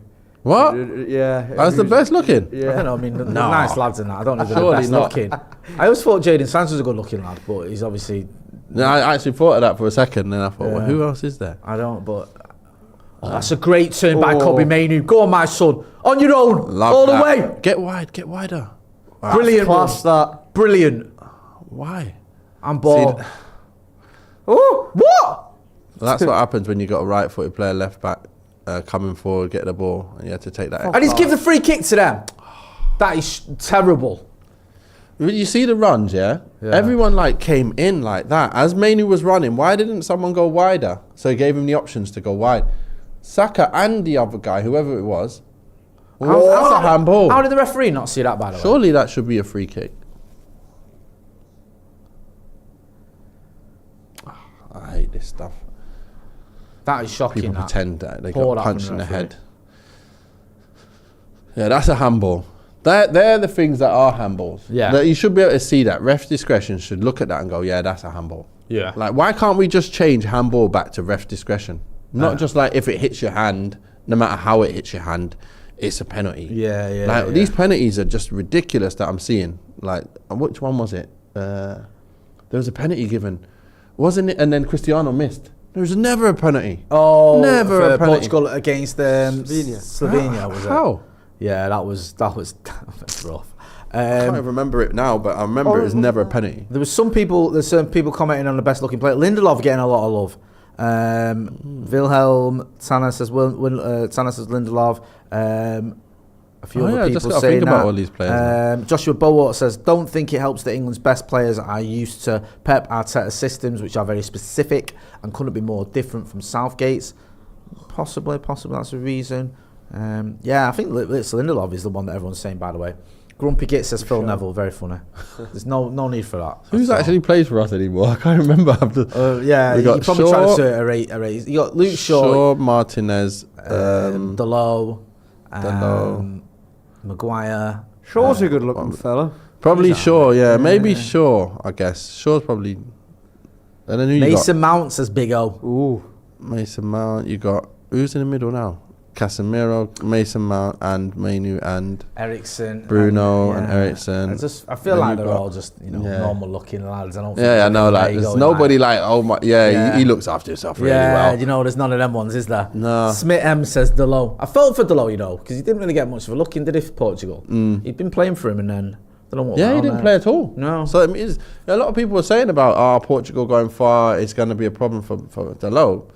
What? Yeah. That's the best looking? Yeah. I don't know. I mean, they're No. nice lads in that. I don't know if they're the Surely best not. looking. I always thought Jadon Sancho was a good looking lad, but he's obviously. No, I actually thought of that for a second, and then I thought, well, Yeah. who else is there? I don't, but. That's a great turn by Oh. Kobe Mainoo. Go on, my son. On your own. Love all that. the way. Get wide, get wider. Brilliant. Class that. Brilliant. Why? And ball. See, Oh, what? That's what happens when you got a right-footed player left back coming forward, get the ball, and you have to take that. And he's give the free kick to them. That is terrible. You see the runs, yeah? Yeah. Everyone like came in like that. As Mainoo was running, why didn't someone go wider? So he gave him the options to go wide. Saka and the other guy, whoever it was, that's a handball. How did the referee not see that, by the way? Surely that should be a free kick. I hate this stuff. That is shocking. People that. pretend that they Pour got that punched from in the the referee. head. Yeah, that's a handball. They're the things that are handballs. Yeah. That you should be able to see that. Ref discretion should look at that and go, yeah, that's a handball. Yeah. Like, why can't we just change handball back to ref discretion? Not just like if it hits your hand, no matter how it hits your hand, it's a penalty. Yeah. Like, these penalties are just ridiculous that I'm seeing. Like, which one was it? There was a penalty given, wasn't it? And then Cristiano missed. There was never a penalty. Oh, Never for a penalty. Portugal against Slovenia, was it? How? Yeah, that was rough. I can't even remember it now, but I remember it was never a penalty. There's certain people commenting on the best looking player. Lindelof getting a lot of love. Wilhelm Tanner says Lindelof. A few other I people just got to saying think about that. all these players. Joshua Bowart says, don't think it helps that England's best players are used to Pep Arteta's systems, which are very specific and couldn't be more different from Southgate's. Possibly that's a reason. I think Lindelof is the one that everyone's saying, by the way. Grumpy Git says Phil Neville, very funny. There's no need for that. Who's actually plays for us anymore? I can't remember. Yeah, We you got probably Shaw, trying to erase. You got Luke Shaw, Martinez, Dalot, Dalot. Maguire. Shaw's a good looking fella. probably Shaw. Yeah, maybe Shaw. I guess Shaw's probably. And then who you Mason Mount says Big O. Ooh. got? Mason Mount. You got who's in the middle now? Casemiro, Mason Mount, and Mainoo, and Ericsson, Bruno and Ericsson. I feel Then like you've they're got- all just Yeah. normal looking lads. I don't. Think Yeah, I know. Like, there you there's go, nobody like, oh my, yeah, Yeah. He looks after himself really Yeah, well. you know, there's none of them ones, is there? No. Smith M says Dalot. I felt for Dalot, you know, because he didn't really get much of a look in, did he, for Portugal? He'd been playing for him, and then I don't know what. Yeah, went he on didn't there. play at all. No. So it means a lot of people were saying about Portugal going far, it's going to be a problem for Dalot.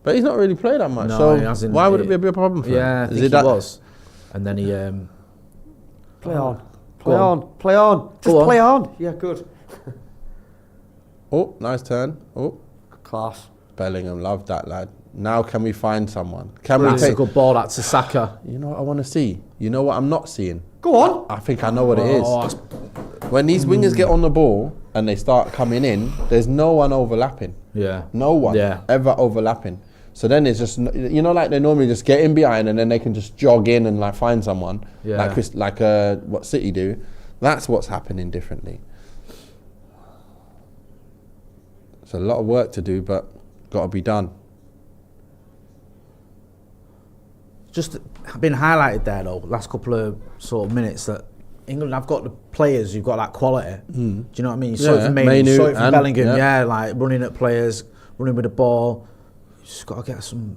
But he's not really played that much. No, he so hasn't. why would it be a big problem for him? Yeah, I Is think it he that- was. And then he. Play on. Go on. Play on. Just Go on. play on. Yeah, good. Oh, nice turn. Oh, Class. Bellingham, love that lad. Now can we find someone? Can That's we a take? good ball. That's a Saka. You know what I want to see? You know what I'm not seeing? Go on. I think I know what it is. Oh, When these wingers get on the ball and they start coming in, there's no one overlapping. yeah. No one Yeah. ever overlapping. So then it's just, you know, like they normally just get in behind and then they can just jog in and like find someone, Yeah. like what City do. That's what's happening differently. It's a lot of work to do, but got to be done. Just been highlighted there though, last couple of sort of minutes, that England have got the players who've got that quality. Do you know what I mean? You saw it from Mainoo, you saw it from Bellingham, like running at players, running with the ball. You just got to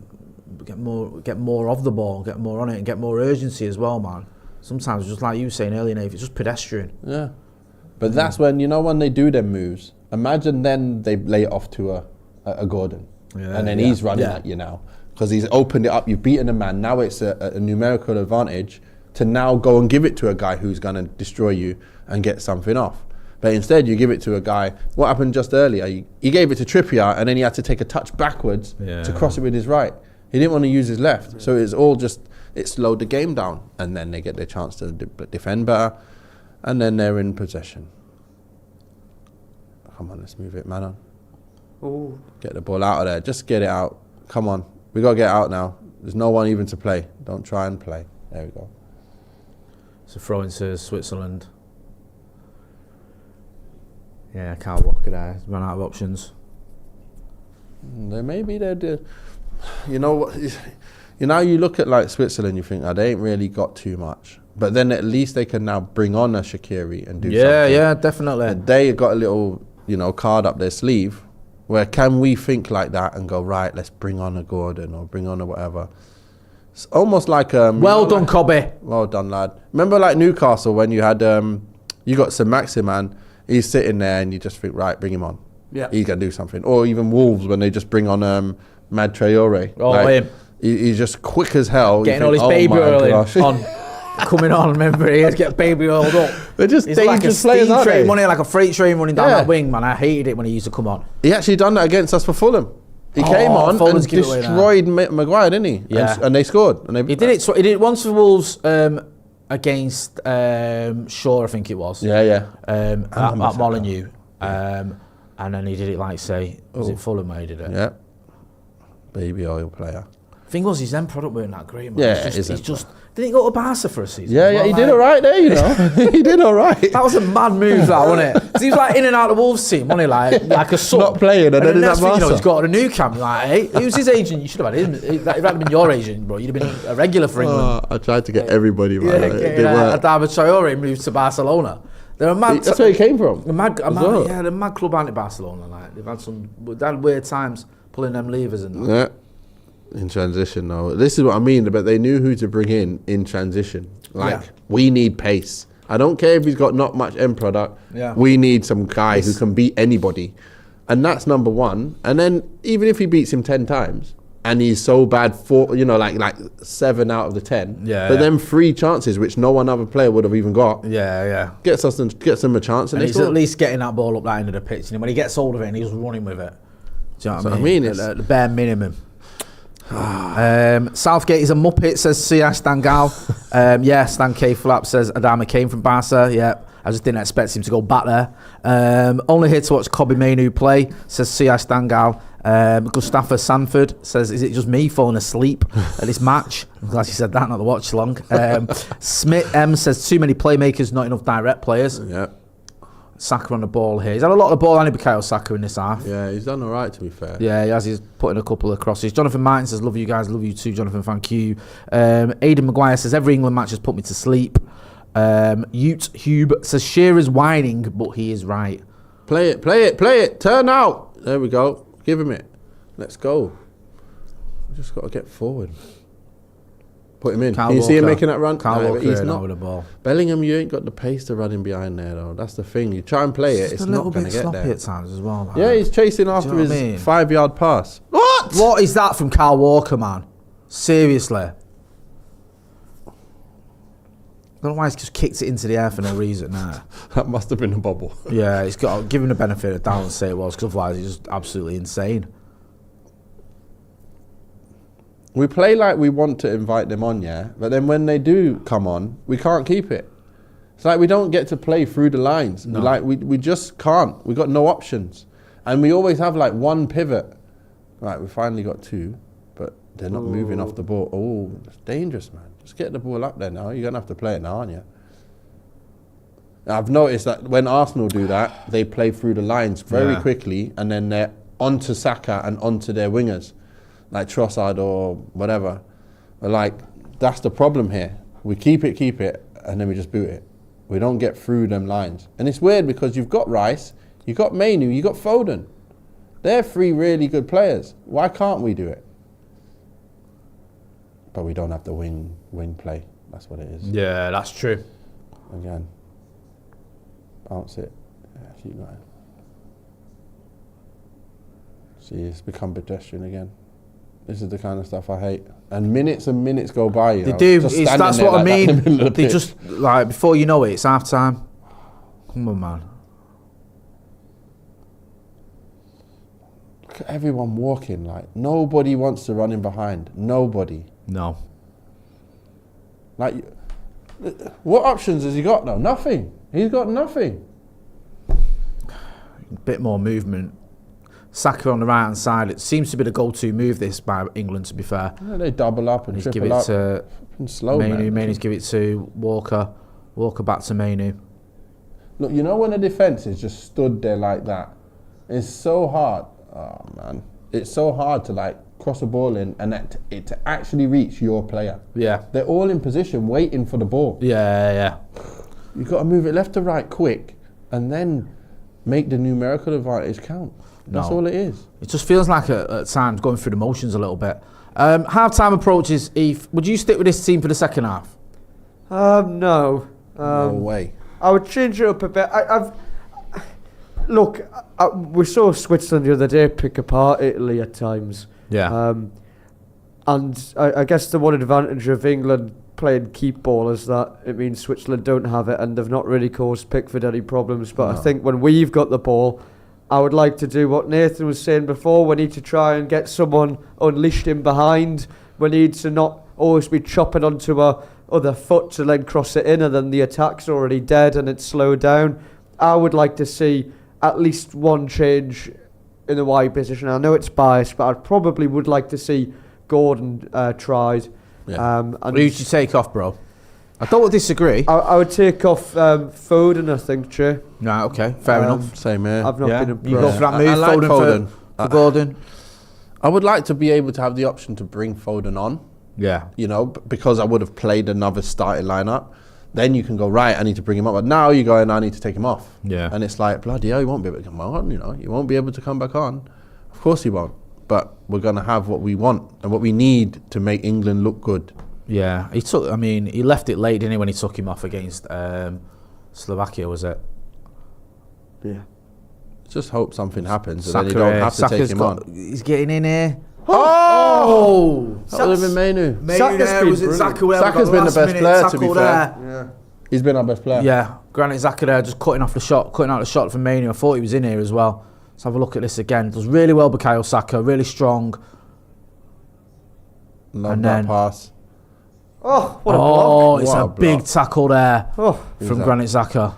get more of the ball, get more on it, and get more urgency as well, man. Sometimes, just like you were saying earlier, Nave, it's just pedestrian. Yeah. But that's when, when they do them moves, imagine then they lay it off to a Gordon. And then he's running at you now. Because he's opened it up, you've beaten a man, now it's a numerical advantage to now go and give it to a guy who's going to destroy you and get something off. But instead you give it to a guy, what happened just earlier, he gave it to Trippier and then he had to take a touch backwards to cross it with his right. He didn't want to use his left. So it's all just, it slowed the game down. And then they get their chance to defend better. And then they're in possession. Come on, let's move it, man on. Ooh. Get the ball out of there. Just get it out. Come on. We got to get out now. There's no one even to play. Don't try and play. There we go. So throw into Switzerland. Yeah, can't walk it out. Run out of options. Maybe they're... You know what? You look at like Switzerland, you think, they ain't really got too much. But then at least they can now bring on a Shaqiri and do something. Yeah, definitely. And they got a little, card up their sleeve. Where can we think like that and go, right, let's bring on a Gordon or bring on a whatever. It's almost like... well done, Cobby. Well done, lad. Remember like Newcastle when you had... you got Sir Maximan, he's sitting there and you just think, right, bring him on. Yeah. He's going to do something. Or even Wolves when they just bring on Mad Traore. Oh, him. He's just quick as hell. Getting all his baby oil on. Coming on, remember, he had to get baby oiled up. They're just He's dangerous like a players, aren't they? Like a freight train running down that wing, man. I hated it when he used to come on. He actually done that against us for Fulham. He came on Fulham's and destroyed Maguire, didn't he? Yeah. And they scored. And He did it once for Wolves against Shaw, I think it was. Yeah. At Molyneux. And then he did it like, say, was it Fulham where he did it? Yeah. Baby oil player. Thing was, his end product weren't that great, man. Yeah, he's just didn't he go to Barca for a season? Yeah, he did all right there, He did all right. That was a mad move, that, wasn't it? 'Cause he was like in and out of the Wolves team, wasn't he? Like a sub. Not playing, and then next he's at thing Barca. he's got a new camp. Like, hey, who's his agent? You should have had him. If that had been your agent, bro, you'd have been a regular for England. I tried to get everybody, man. Adama Traore moved to Barcelona. They're a mad. That's where he came from. They're a mad club, aren't they, Barcelona? Like they've had weird times pulling them levers and that. Yeah. In transition, though. This is what I mean, but they knew who to bring in transition. We need pace. I don't care if he's got not much end product. Yeah. We need some guy who can beat anybody. And that's number one. And then even if he beats him 10 times, and he's so bad for, like 7 out of the 10. Yeah. But then 3 chances, which no one other player would have even got. Yeah. Gets them a chance. And he's at least getting that ball up that end of the pitch. And when he gets hold of it, and he's running with it. Do you know what I mean? It's the bare minimum. Southgate is a muppet, says Sia Stangal. Stan K Flap says Adama Kane from Barca. Yeah, I just didn't expect him to go back there. Only here to watch Kobe Mainoo play, says Sia Stangal. Mustafa Sanford says, is it just me falling asleep at this match? I'm glad you said that, not the watch along. Smith M says, too many playmakers, not enough direct players. Yeah. Saka on the ball here. He's had a lot of the ball, hasn't he, Bukayo Saka, in this half? Yeah, he's done all right, to be fair. Yeah, he has. He's putting a couple of crosses. Jonathan Martin says, love you guys, love you too, Jonathan, thank you. Aidan Maguire says, every England match has put me to sleep. Ute Hube says, Shearer's whining, but he is right. Play it, turn out. There we go. Give him it. Let's go. We just got to get forward. Put him in. Can you see him making that run? He's not with the ball. Bellingham, you ain't got the pace to run in behind there, though. That's the thing. You try and play it, it's not going to get there. At times as well. Yeah, he's chasing after his 5-yard pass. What? What is that from Kyle Walker, man? Seriously. I don't know why he's just kicked it into the air for no reason. That must have been a bubble. Yeah, he's got to give him the benefit of the doubt and say it was, because otherwise he's just absolutely insane. We play like we want to invite them on, yeah? But then when they do come on, we can't keep it. It's like we don't get to play through the lines. No. We just can't. We got no options. And we always have like one pivot. Right, we finally got 2, but they're not moving off the ball. Oh, it's dangerous, man. Just get the ball up there now. You're going to have to play it now, aren't you? I've noticed that when Arsenal do that, they play through the lines very quickly, and then they're onto Saka and onto their wingers, like Trossard or whatever. Like, That's the problem here. We keep it, and then we just boot it. We don't get through them lines. And it's weird because you've got Rice, you've got Mainoo, you've got Foden. They're 3 really good players. Why can't we do it? But we don't have the wing play. That's what it is. Yeah, that's true. Again. Bounce it. Yeah, keep going. See, it's become pedestrian again. This is the kind of stuff I hate. And minutes go by. You They know, do. just That's standing what I there like that in the mean. middle of the They pitch. just, like, before you know it, it's half time. Come on, man. Look at everyone walking. Like, nobody wants to run in behind. Nobody. No. Like, what options has he got though? Nothing. He's got nothing. Bit more movement. Saka on the right hand side. It seems to be the go-to move this by England, to be fair. Yeah, they double up and He's give triple it up. to Slow, Mainoo. man. Mainoo's give it to Walker. Walker back to Mainoo. Look, you know when the defence is just stood there like that? It's so hard. Oh, man. It's so hard to, like, cross a ball in and it to actually reach your player. Yeah. They're all in position waiting for the ball. Yeah. You've got to move it left to right quick and then make the numerical advantage count. That's No. all it is. It just feels like at times going through the motions a little bit. Half-time approaches, Eve. Would you stick with this team for the second half? No. No way. I would change it up a bit. Look, we saw Switzerland the other day pick apart Italy at times. Yeah. And I guess the one advantage of England playing keep ball is that it means Switzerland don't have it and they've not really caused Pickford any problems. But No. I think when we've got the ball, I would like to do what Nathan was saying before. We need to try and get someone unleashed in behind. We need to not always be chopping onto our other foot to then cross it in and then the attack's already dead and it's slowed down. I would like to see at least one change in the wide position. I know it's biased, but I probably would like to see Gordon tried. Yeah. And Who would you take off, bro? I don't disagree. I would take off Foden, I think, Che. Right, okay, fair enough. Same here. I've not Yeah, been you go impressed. for that move, I like Foden. For Gordon. I would like to be able to have the option to bring Foden on, Yeah. you know, because I would have played another starting lineup. Then you can go, right, I need to bring him up. But now you go, and I need to take him off. Yeah. And it's like, bloody hell, he won't be able to come on, you know. He won't be able to come back on. Of course he won't. But we're going to have what we want and what we need to make England look good. Yeah, he left it late, didn't he, when he took him off against Slovakia, was it? Yeah. Just hope something happens and Saka, then you don't have to Saka's take him on. He's getting in here. Oh! That would have been Mainoo. Saka's been Saka's been the best player, to be fair. Yeah. He's been our best player. Yeah, Granit Xhaka there just cutting out the shot from Mainoo. I thought he was in here as well. Let's have a look at this again. Does really well, Bukayo Saka, really strong. Love And that then- pass. Oh, what a Oh, block. it's What a a big block. tackle there Oh, from that? Granit Xhaka.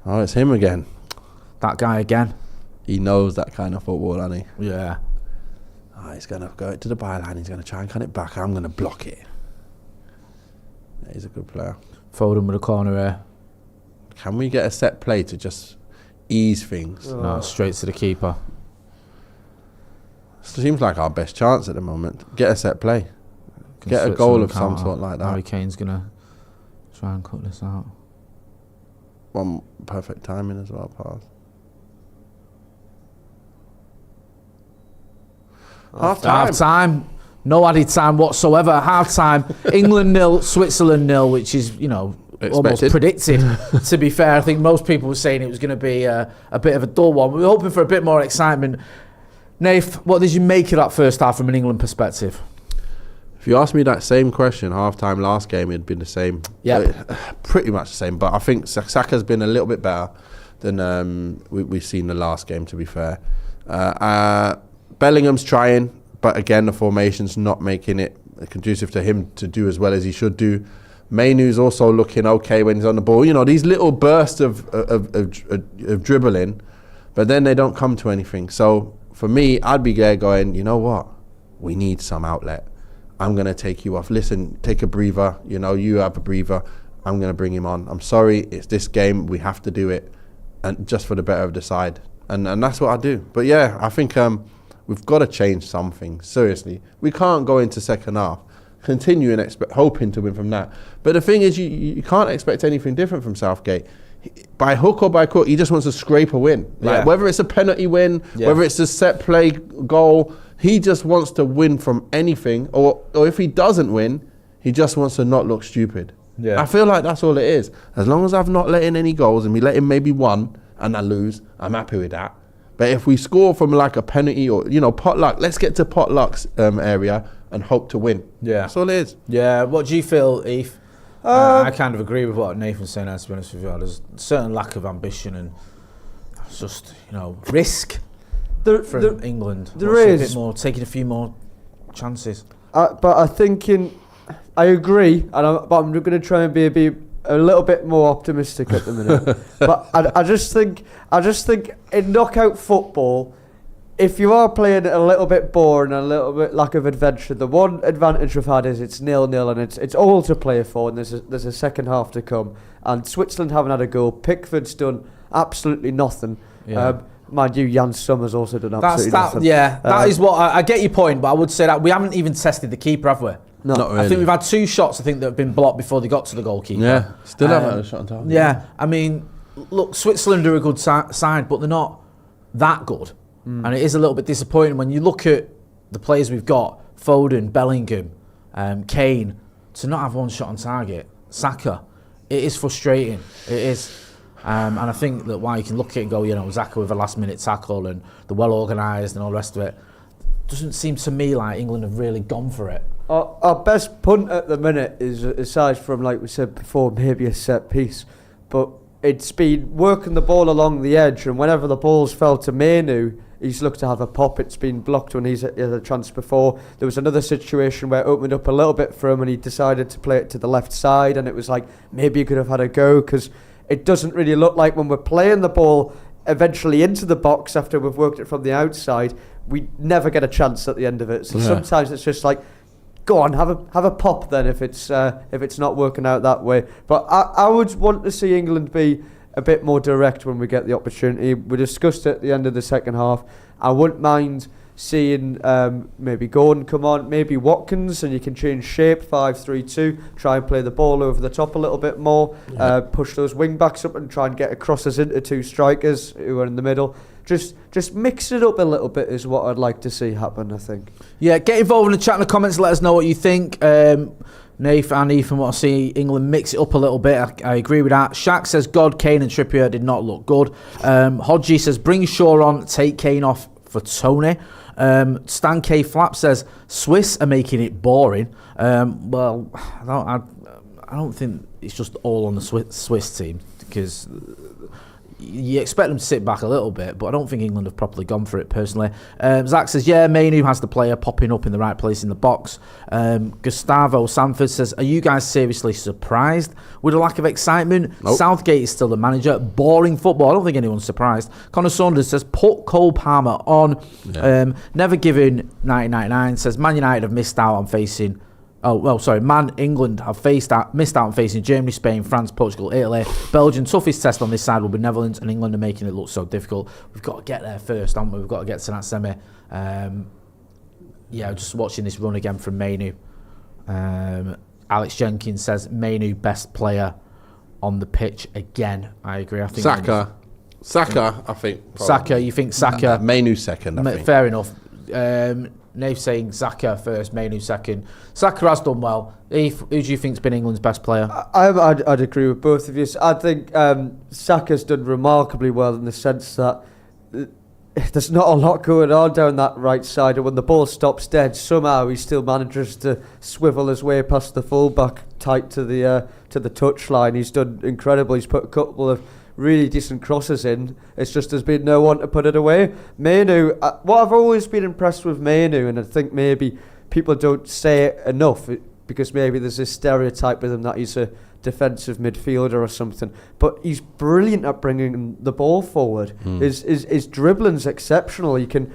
Oh, it's him again. That guy again. He knows that kind of football, doesn't he? Yeah. Oh, he's going to go to the byline. He's going to try and cut it back. I'm going to block it. Yeah, he's a good player. Foden with a corner here. Can we get a set play to just ease things? No, straight to the keeper. Seems like our best chance at the moment. Get a set play. Can Get a Switzerland goal of some counter. sort like that. Harry Kane's going to try and cut this out. One perfect timing as well, pass. Half time. No added time whatsoever. Half time. England 0, Switzerland 0, which is, almost Expected. predicted. To be fair, I think most people were saying it was going to be a bit of a dull one. We were hoping for a bit more excitement. Nath, what did you make of that first half from an England perspective? If you asked me that same question half-time last game, it'd been the same. Yeah. Pretty much the same. But I think Saka's been a little bit better than we've seen the last game, to be fair. Bellingham's trying, but again, the formation's not making it conducive to him to do as well as he should do. Mainoo's also looking okay when he's on the ball. You know, these little bursts of dribbling, but then they don't come to anything. So for me, I'd be there going, you know what? We need some outlet. I'm going to take you off. Listen, take a breather. You know, you have a breather. I'm going to bring him on. I'm sorry, it's this game. We have to do it, and just for the better of the side. And that's what I do. But yeah, I think we've got to change something. Seriously, we can't go into second half continue and hoping to win from that. But the thing is, you can't expect anything different from Southgate. By hook or by crook, he just wants to scrape a win. Like whether it's a penalty win, whether it's a set play goal, he just wants to win from anything. Or if he doesn't win, he just wants to not look stupid. I feel like that's all it is. As long as I've not let in any goals and we let in maybe one and I lose, I'm happy with that. But if we score from like a penalty or, potluck, let's get to potluck's area and hope to win. That's all it is. Yeah, what do you feel, Eve? I kind of agree with what Nathan's saying, to be honest with you. There's a certain lack of ambition and it's just, risk from England. There is. A bit more, taking a few more chances. But I think I agree, but I'm going to try and be a little bit more optimistic at the minute. But I just think in knockout football, if you are playing a little bit boring, a little bit lack of adventure, the one advantage we've had is it's 0-0 and it's all to play for, and there's a second half to come. And Switzerland haven't had a goal. Pickford's done absolutely nothing. Mind you, Jan Sommer's also done absolutely nothing. That is what I get your point, but I would say that we haven't even tested the keeper, have we? No, not really. I think we've had 2 shots. I think that have been blocked before they got to the goalkeeper. Yeah, still haven't had a shot on target. Yeah, I mean, look, Switzerland are a good side, but they're not that good. And it is a little bit disappointing when you look at the players we've got: Foden, Bellingham, Kane, to not have one shot on target. Saka, it is frustrating. It is. And I think that while you can look at it and go, Saka with a last-minute tackle and the well-organised and all the rest of it, doesn't seem to me like England have really gone for it. Our best punt at the minute is, aside from, like we said before, maybe a set piece, but it's been working the ball along the edge, and whenever the ball's fell to Mainoo, he's looked to have a pop. It's been blocked when he's had a chance before. There was another situation where it opened up a little bit for him and he decided to play it to the left side, and it was like maybe he could have had a go, because it doesn't really look like when we're playing the ball eventually into the box after we've worked it from the outside, we never get a chance at the end of it. So sometimes it's just like, go on, have a pop then if it's not working out that way. But I would want to see England be a bit more direct when we get the opportunity. We discussed it at the end of the second half. I wouldn't mind seeing maybe Gordon come on, maybe Watkins, and you can change shape, 5-3-2, try and play the ball over the top a little bit more, push those wing backs up and try and get crosses into 2 strikers who are in the middle. Just mix it up a little bit is what I'd like to see happen, I think. Yeah, get involved in the chat in the comments, let us know what you think. Nath and Ethan want to see England mix it up a little bit. I agree with that. Shaq says God, Kane and Trippier did not look good. Hodgie says bring Shaw on, take Kane off for Tony. Stan K Flap says Swiss are making it boring. Well, I don't think it's just all on the Swiss team, because you expect them to sit back a little bit, but I don't think England have properly gone for it personally. Zach says, Mainoo has the player popping up in the right place in the box. Gustavo Sanford says, are you guys seriously surprised with a lack of excitement? Nope. Southgate is still the manager. Boring football. I don't think anyone's surprised. Connor Saunders says, put Cole Palmer on. Never given 1999 says, Man United have missed out on facing... England have missed out on facing Germany, Spain, France, Portugal, Italy, Belgium. Toughest test on this side will be Netherlands, and England are making it look so difficult. We've got to get there first, haven't we? We've got to get to that semi. Just watching this run again from Mainoo. Alex Jenkins says Mainoo best player on the pitch again. I agree. I think Saka, I think. Probably. Saka, you think Saka? Mainoo second, I think. Fair enough. Nave saying Saka first, Mainoo second. Saka has done well. Who do you think's been England's best player? I'd agree with both of you. I think Saka's done remarkably well in the sense that there's not a lot going on down that right side, and when the ball stops dead, somehow he still manages to swivel his way past the fullback tight to the touchline. He's done incredible. He's put a couple of really decent crosses in. It's just there's been no one to put it away. Mainoo, what I've always been impressed with Mainoo, and I think maybe people don't say it enough because maybe there's this stereotype with him that he's a defensive midfielder or something, but he's brilliant at bringing the ball forward. His dribbling's exceptional. He can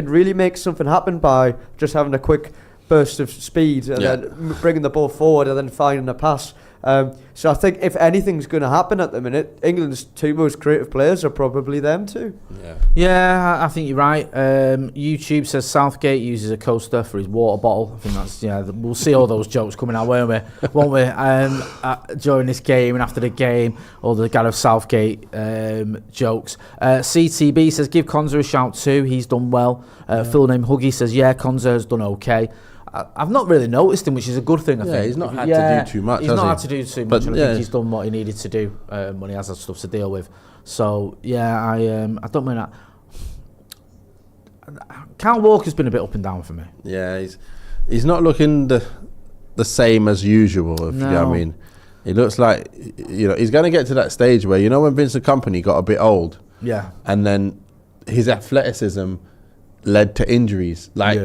really make something happen by just having a quick burst of speed and then bringing the ball forward and then finding a pass. So I think if anything's going to happen at the minute, England's 2 most creative players are probably them too. Yeah, I think you're right. YouTube says Southgate uses a coaster for his water bottle. I think that's, we'll see all those jokes coming out, won't we? During this game and after the game, all the Gareth Southgate jokes. CTB says give Konza a shout too. He's done well. Full name Huggy says Konza has done okay. I've not really noticed him, which is a good thing. I think he's not had to do too much. He's not had to do too much. And I think he's done what he needed to do when he has that stuff to deal with. So I don't mean that. Kyle Walker's been a bit up and down for me. Yeah, he's not looking the same as usual. If you know what I mean, he looks like he's going to get to that stage where when Vincent Kompany got a bit old. Yeah, and then his athleticism led to injuries. Like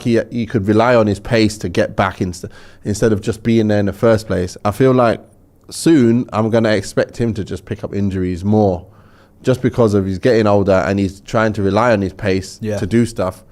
he could rely on his pace to get back instead of just being there in the first place. I feel like soon I'm going to expect him to just pick up injuries more, just because of he's getting older and he's trying to rely on his pace to do stuff,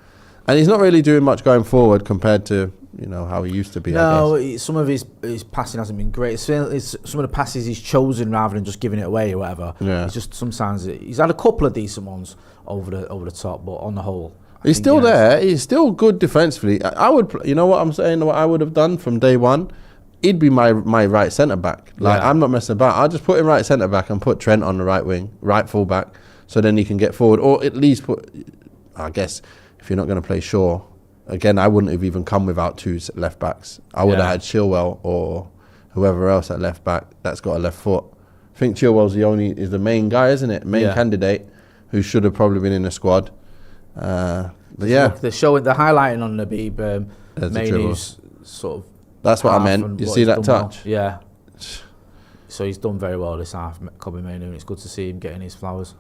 and he's not really doing much going forward compared to how he used to be. No, some of his passing hasn't been great. Some of the passes he's chosen rather than just giving it away or whatever. Yeah. It's just sometimes he's had a couple of decent ones over the top, but on the whole, he's still there. He's still good defensively. I would, what I'm saying, what I would have done from day one, he'd be my right centre back. I'm not messing about. I'll just put him right centre back and put Trent on the right wing, right full back, so then he can get forward, or at least I guess if you're not going to play Shaw. Again, I wouldn't have even come without 2 left backs. I would have had Chilwell or whoever else at left back that's got a left foot. I think Chilwell's is the main guy, isn't it? Main candidate who should have probably been in the squad. But yeah, they're highlighting on Nabeeb Mainoo's sort of. That's what I meant. You see that touch? Well. Yeah. So he's done very well this half, Kobbie Mainoo, and it's good to see him getting his flowers.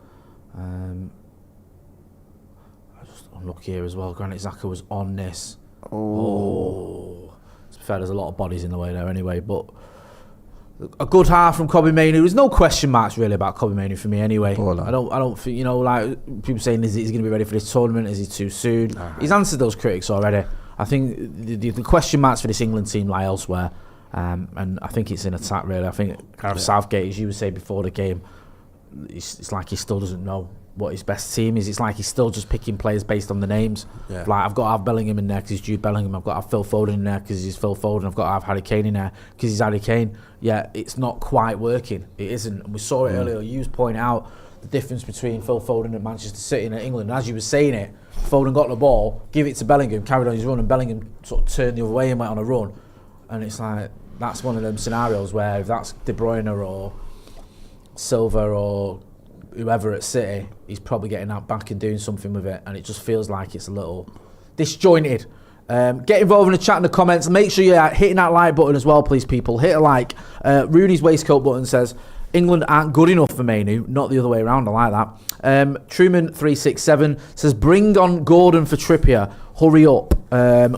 Look here as well. Granit Xhaka was on this. Oh. To be fair, there's a lot of bodies in the way there anyway, but a good half from Kobbie Mainoo. There's no question marks really about Kobbie Mainoo for me anyway. I don't think like people saying is he going to be ready for this tournament? Is he too soon? He's answered those critics already. I think the question marks for this England team lie elsewhere, and I think it's in attack really. I think Gareth Southgate, as you would say before the game, it's like he still doesn't know what his best team is. It's like he's still just picking players based on the names. Like I've got to have Bellingham in there because he's Jude Bellingham. I've got to have Phil Foden in there because he's Phil Foden. I've got to have Harry Kane in there because he's Harry Kane. Yeah, it's not quite working. It isn't. And we saw it earlier. You point out the difference between Phil Foden and Manchester City and England. And as you were saying it, Foden got the ball, give it to Bellingham, carried on his run, and Bellingham sort of turned the other way and went on a run. And it's like, that's one of them scenarios where if that's De Bruyne or Silva or whoever at City, he's probably getting that back and doing something with it, and it just feels like it's a little disjointed. Get involved in the chat and the comments. Make sure you're hitting that like button as well, please, people. Hit a like. Rooney's waistcoat button says England aren't good enough for Mainoo, not the other way around. I like that. Truman367 says bring on Gordon for Trippier. Hurry up.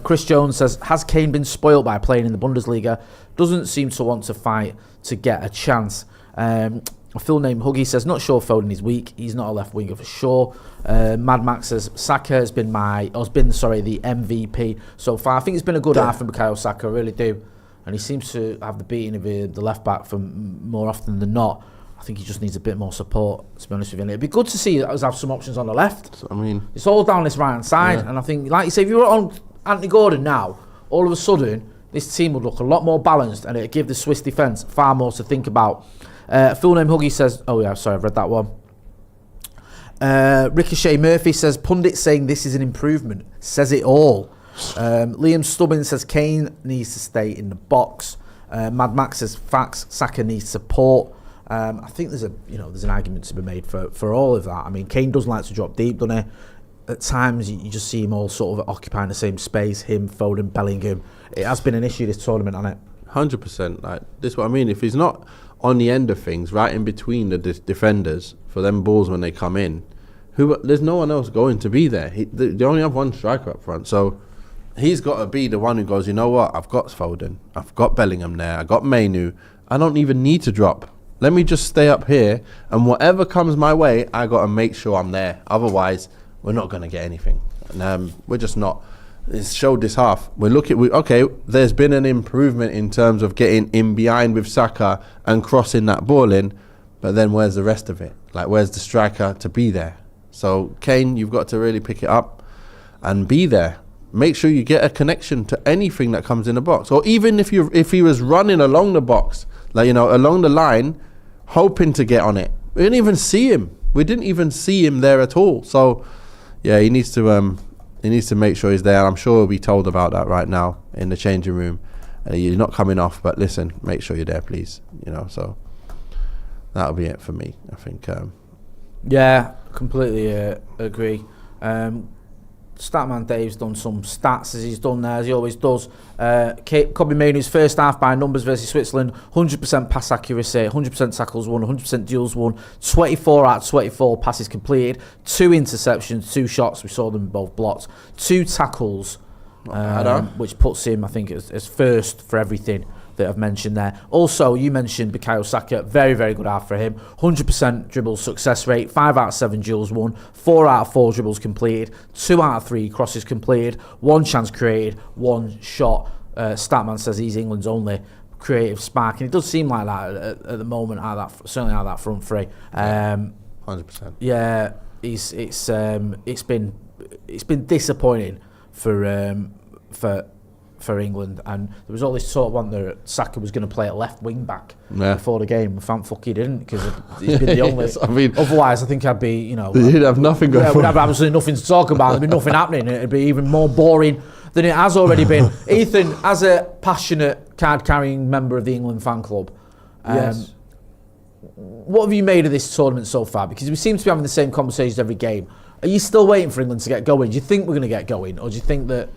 Chris Jones says has Kane been spoilt by playing in the Bundesliga? Doesn't seem to want to fight to get a chance. A full name Huggy says not sure Foden is weak. He's not a left winger for sure. Mad Max says Saka has been the MVP so far. I think it's been a good half from Bukayo Saka, I really do. And he seems to have the beating of the left back from more often than not. I think he just needs a bit more support, to be honest with you. And it'd be good to see us have some options on the left. I mean, it's all down this right hand side, and I think, like you say, if you were on Anthony Gordon now, all of a sudden this team would look a lot more balanced, and it'd give the Swiss defence far more to think about. Full name Huggy says, I've read that one. Ricochet Murphy says, pundit saying this is an improvement, says it all. Liam Stubbins says Kane needs to stay in the box. Mad Max says facts, Saka needs support. I think there's an argument to be made for all of that. I mean, Kane does like to drop deep, doesn't he? At times you just see him all sort of occupying the same space, him, Foden, Bellingham. It has been an issue this tournament, hasn't it? 100%. Like, this is what I mean. If he's not on the end of things, right in between the defenders for them balls when they come in, there's no one else going to be there. They only have one striker up front, so he's got to be the one who goes, you know what, I've got Foden, I've got Bellingham there, I've got Mainoo, I don't even need to drop. Let me just stay up here, and whatever comes my way, I got to make sure I'm there. Otherwise, we're not going to get anything. And we're just not it's showed this half. There's been an improvement in terms of getting in behind with Saka and crossing that ball in, but then where's the rest of it? Like, where's the striker to be there? So Kane, you've got to really pick it up and be there. Make sure you get a connection to anything that comes in the box, or even if he was running along the box, like, you know, along the line, hoping to get on it. We didn't even see him. We didn't even see him there at all. So yeah, he needs to make sure he's there. I'm sure he'll be told about that right now in the changing room. You're not coming off, but listen, make sure you're there, please. You know, so that'll be it for me, I think. Yeah, completely agree. Statman Dave's done some stats as he's done there, as he always does. Kobbie Mainoo's first half by numbers versus Switzerland: 100% pass accuracy, 100% tackles won, 100% duels won, 24 out of 24 passes completed, 2 interceptions, 2 shots, we saw them both blocked, 2 tackles, which puts him, I think, as first for everything that I've mentioned there. Also, you mentioned Bukayo Saka, very, very good half for him. 100% dribble success rate, 5 out of 7 duels won, 4 out of 4 dribbles completed, 2 out of 3 crosses completed, 1 chance created, 1 shot. Statman says he's England's only creative spark, and it does seem like that at the moment, certainly out of that front three. 100%. Yeah, it's been disappointing for England, and there was all this sort of one that Saka was going to play at left wing back before the game. Thank fuck he didn't, because he's been the only. Yes, I mean, otherwise, I think I'd be, you know, you'd have nothing going. We'd have absolutely nothing to talk about. There'd be nothing happening. It'd be even more boring than it has already been. Ethan, as a passionate card-carrying member of the England fan club, yes, what have you made of this tournament so far? Because we seem to be having the same conversations every game. Are you still waiting for England to get going? Do you think we're going to get going, or do you think that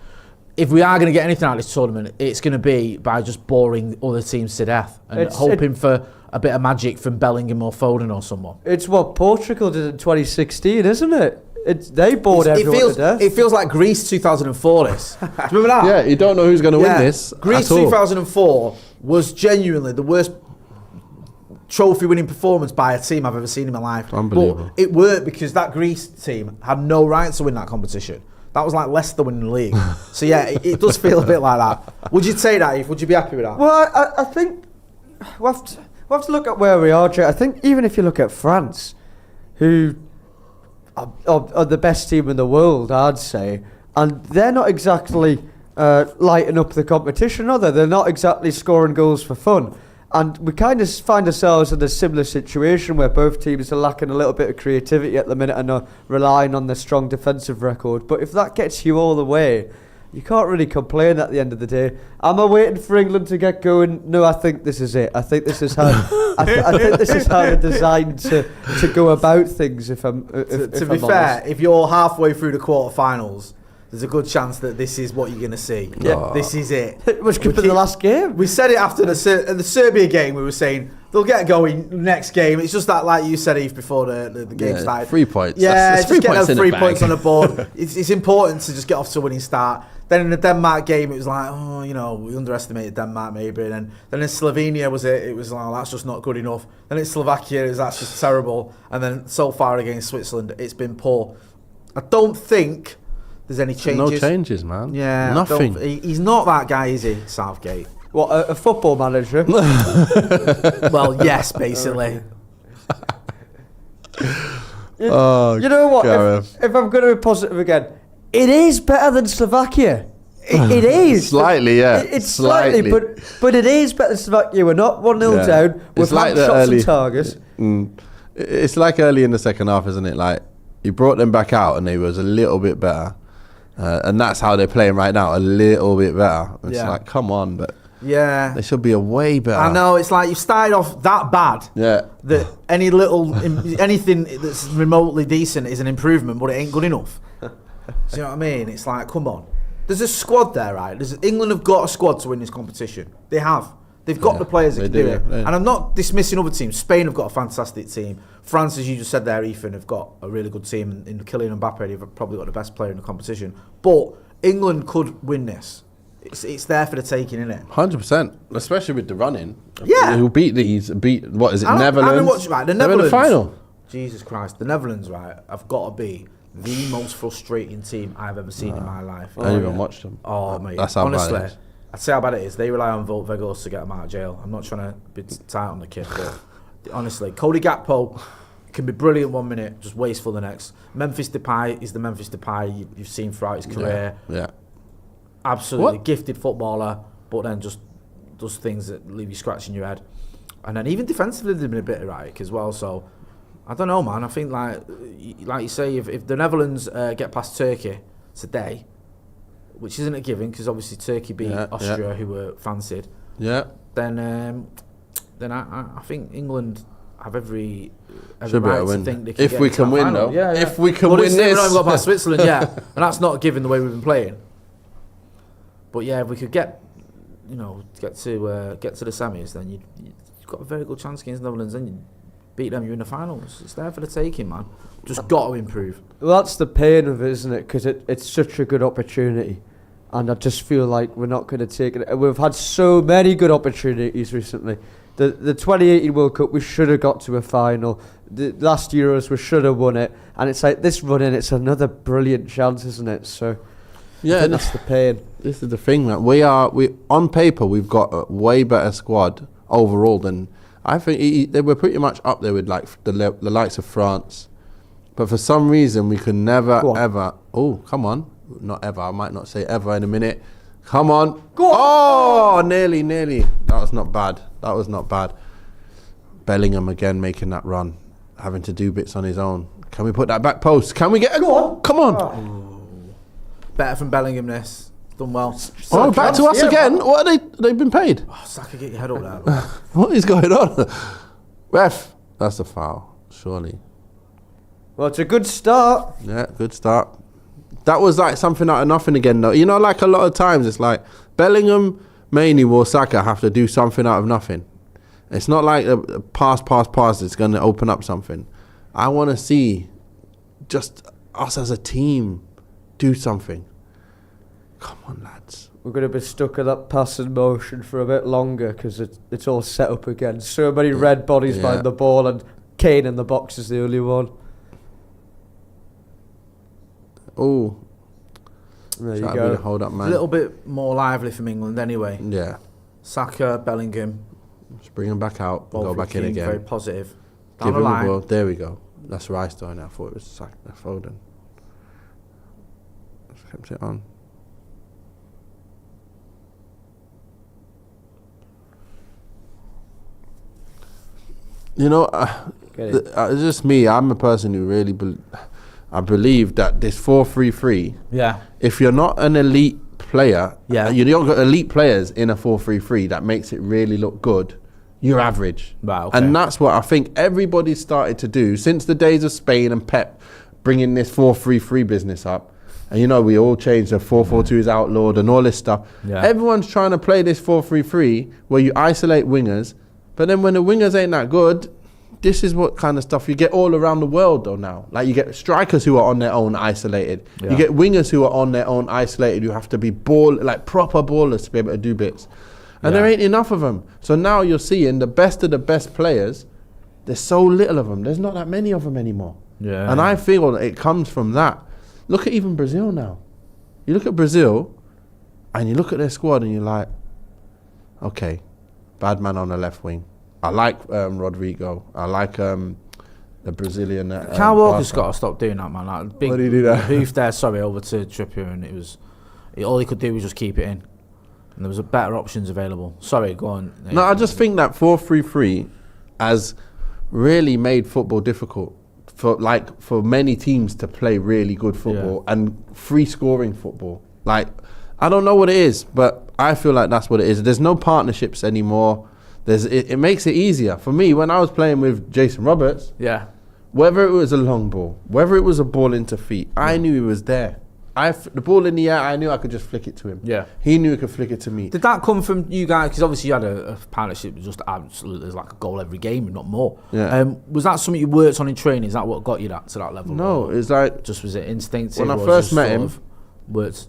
if we are going to get anything out of this tournament, it's going to be by just boring other teams to death and hoping for a bit of magic from Bellingham or Foden or someone? It's what Portugal did in 2016, isn't it? They bored everyone to death. It feels like Greece 2004, this. Do you remember that? Yeah, you don't know who's going to win this. Greece 2004 was genuinely the worst trophy-winning performance by a team I've ever seen in my life. Unbelievable. But it worked because that Greece team had no right to win that competition. That was like Leicester winning the league. So yeah, it does feel a bit like that. Would you take that, Eve? Would you be happy with that? Well, I think we'll have to look at where we are, Jay. I think even if you look at France, who are the best team in the world, I'd say, and they're not exactly lighting up the competition, are they? They're not exactly scoring goals for fun. And we kind of find ourselves in a similar situation where both teams are lacking a little bit of creativity at the minute and are relying on their strong defensive record. But if that gets you all the way, you can't really complain at the end of the day. Am I waiting for England to get going? No, I think this is it. I think this is how I think this is how they're designed to go about things. If I'm to be fair, if you're halfway through the quarterfinals, there's a good chance that this is what you're going to see. Yeah. This is it. Which could be the last game. We said it after the Serbia game. We were saying they'll get going next game. It's just that, like you said, Eve, before the game started. 3 points. Yeah, just get points those 3 points on the board. It's important to just get off to a winning start. Then in the Denmark game, it was like, we underestimated Denmark maybe. And then in Slovenia, it was like, that's just not good enough. Then in Slovakia, that's just terrible. And then so far against Switzerland, it's been poor. I don't think there's any changes. No changes, man. Yeah. Nothing. He's not that guy, is he, Southgate? What, a football manager? Well, yes, basically. You know what? If I'm going to be positive again, it is better than Slovakia. It is. Slightly, yeah. It's slightly, but it is better than Slovakia. We're not 1-0 down. We've had shots and targets. It's like early in the second half, isn't it? Like, he brought them back out and they was a little bit better. And that's how they're playing right now, a little bit better. It's like, come on, but they should be a way better. I know, it's like you started off that bad that anything that's remotely decent is an improvement, but it ain't good enough. Do you know what I mean? It's like, come on. There's a squad there, right? England have got a squad to win this competition. They have. They've got the players that can do it. And I'm not dismissing other teams. Spain have got a fantastic team. France, as you just said there, Ethan, have got a really good team. In Kylian Mbappe, they've probably got the best player in the competition. But England could win this. It's there for the taking, isn't it? 100%. Especially with the running. Yeah. Who beat what is it, Netherlands? The Netherlands. They're in the final. Jesus Christ. The Netherlands, right, have got to be the most frustrating team I've ever seen in my life. I haven't even watched them. Oh, mate. That's how honestly, bad it is. I'd say how bad it is. They rely on Volt Vegos to get them out of jail. I'm not trying to be tight on the kid, but honestly, Cody Gakpo can be brilliant 1 minute, just wasteful the next. Memphis Depay is the Memphis Depay you've seen throughout his career. Yeah. Absolutely gifted footballer, but then just does things that leave you scratching your head. And then even defensively, they've been a bit erratic as well. So I don't know, man. I think like you say, if the Netherlands get past Turkey today, which isn't a given because obviously Turkey beat Austria, who were fancied. Yeah. Then I think England have every Should be right able to to win. think they can If get we to can that win, final. though. Yeah. If we can Well, win we this. haven't got past Switzerland, and that's not given the way we've been playing. But yeah, if we could get to the semis, then you've got a very good chance against the Netherlands. Then you beat them, you're in the finals. It's there for the taking, man. Just got to improve. Well, that's the pain of it, isn't it? Because it's such a good opportunity. And I just feel like we're not going to take it. We've had so many good opportunities recently. The 2018 World Cup, we should have got to a final. The last Euros, we should have won it. And it's like this run in, it's another brilliant chance, isn't it? So Yeah, and that's the pain. This is the thing, that we on paper we've got a way better squad overall than I think. They were pretty much up there with like the likes of France, but for some reason we could never ever. Oh, come on, not ever. I might not say ever in a minute. Come on, Go on. Oh, nearly. That was not bad. Bellingham again making that run, having to do bits on his own. Can we put that back post? Can we get a goal? Come on. Better from Bellingham this. Done well. Oh, back to us again. What are they? They've been paid. Oh, Saka, get your head up there. What is going on? Ref, that's a foul, surely. Well, it's a good start. Yeah, good start. That was like something out of nothing again, though. You know, like a lot of times, it's like Bellingham, Mainoo or Saka have to do something out of nothing. It's not like a pass that's going to open up something. I want to see just us as a team do something. Come on, lads. We're going to be stuck at that passing motion for a bit longer because it's all set up again. So many red bodies behind the ball, and Kane in the box is the only one. Oh, there you go. Hold up, man. A little bit more lively from England anyway. Yeah. Saka, Bellingham. Just bring him back out. Both Go back in looking again. Very positive. Down Give the him line. the ball. There we go. That's Rice doing. I thought it was Foden. Just kept it on. You know, it's just me. I'm a person who really I believe that this 4-3-3. Yeah. If you're not an elite player, Yeah. you don't got elite players in a 4-3-3 that makes it really look good. You're average. Right, okay. And that's what I think everybody's started to do since the days of Spain and Pep bringing this 4-3-3 business up. And you know, we all changed, the 4-4-2 is outlawed and all this stuff. Yeah. Everyone's trying to play this 4-3-3 where you isolate wingers, but then when the wingers ain't that good, this is what kind of stuff you get all around the world though now. Like you get strikers who are on their own isolated. Yeah. You get wingers who are on their own isolated. You have to be proper ballers to be able to do bits. And there ain't enough of them. So now you're seeing the best of the best players. There's so little of them. There's not that many of them anymore. Yeah. And I feel that it comes from that. Look at even Brazil now. You look at Brazil and you look at their squad and you're like, okay, bad man on the left wing. I like Rodrigo. I like the Brazilian. Kyle Walker's got to stop doing that, man. Like, big What did he do there? hoof there, over to Trippier, and all he could do was just keep it in. And there was better options available. Sorry, go on. No, I just think that 4-3-3 has really made football difficult for many teams to play really good football and free scoring football. Like, I don't know what it is, but I feel like that's what it is. There's no partnerships anymore. It makes it easier. For me, when I was playing with Jason Roberts, whether it was a long ball, whether it was a ball into feet, I knew he was there. The ball in the air, I knew I could just flick it to him. Yeah. He knew he could flick it to me. Did that come from you guys? Because obviously you had a partnership with just absolutely, there's like a goal every game, if not more. Yeah. Was that something you worked on in training? Is that what got you to that level? No, it's like... Just was it instinctive? When I first met him... Words,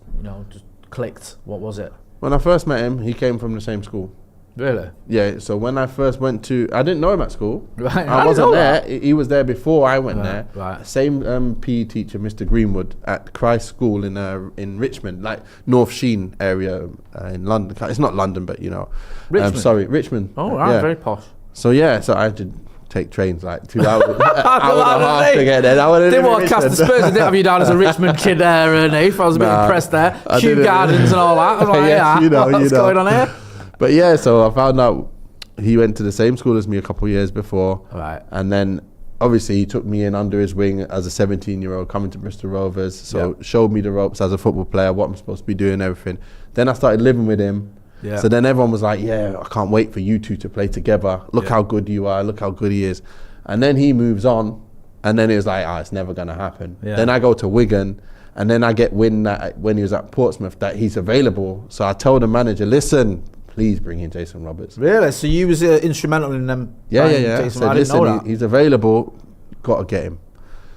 just clicked. What was it? When I first met him, he came from the same school. Really? Yeah, so when I first went to, I didn't know him at school. Right. I wasn't there. He was there before I went there. Right. Same PE teacher, Mr. Greenwood, at Christ School in Richmond, like North Sheen area in London. It's not London, but you know. Richmond? Richmond. Oh, right, yeah. very posh. So yeah, so I had to take trains like 2 hours, hour and a half to get there. Didn't want to cast the Spurs. I didn't have you down as a Richmond kid there, Nath. I was a bit impressed there. Kew Gardens and all that. I was like, yes, what's going on here? But yeah, so I found out he went to the same school as me a couple of years before. Right. And then obviously he took me in under his wing as a 17-year-old coming to Bristol Rovers. So showed me the ropes as a football player, what I'm supposed to be doing, everything. Then I started living with him. Yeah. So then everyone was like, yeah, I can't wait for you two to play together. Look how good you are. Look how good he is. And then he moves on. And then it was like, it's never going to happen. Yeah. Then I go to Wigan. And then I get wind that when he was at Portsmouth that he's available. So I told the manager, listen, please bring in Jason Roberts. Really? So you was instrumental in them? Yeah. Jason, I said, listen, he's available. Got to get him.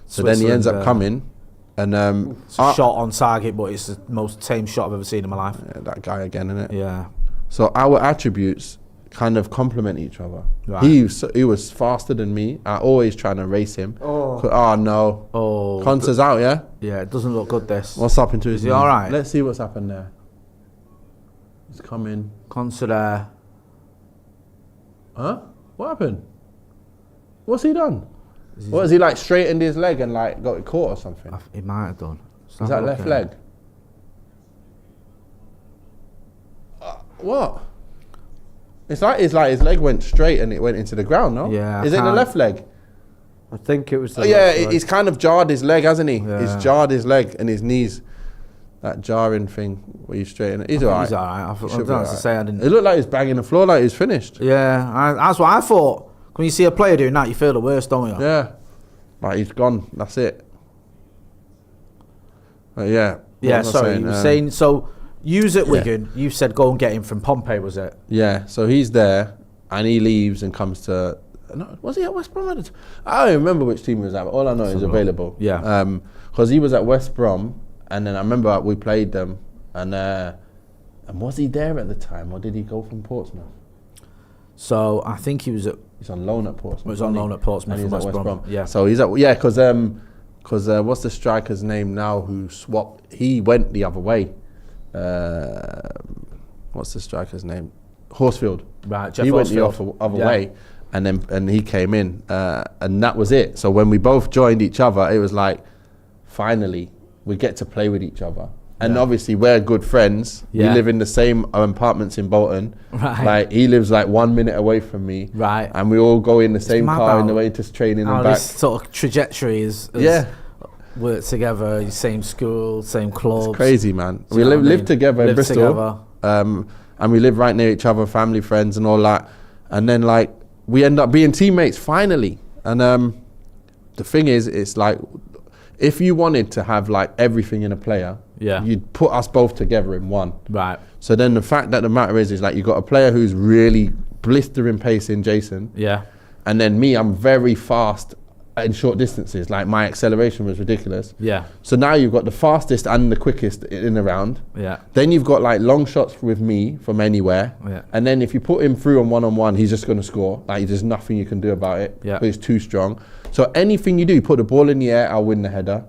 So then he ends up coming. And it's a shot on target, but it's the most tame shot I've ever seen in my life. Yeah, that guy again, isn't it? Yeah. So our attributes kind of complement each other. Right. He was faster than me. I always trying to race him. Oh no. Oh. Concer's out, yeah? Yeah, it doesn't look good, this. What's happened to his knee? Is he all right? Let's see what's happened there. He's coming. Concert there. Huh? What happened? What's he done? What, has he like straightened his leg and like got it caught or something? He might have done. Is that left leg? What? It's like his leg went straight and it went into the ground, no? Yeah. Is it the left leg? I think it was the left leg. He's kind of jarred his leg, hasn't he? Yeah. He's jarred his leg and his knees. That jarring thing where you straighten it. He's alright. He's alright. I don't know to say I didn't. It looked like he was banging the floor like he was finished. Yeah, that's what I thought. When you see a player doing that, you feel the worst, don't you? Yeah. Like he's gone. That's it. But yeah. Yeah, sorry. You were saying, so you was at Wigan. You said go and get him from Pompey, was it? Yeah, so he's there and he leaves and comes to... No, was he at West Brom? I don't remember which team he was at, but all I know is available. Yeah. Because he was at West Brom and then I remember we played them and was he there at the time or did he go from Portsmouth? So I think he was at... He's on loan at Portsmouth. He was on loan at Portsmouth from West Brom. Yeah. So he's at... Yeah, because what's the striker's name now who swapped... He went the other way. What's the striker's name? Horsfield. Right, Jeff He Horsfield. went the other way and then he came in and that was it. So when we both joined each other, it was like, finally, we get to play with each other. And obviously we're good friends. We live in the same apartments in Bolton. Right. Like he lives like 1 minute away from me. Right. And we all go in the same car in the way to training and back. This sort of trajectory is work together, same school, same clubs. It's crazy, man. We live together in Bristol. And we live right near each other, family, friends and all that. And then like we end up being teammates finally. And the thing is, it's like if you wanted to have like everything in a player, you'd put us both together in one. Right. So then the fact that the matter is like you got a player who's really blistering pace in Jason. Yeah. And then me, I'm very fast in short distances. Like my acceleration was ridiculous. Yeah. So now you've got the fastest and the quickest in the round. Yeah. Then you've got like long shots with me from anywhere. Yeah. And then if you put him through on one-on-one, he's just going to score. Like there's nothing you can do about it. Yeah. But he's too strong. So anything you do, you put the ball in the air, I'll win the header.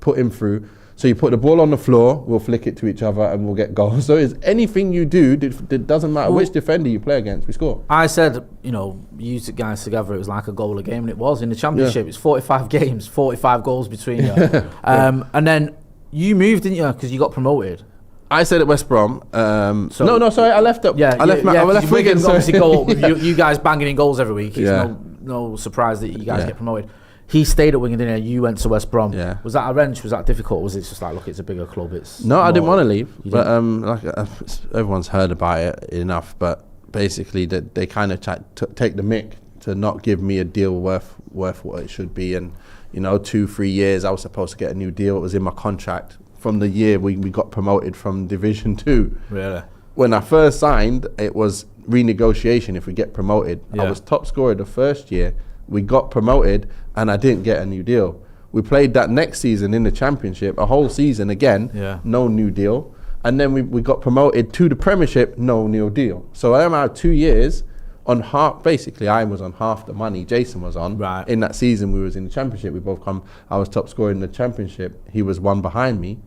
Put him through. So you put the ball on the floor, we'll flick it to each other and we'll get goals. So it's anything you do, it doesn't matter which defender you play against, we score. I said, you guys together, it was like a goal a game, and it was. In the Championship, it's 45 games, 45 goals between you. And then you moved, didn't you, because you got promoted? I said at West Brom. Sorry, I left up. I left Wigan. Obviously go up with you guys banging in goals every week. It's no surprise that you guys get promoted. He stayed at Wigan, didn't he? You went to West Brom. Yeah. Was that a wrench? Was that difficult? Was it just like, look, it's a bigger club? I didn't want to leave. But everyone's heard about it enough. But basically, they kind of take the mick to not give me a deal worth what it should be. And 2-3 years, I was supposed to get a new deal. It was in my contract from the year we got promoted from Division 2. Really? When I first signed, it was renegotiation if we get promoted. I was top scorer the first year. We got promoted and I didn't get a new deal. We played that next season in the Championship, a whole season again, no new deal. and then we got promoted to the Premiership, no new deal. So I am out 2 years on half. Basically, I was on half the money Jason was on. Right. In that season, we was in the Championship. We both come. I was top scorer in the Championship. He was one behind me.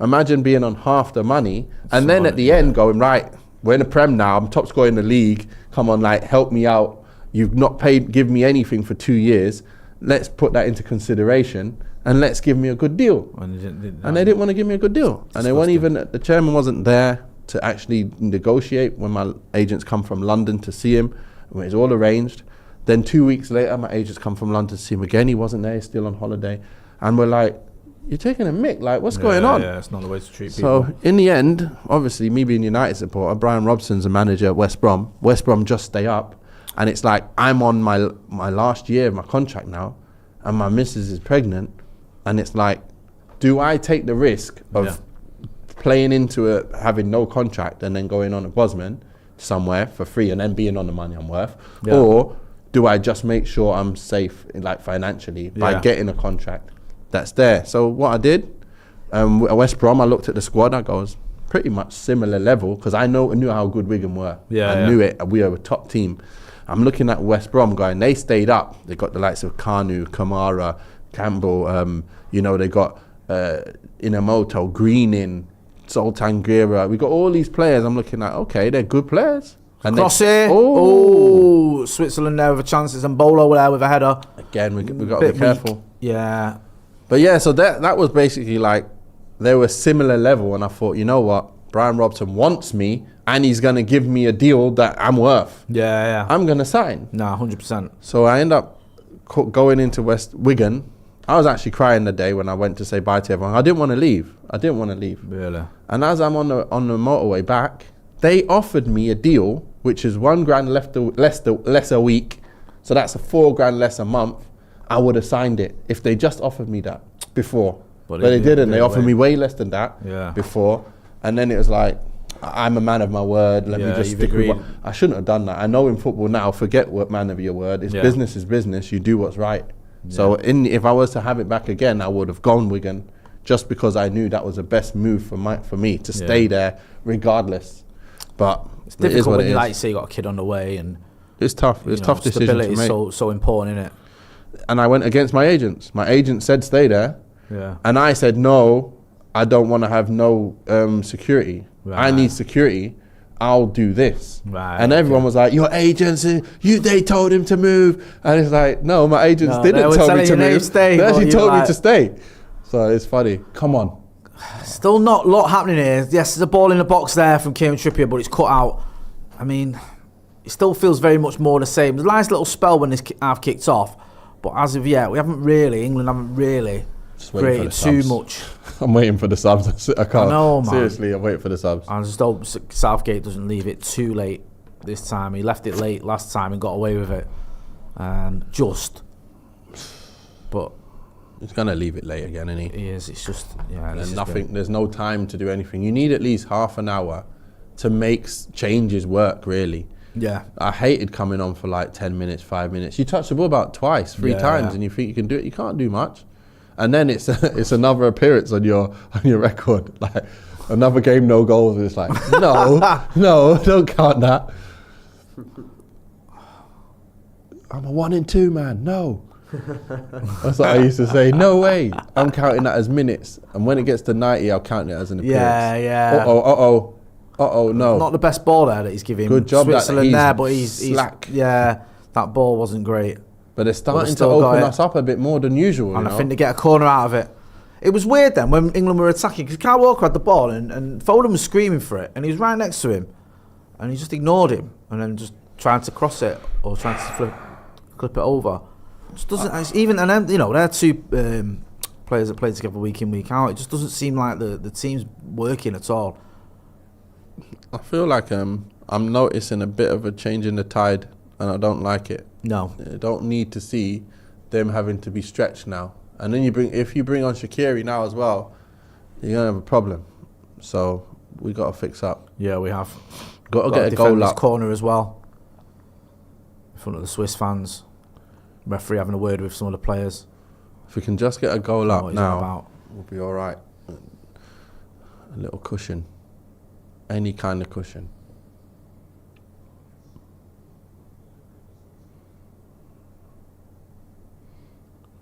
Imagine being on half the money, and then at the end going, right, we're in the Prem now. I'm top scorer in the league. Come on, like, help me out. You've not give me anything for 2 years. Let's put that into consideration and let's give me a good deal. And they didn't want to give me a good deal. And they weren't even, the chairman wasn't there to actually negotiate when my agents come from London to see him. It was all arranged. Then 2 weeks later, my agents come from London to see him again. He wasn't there, he's still on holiday. And we're like, you're taking a mick, like, what's going on? Yeah, it's not the way to treat people. people. So in the end, obviously, me being a United supporter, Brian Robson's a manager at West Brom. West Brom just stay up. And it's like, I'm on my last year of my contract now, and my missus is pregnant. And it's like, do I take the risk of playing into having no contract and then going on a Bosman somewhere for free and then being on the money I'm worth? Yeah. Or do I just make sure I'm safe, like, financially by getting a contract that's there? So what I did, at West Brom, I looked at the squad, I goes, pretty much similar level, because I knew how good Wigan were. I knew it, we were a top team. I'm looking at West Brom going, they stayed up. They got the likes of Kanu, Kamara, Campbell, they got Inamoto, Greening, Sultan Guerra. We got all these players. I'm looking at, okay, they're good players. And Cross here. Oh, Switzerland there with a chance. And Bolo there with a header. Again, we got to be careful. Yeah. But yeah, so that was basically like, they were similar level. And I thought, you know what? Brian Robson wants me, and he's going to give me a deal that I'm worth. Yeah. I'm going to sign. Nah, 100%. So I end up going into West Wigan. I was actually crying the day when I went to say bye to everyone. I didn't want to leave. Really? And as I'm on the motorway back, they offered me a deal, which is £1,000 less a week. So that's a £4,000 less a month. I would have signed it if they just offered me that before. But they didn't. They offered me way less than that before. And then it was like, I'm a man of my word. Let me just stick with what I shouldn't have done that. I know in football now, forget what man of your word. It's business is business. You do what's right. Yeah. So if I was to have it back again, I would have gone Wigan, just because I knew that was the best move for me to stay there regardless. But it's difficult when you, like you say, you got a kid on the way, and it's tough. It's tough decision to make. Stability is so important, isn't it? And I went against my agents. My agent said stay there, and I said no. I don't want to have no security. Right. I need security. I'll do this. Right, and everyone was like, your agents, they told him to move. And it's like, no, my agents didn't tell me to move. They actually told me to stay. So it's funny. Come on. Still not a lot happening here. Yes, there's a ball in the box there from Kieran Trippier, but it's cut out. I mean, it still feels very much more the same. There's a nice little spell when this half kicked off. But as of yet, England haven't really created too much. I'm waiting for the subs. I can't. I know, man. Seriously, I'm waiting for the subs. I just hope Southgate doesn't leave it too late this time. He left it late last time and got away with it. But he's gonna leave it late again, isn't he? He is. It's just There's no time to do anything. You need at least half an hour to make changes work. Really. Yeah. I hated coming on for like 10 minutes, 5 minutes. You touch the ball about three times, and you think you can do it. You can't do much. And then it's another appearance on your record, like another game, no goals. And it's like, no, don't count that. I'm a 1 and 2 man. No, that's what I used to say. No way. I'm counting that as minutes, and when it gets to 90, I'll count it as an appearance. Yeah. Uh-oh, no. Not the best ball there that he's giving. Good job Switzerland that there, but he's slack. Yeah, that ball wasn't great. But they're starting to open us up a bit more than usual. And I think they get a corner out of it. It was weird then when England were attacking, because Kyle Walker had the ball and Foden was screaming for it, and he was right next to him, and he just ignored him, and then just trying to cross it or trying to clip it over. It just doesn't even, and then they're two players that play together week in, week out. It just doesn't seem like the team's working at all. I feel like I'm noticing a bit of a change in the tide, and I don't like it. No, you don't need to see them having to be stretched now. And then if you bring on Shaqiri now as well, you're gonna have a problem. So we got to fix up. Yeah, we have. Got to get a goal up. Corner as well, in front of the Swiss fans. Referee having a word with some of the players. If we can just get a goal up now, we'll be all right. A little cushion. Any kind of cushion.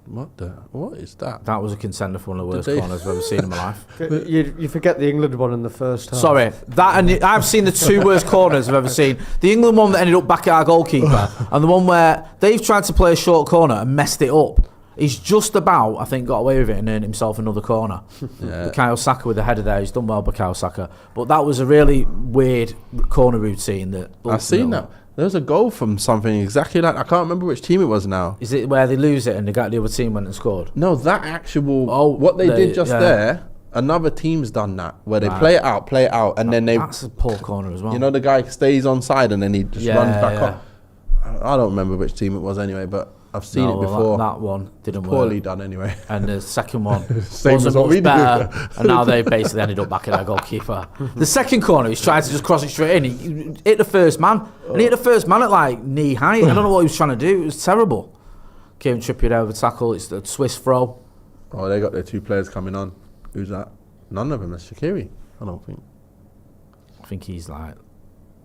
What is that? That was a contender for one of the worst Did they- corners I've ever seen in my life. You forget the England one in the first half. Sorry, that and I've seen the two worst corners I've ever seen. The England one that ended up back at our goalkeeper, and the one where they've tried to play a short corner and messed it up. He's just about, I think, got away with it and earned himself another corner. Yeah. Bukayo Saka with the header there. He's done well, Bukayo Saka. But that was a really weird corner routine that. I've seen that. There was a goal from something exactly like, I can't remember which team it was now. Is it where they lose it and the other team went and scored? No, that actual, Oh, what they did just yeah. there, another team's done that, where they play it out, and then they, That's a poor corner as well. you know, the guy stays on side and then he just Yeah, runs back yeah. up. I don't remember which team it was anyway, but I've seen No, it before. That one didn't Poorly work. done anyway. And the second one Same as wasn't what we much did. better. And now they basically ended up back at their goalkeeper. The second corner, he's trying to just cross it straight in. He hit the first man. And he hit the first man at like knee height. I don't know what he was trying to do. It was terrible. Kieran Trippier over tackle. It's the Swiss throw. Oh, they got their two players coming on. Who's that? None of them. That's Shaqiri. I don't think. I think he's like...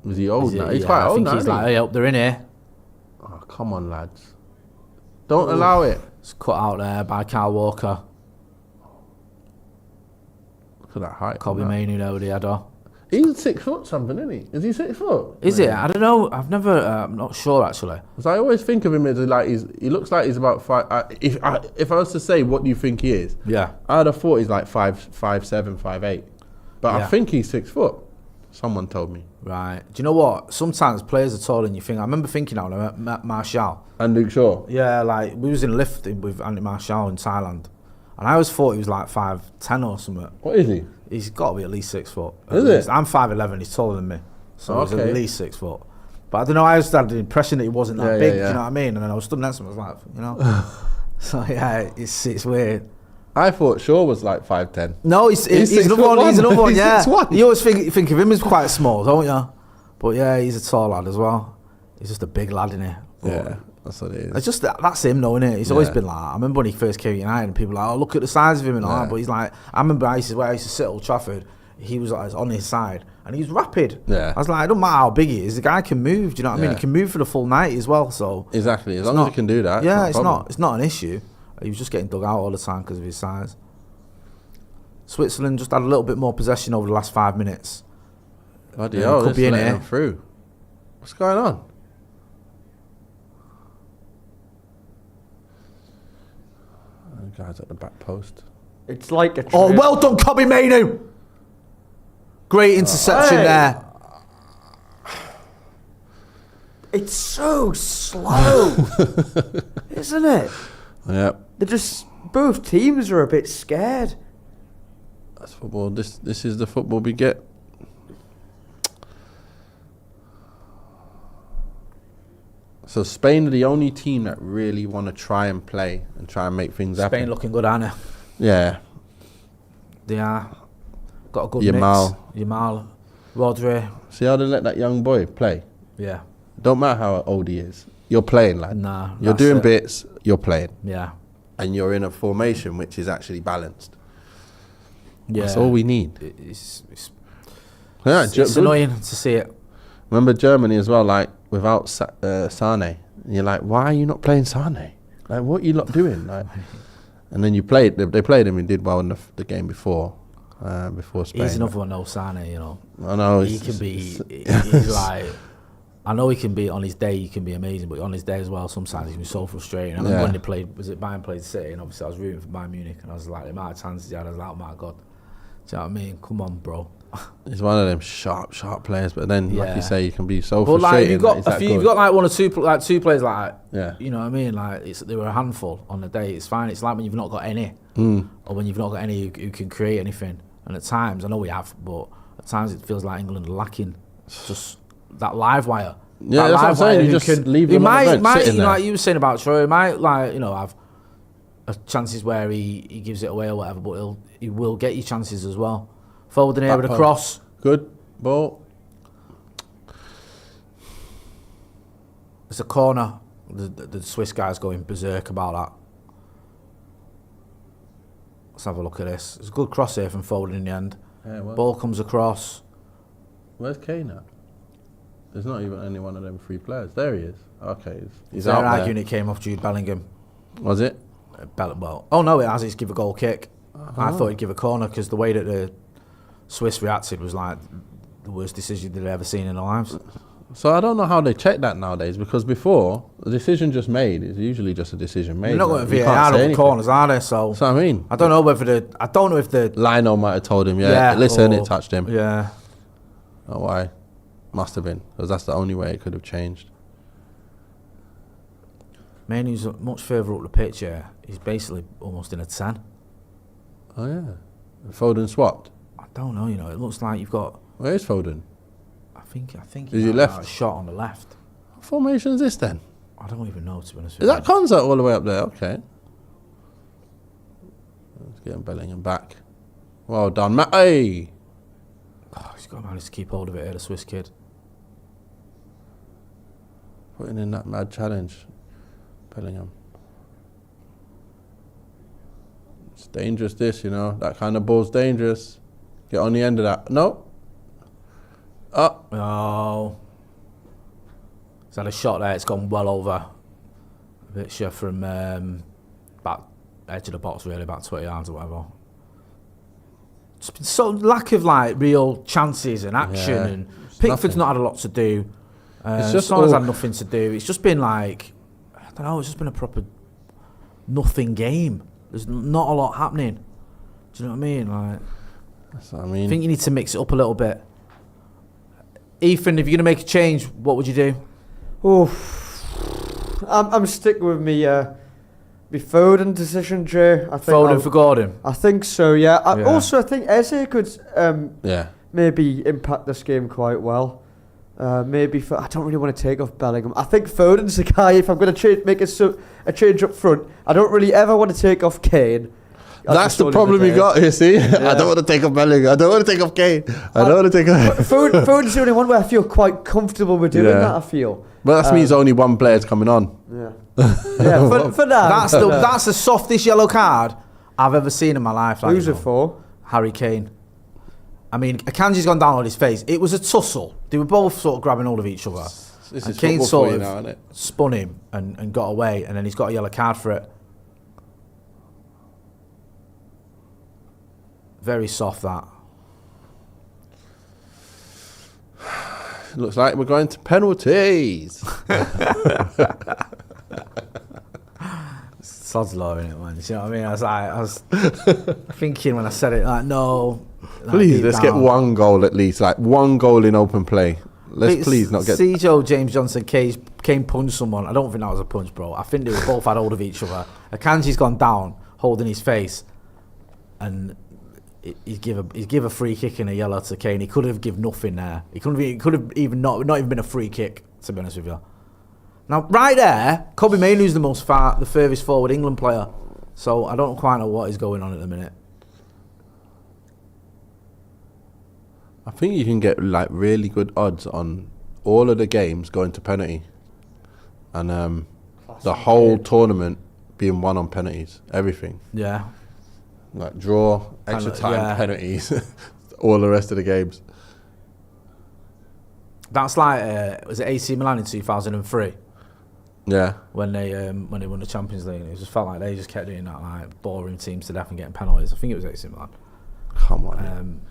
Was he old is it- now? He's yeah, quite I old think now. he's isn't like, he? hey, up, they're in here. Oh, come on, lads. Don't allow it. It's cut out there by Kyle Walker. Look at that height. Kobe on that. Mainoo there with the header. He's 6 foot something, isn't he? Is he 6 foot? Is it? I don't know. I've never... I'm not sure, actually. Because I always think of him as like he looks like he's about 5. If I was to say what do you think he is, Yeah. I'd have thought he's like 5'7", 5'8". But I Yeah. think he's 6 foot. Someone told me. Right. Do you know what? Sometimes players are taller than you think. I remember thinking now, when I met Martial. And Luke Shaw. Yeah, like, we was in a lift with Andy Martial in Thailand. And I always thought he was like 5'10" or something. What is he? He's got to be at least 6 foot. Is At least. it? I'm 5'11", he's taller than me. So he's Okay. at least 6 foot. But I don't know, I just had the impression that he wasn't that Yeah, big, yeah, do yeah. you know what I mean? And then I was stood next to him, I was like, you know. So yeah, it's weird. I thought Shaw was like 5'10". No, he's 6 another foot one. He's one. another one. He's Yeah, 6'1". you always think of him as quite small, don't you? But yeah, he's a tall lad as well. He's just a big lad in here. Yeah, that's what it is. It's just that's him, though, isn't it? He's always Yeah. been like that. I remember when he first came to United, and people were like, "Oh, look at the size of him and all Yeah. that." But he's like, I remember where I used to sit at Old Trafford. He was like on his side, and he's rapid. Yeah. I was like, it don't matter how big he is, the guy can move. Do you know what I mean? Yeah. He can move for the full 90 as well. So Exactly. As it's long not- as you can do that. yeah, it's not. it's not an issue. He was just getting dug out all the time because of his size. Switzerland just had a little bit more possession over the last 5 minutes. Bloody Yeah, hell, could this be in letting here. them through. What's going on? The guy's at the back post. It's like a Oh, trail. well done, Kobe Mainoo! Great interception Hey. there. It's so slow, isn't it? Yeah, They're just both teams are a bit scared. that's football. This is the football we get. So Spain are the only team that really want to try and play and try and make things happen. Spain looking good, aren't they? Yeah, They are. Got a good Yamal. mix. Yamal. Rodri. see how they let that young boy play. Yeah. Don't matter how old he is. You're playing, lad. Nah. You're that's doing it. bits. You're playing, Yeah. and you're in a formation which is actually balanced. Yeah. That's all we need. It's Yeah, it's good. annoying to see it. Remember Germany as well, like without Sane. And you're like, why are you not playing Sane? Like, what are you lot doing? Like, and then you played. They played him and did well in the game before Spain. He's another one, no Sane, you know. I know. He can be, he's like, I know he can be, on his day, he can be amazing, but on his day as well, sometimes he can be so frustrating. I remember Yeah. when they played, was it Bayern played City, and obviously I was rooting for Bayern Munich, and I was like, the amount of chances he had, I was like, oh my God. Do you know what I mean? Come on, bro. He's one of them sharp players, but then, like Yeah. you say, you can be so But like, frustrating. you've got that a he's few, that you've good. got like one or two, like two players like that. Yeah. You know what I mean? Like, they were a handful on the day. It's fine. It's like when you've not got any, or when you've not got any who can create anything. And at times, I know we have, but at times it feels like England are lacking just that live wire. Yeah, That that's what I'm live saying. wire You who just leave him on the bench, might, sitting you know, there. like you were saying about Troy, he might like, you know, have chances where he gives it away or whatever, but he will get you chances as well. Forward in here with a Back cross. Good ball. It's a corner. The Swiss guy's going berserk about that. Let's have a look at this. It's a good cross here from Foden in the end. Yeah, well. Ball comes across. Where's Kane at? There's not even any one of them 3 players. There he is. Okay, he's They're out there. arguing it came off Jude Bellingham. Was it? Well, oh no, it has. He's give a goal kick. I thought he'd give a corner because the way that the Swiss reacted was like the worst decision they'd ever seen in their lives. So I don't know how they check that nowadays, because before, the decision just made is usually just a decision made. They're not going to You can't VAR say over anything. corners, are they? So So I mean, I don't know if the Lionel might have told him, Yeah, listen, or- it touched him. yeah. Oh, why? Must have been, because that's the only way it could have changed. Mainoo's much further up the pitch here. He's basically almost in a 10. Oh yeah, Foden swapped. I don't know, it looks like you've got. Where's Foden? I think. Is he might left? have a shot on the left. What formation is this then? I don't even know, to be honest Is with that Konza all the way up there? Okay. Let's get Bellingham back. Well done, Matt. Hey! Oh, he's got to manage to keep hold of it here, the Swiss kid. Putting in that mad challenge. Bellingham. It's dangerous, this, That kind of ball's dangerous. Get on the end of that. No. Oh. Oh. He's had a shot there, it's gone well over. A bit sure from back edge of the box, really, about 20 yards or whatever. Just been so lack of real chances and action, Yeah, and it's Pickford's nothing. not had a lot to do. It's just Son's all- had nothing to do. It's just been I don't know. It's just been a proper nothing game. There's not a lot happening. Do you know what I mean? That's what I I mean. think you need to mix it up a little bit. Ethan, if you're going to make a change, what would you do? Oh, I'm sticking with me Foden decision, Jay. I think Foden for Gordon. I think so. Yeah. Yeah. Also, I think Eze could Yeah. maybe impact this game quite well. I don't really want to take off Bellingham. I think Foden's the guy. If I'm going to make a change up front, I don't really ever want to take off Kane. That's the problem you got, you see. I don't want to take off Bellingham. I don't want to take off Kane. I don't want to take off... Foden's the only one where I feel quite comfortable with doing Yeah. that, I feel. But that means only one player's coming on. Yeah. Yeah, for now. That's the softest yellow card I've ever seen in my life. Who's it for? Harry Kane. I mean, Akanji's gone down on his face. It was a tussle. They were both sort of grabbing hold of each other. This And is Kane football sort for you of now, isn't it? spun him and got away, and then he's got a yellow card for it. Very soft, that. Looks like we're going to penalties. Sod's law in it, man. You know what I mean? I was thinking when I said it, no. Please, deep let's get down. one goal at least. One goal in open play. Let's But please not get... Joe James Johnson, Kane punched someone. I don't think that was a punch, bro. I think they both had hold of each other. Akanji's gone down, holding his face, and he'd give a free kick and a yellow to Kane. He could have given nothing there. He could have even not even been a free kick, to be honest with you. Now, right there, Kobe Mainoo's the furthest forward England player. So I don't quite know what is going on at the minute. I think you can get really good odds on all of the games going to penalty, and the whole tournament being won on penalties. Everything, Yeah. draw, extra time, penalties, all the rest of the games. That's was it AC Milan in 2003? Yeah, When they won the Champions League, it just felt like they just kept doing that, boring teams to death and getting penalties. I think it was AC Milan. come on.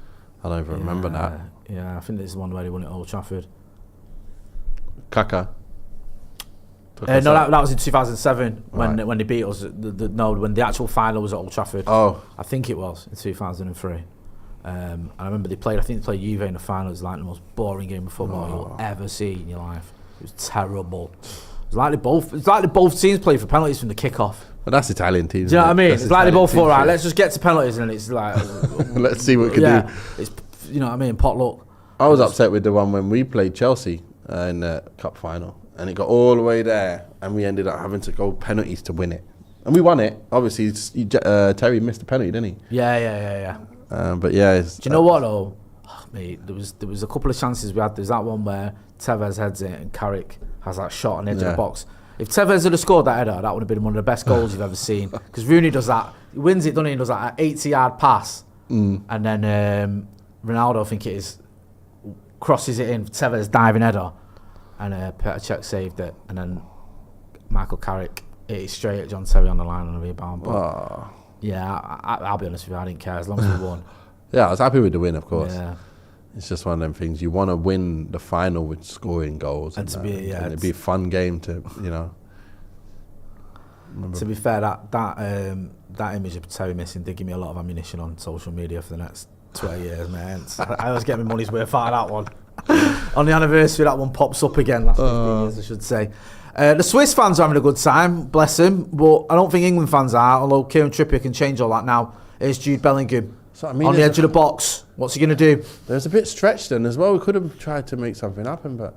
I don't even remember that. Yeah, I think this is one where they won at Old Trafford. Kaka. No, that was in 2007 Right. when they beat us. When the actual final was at Old Trafford. Oh, I think it was in 2003. And I remember I think they played Juve in the final. It was the most boring game of football you'll ever see in your life. It was terrible. It's like they both teams played for penalties from the kickoff. but that's Italian teams. Do you know what I mean? That's It's like they Italian both thought, team right, shit. let's just get to penalties, and it's like, Let's see what we can do. it's, you know what I mean, potluck. I was upset with the one when we played Chelsea in the cup final, and it got all the way there, and we ended up having to go penalties to win it, and we won it. Obviously, Terry missed a penalty, didn't he? Yeah. But yeah, Do you know what though? Oh, mate, there was a couple of chances we had. There's that one where Tevez heads it and Carrick has that shot on the edge of the box. If Tevez had scored that header, that would have been one of the best goals you've ever seen. Because Rooney does that, he wins it, doesn't he? He does that 80-yard pass, and then Ronaldo, I think it is, crosses it in. Tevez's diving header, and Petr Cech saved it, and then Michael Carrick hit it straight at John Terry on the line on a rebound. But yeah, I'll be honest with you, I didn't care as long as we won. Yeah, I was happy with the win, of course. Yeah. It's just one of them things. You want to win the final with scoring goals, and it'd be a fun game to, you know. To be fair, that image of Terry missing did give me a lot of ammunition on social media for the next 20 years, man. I was getting my money's worth out of that one. On the anniversary, that one pops up again. Last 15 years, I should say. The Swiss fans are having a good time, bless him, but I don't think England fans are, although Kieran Trippier can change all that now. It's Jude Bellingham on the edge of the box. What's he going to do? There's a bit stretched then as well. We could have tried to make something happen, but...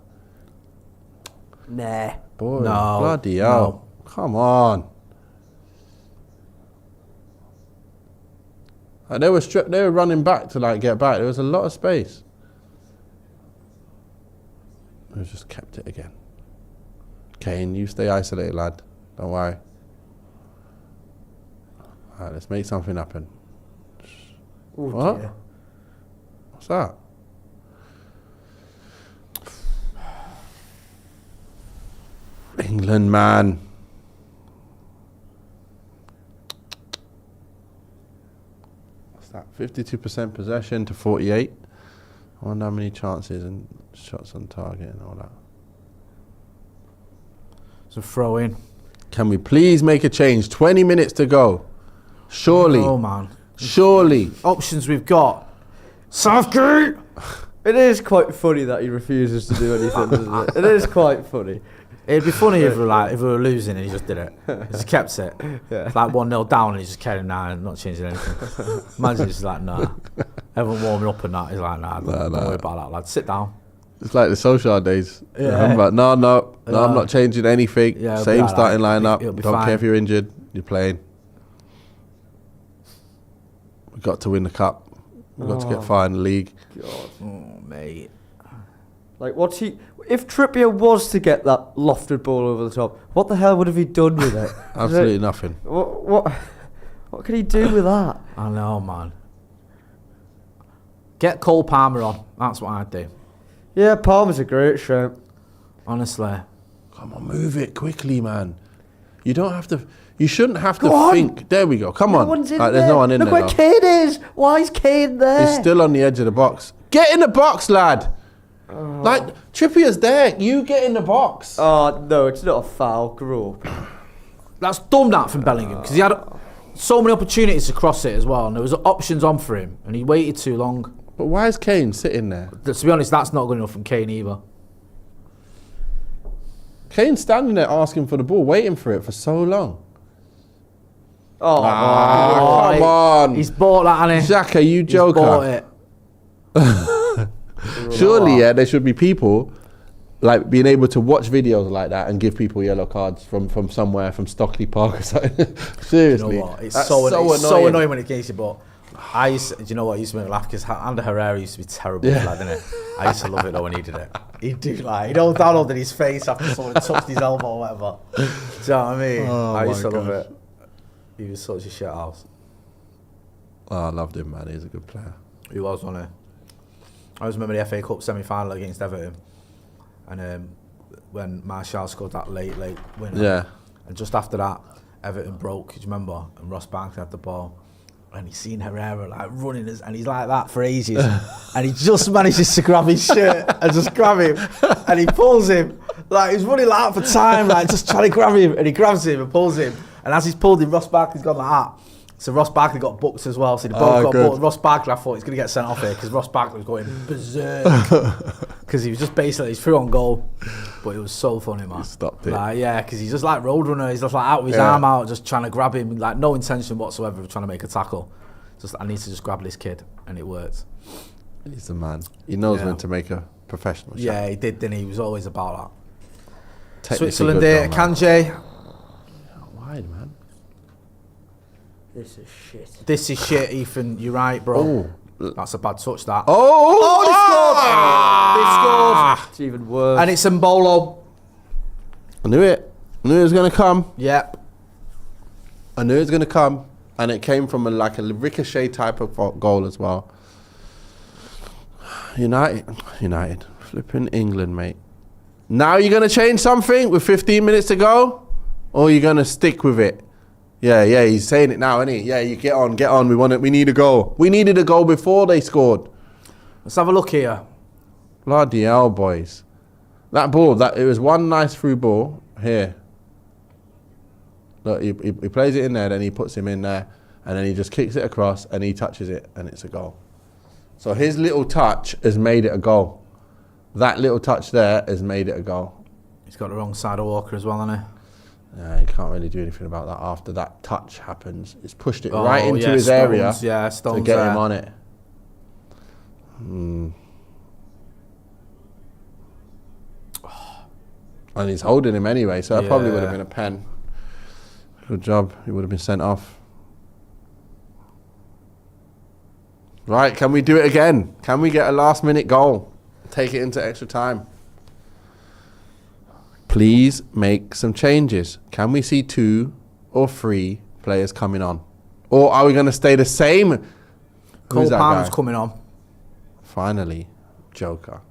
Nah. Boy, no. Bloody hell. No. Come on. They were running back to like get back. There was a lot of space. They just kept it again. Kane, you stay isolated, lad. Don't worry. Alright, let's make something happen. Ooh, what? Dear. What's that? England, man. What's that? 52% possession to 48. I wonder how many chances and shots on target and all that. It's a throw in. Can we please make a change? 20 minutes to go. Surely. Oh, man. Surely. Options we've got. Southgate! It is quite funny that he refuses to do anything, isn't it? It is quite funny. It'd be funny if we were losing and he just did it. He just kept it. Yeah. It's like 1-0 down and he just carried him down and not changing anything. Imagine he's like, nah. Everyone warming up and that. He's like, nah, don't worry about that, lad. Sit down. It's like the social days. Yeah. Remember? No, I'm not changing anything. Yeah, same starting lineup. It'll be Don't fine. care if you're injured. You're playing. We've got to win the cup. We've got to get far in the league. God. Oh, mate. Like, if Trippier was to get that lofted ball over the top, what the hell would have he done with it? Absolutely nothing. What could he do with that? I know, man. Get Cole Palmer on. That's what I'd do. Yeah, Palmer's a great shout. Honestly. Come on, move it quickly, man. You don't have to. You shouldn't have to think. There we go. Come on. One's in There's no one in Look there. Look where Kane is. Why is Kane there? He's still on the edge of the box. Get in the box, lad. Like, Trippier's there. You get in the box. Oh, no, it's not a foul. Grow up. That's dumb, that, from Bellingham, because he had so many opportunities to cross it as well, and there was options on for him, and he waited too long. But why is Kane sitting there? To be honest, that's not good enough from Kane either. Kane's standing there asking for the ball, waiting for it for so long. Oh, come on. He's bought that, hasn't he? Saka, you joker. He's bought it. Surely, yeah, there should be people like being able to watch videos like that and give people yellow cards from somewhere, from Stockley Park or something. Seriously. You know what? It's so annoying when it gets you, but do you know what? I used to make me laugh because Ander Herrera used to be terrible, lad, didn't it? I used to love it though when he did it. He'd do he'd hold downloaded his face after someone touched his elbow or whatever. Do you know what I mean? I used to love it. He was such a shit house. Oh, I loved him, man. He's a good player. He was, wasn't he? I always remember the FA Cup semi-final against Everton, and when Martial scored that late winner. Yeah. And just after that, Everton broke. Do you remember? And Ross Barkley had the ball, and he's seen Herrera like running, and he's like that for ages, and he just manages to grab his shirt and just grab him, and he pulls him like he's running like that for time, like just trying to grab him, and he grabs him and pulls him, and as he's pulled him, Ross Barkley's gone like that. So Ross Barkley got booked as well. So they both got booked. Ross Barkley, I thought he's going to get sent off here because Ross Barkley was going berserk because he was just basically he's through on goal, but it was so funny, man. He stopped it. Like, yeah, because he's just like roadrunner. He's just like out with his arm out, just trying to grab him, like no intention whatsoever of trying to make a tackle. Just I need to just grab this kid, and it worked. He's the man. He knows when to make a professional shot. Yeah, he did. Didn't he? He was always about that. Technically Switzerland good there, though, man. Kanje. Wide, man. This is shit. This is shit, Ethan. You're right, bro. Oh. That's a bad touch, that. Oh, They scored! It's even worse. And it's Mbolo. I knew it. I knew it was going to come. Yep. I knew it was going to come. And it came from a ricochet type of goal as well. United. Flipping England, mate. Now you're going to change something with 15 minutes to go? Or you're going to stick with it? Yeah, he's saying it now, isn't he? Yeah, you get on. We need a goal. We needed a goal before they scored. Let's have a look here. Bloody hell, boys. That ball, it was one nice through ball here. Look, he plays it in there, then he puts him in there, and then he just kicks it across, and he touches it, and it's a goal. So his little touch has made it a goal. That little touch there has made it a goal. He's got the wrong side of Walker as well, hasn't he? Yeah, you can't really do anything about that after that touch happens. It's pushed it right into his area to get him on it. And he's holding him anyway, so that probably would have been a pen. Good job. He would have been sent off. Right, can we do it again? Can we get a last-minute goal? Take it into extra time. Please make some changes. Can we see 2 or 3 players coming on? Or are we going to stay the same? Cole Palmer's coming on. Finally, Joker.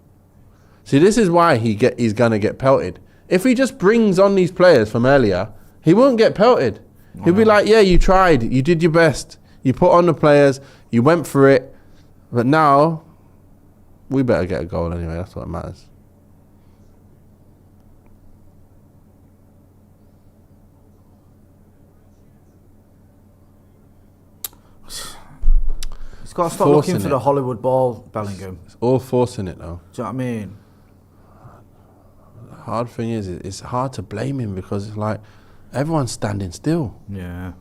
See, this is why he's going to get pelted. If he just brings on these players from earlier, he won't get pelted. He'll be like, yeah, you tried. You did your best. You put on the players. You went for it. But now, we better get a goal anyway. That's what matters. He's got to stop looking for the Hollywood ball, Bellingham. It's all forcing it, though. Do you know what I mean? The hard thing is, it's hard to blame him because it's like everyone's standing still. Yeah.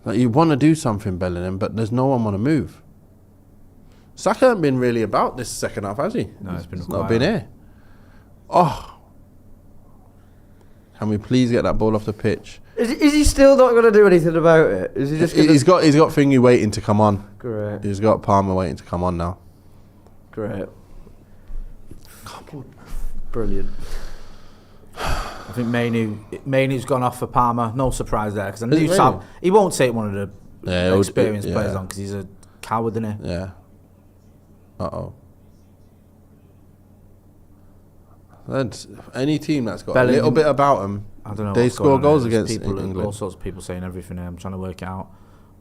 Like you want to do something, Bellingham, but there's no one want to move. Saka hasn't been really about this second half, has he? No, he's not been here. Oh. Can we please get that ball off the pitch? Is he still not going to do anything about it? Is he just? He's got Thingy waiting to come on. Great. He's got Palmer waiting to come on now. Great. Brilliant. I think Mainoo's gone off for Palmer. No surprise there because I knew he won't take one of the experienced players on because he's a coward, isn't he? Yeah. That's any team that's got Bellingham, a little bit about them. I don't know. They score goals against England. All sorts of people saying everything here. I'm trying to work it out.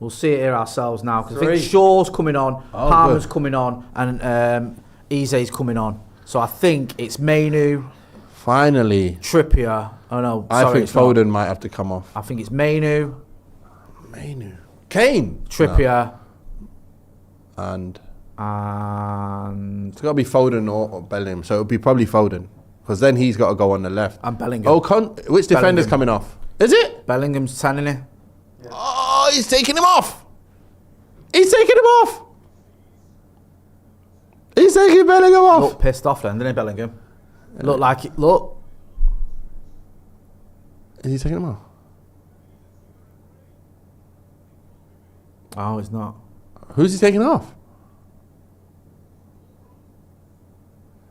We'll see it here ourselves now because I think Shaw's coming on, Palmer's coming on, and Eze's coming on. So I think it's Mainoo. Finally. Trippier. Oh no. I think Foden might have to come off. I think it's Mainoo. Kane. Trippier. No. And it's got to be Foden or Bellingham. So it'll be probably Foden. Because then he's got to go on the left. And Bellingham. Oh, which defender's coming off? Is it? Bellingham's telling it. Yeah. Oh, he's taking him off. He's taking him off. He's taking Bellingham off. Look pissed off then, didn't he, Bellingham? Look like it. Look. Is he taking him off? Oh, he's not. Who's he taking off?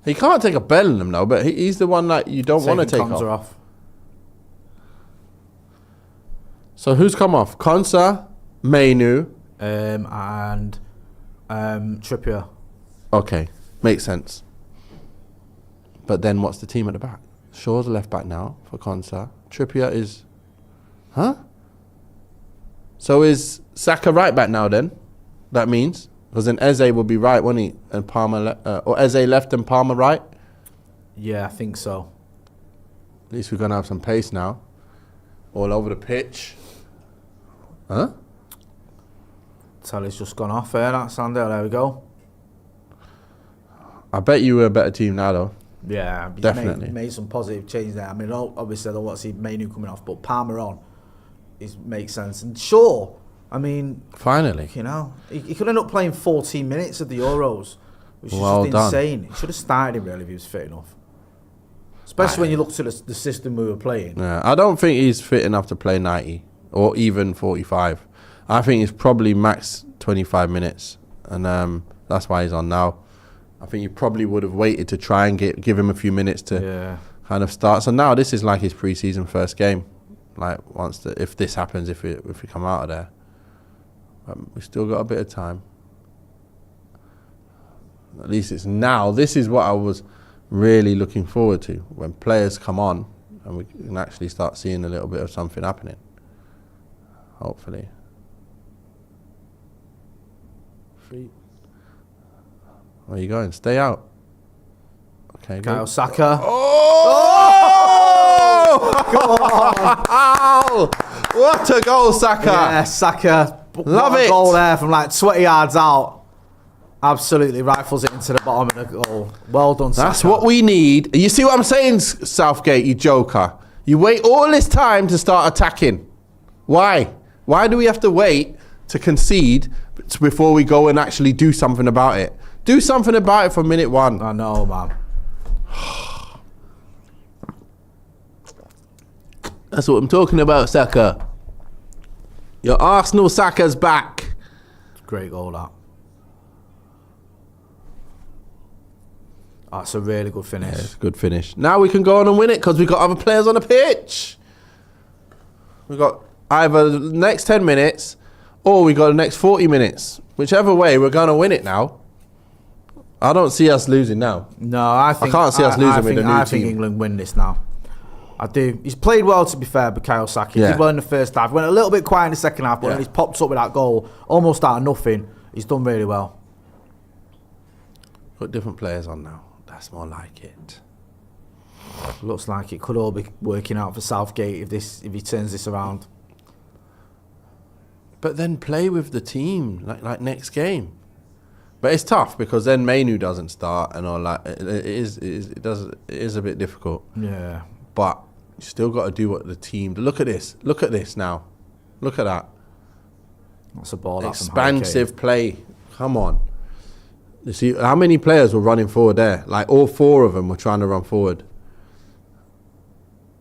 He can't take a Bellingham now, but he's the one that you don't want to take off. So who's come off? Konsa, Mainoo, and Trippier. Okay, makes sense. But then what's the team at the back? Shaw's the left back now for Konsa. Trippier is... Huh? So is Saka right back now then? That means... Because then Eze will be right, won't he? And Palmer... or Eze left and Palmer right? Yeah, I think so. At least we're going to have some pace now. All over the pitch. Huh? Tally's just gone off there, that Sandel. There we go. I bet you were a better team now, though. Yeah, definitely. Made some positive change there. I mean, obviously, I don't want to see Mainoo coming off, but Palmer on makes sense. And Shaw, I mean... Finally. You know, he could end up playing 14 minutes of the Euros, which is just insane. He should have started him, really, if he was fit enough. Especially when you look to the system we were playing. Yeah, I don't think he's fit enough to play 90 or even 45. I think he's probably max 25 minutes, and that's why he's on now. I think you probably would have waited to try and give him a few minutes to kind of start. So now this is like his pre-season first game. Like if this happens, if we come out of there, we still got a bit of time. At least it's now. This is what I was really looking forward to, when players come on and we can actually start seeing a little bit of something happening. Hopefully. Free. Where are you going? Stay out. Okay, Kyle Saka. Oh! What a goal, Saka! Yeah, Saka. Love what a it. goal there from like 20 yards out. Absolutely rifles it into the bottom of the goal. Well done, Saka. That's what we need. You see what I'm saying, Southgate, you joker? You wait all this time to start attacking. Why? Why do we have to wait to concede before we go and actually do something about it? Do something about it from minute one. I know, man. That's what I'm talking about, Saka. Your Arsenal Saka's back. Great goal, that. That's a really good finish. Yeah, it's a good finish. Now we can go on and win it because we've got other players on the pitch. We've got either the next 10 minutes or we got the next 40 minutes. Whichever way, we're going to win it now. I don't see us losing now. No, I can't see us losing with the new I team. think England win this now. I do. He's played well, to be fair, but Kyle Saka. He did well in the first half. Went a little bit quiet in the second half, but when he's popped up with that goal, almost out of nothing, he's done really well. Got different players on now. That's more like it. Looks like it could all be working out for Southgate if he turns this around. But then play with the team like next game. But it's tough because then Mainoo doesn't start and all that. It is a bit difficult. Yeah. But you still got to do what the team. Look at this. Look at this now. Look at that. That's a ball. Expansive play. Come on. You see how many players were running forward there? Like all four of them were trying to run forward.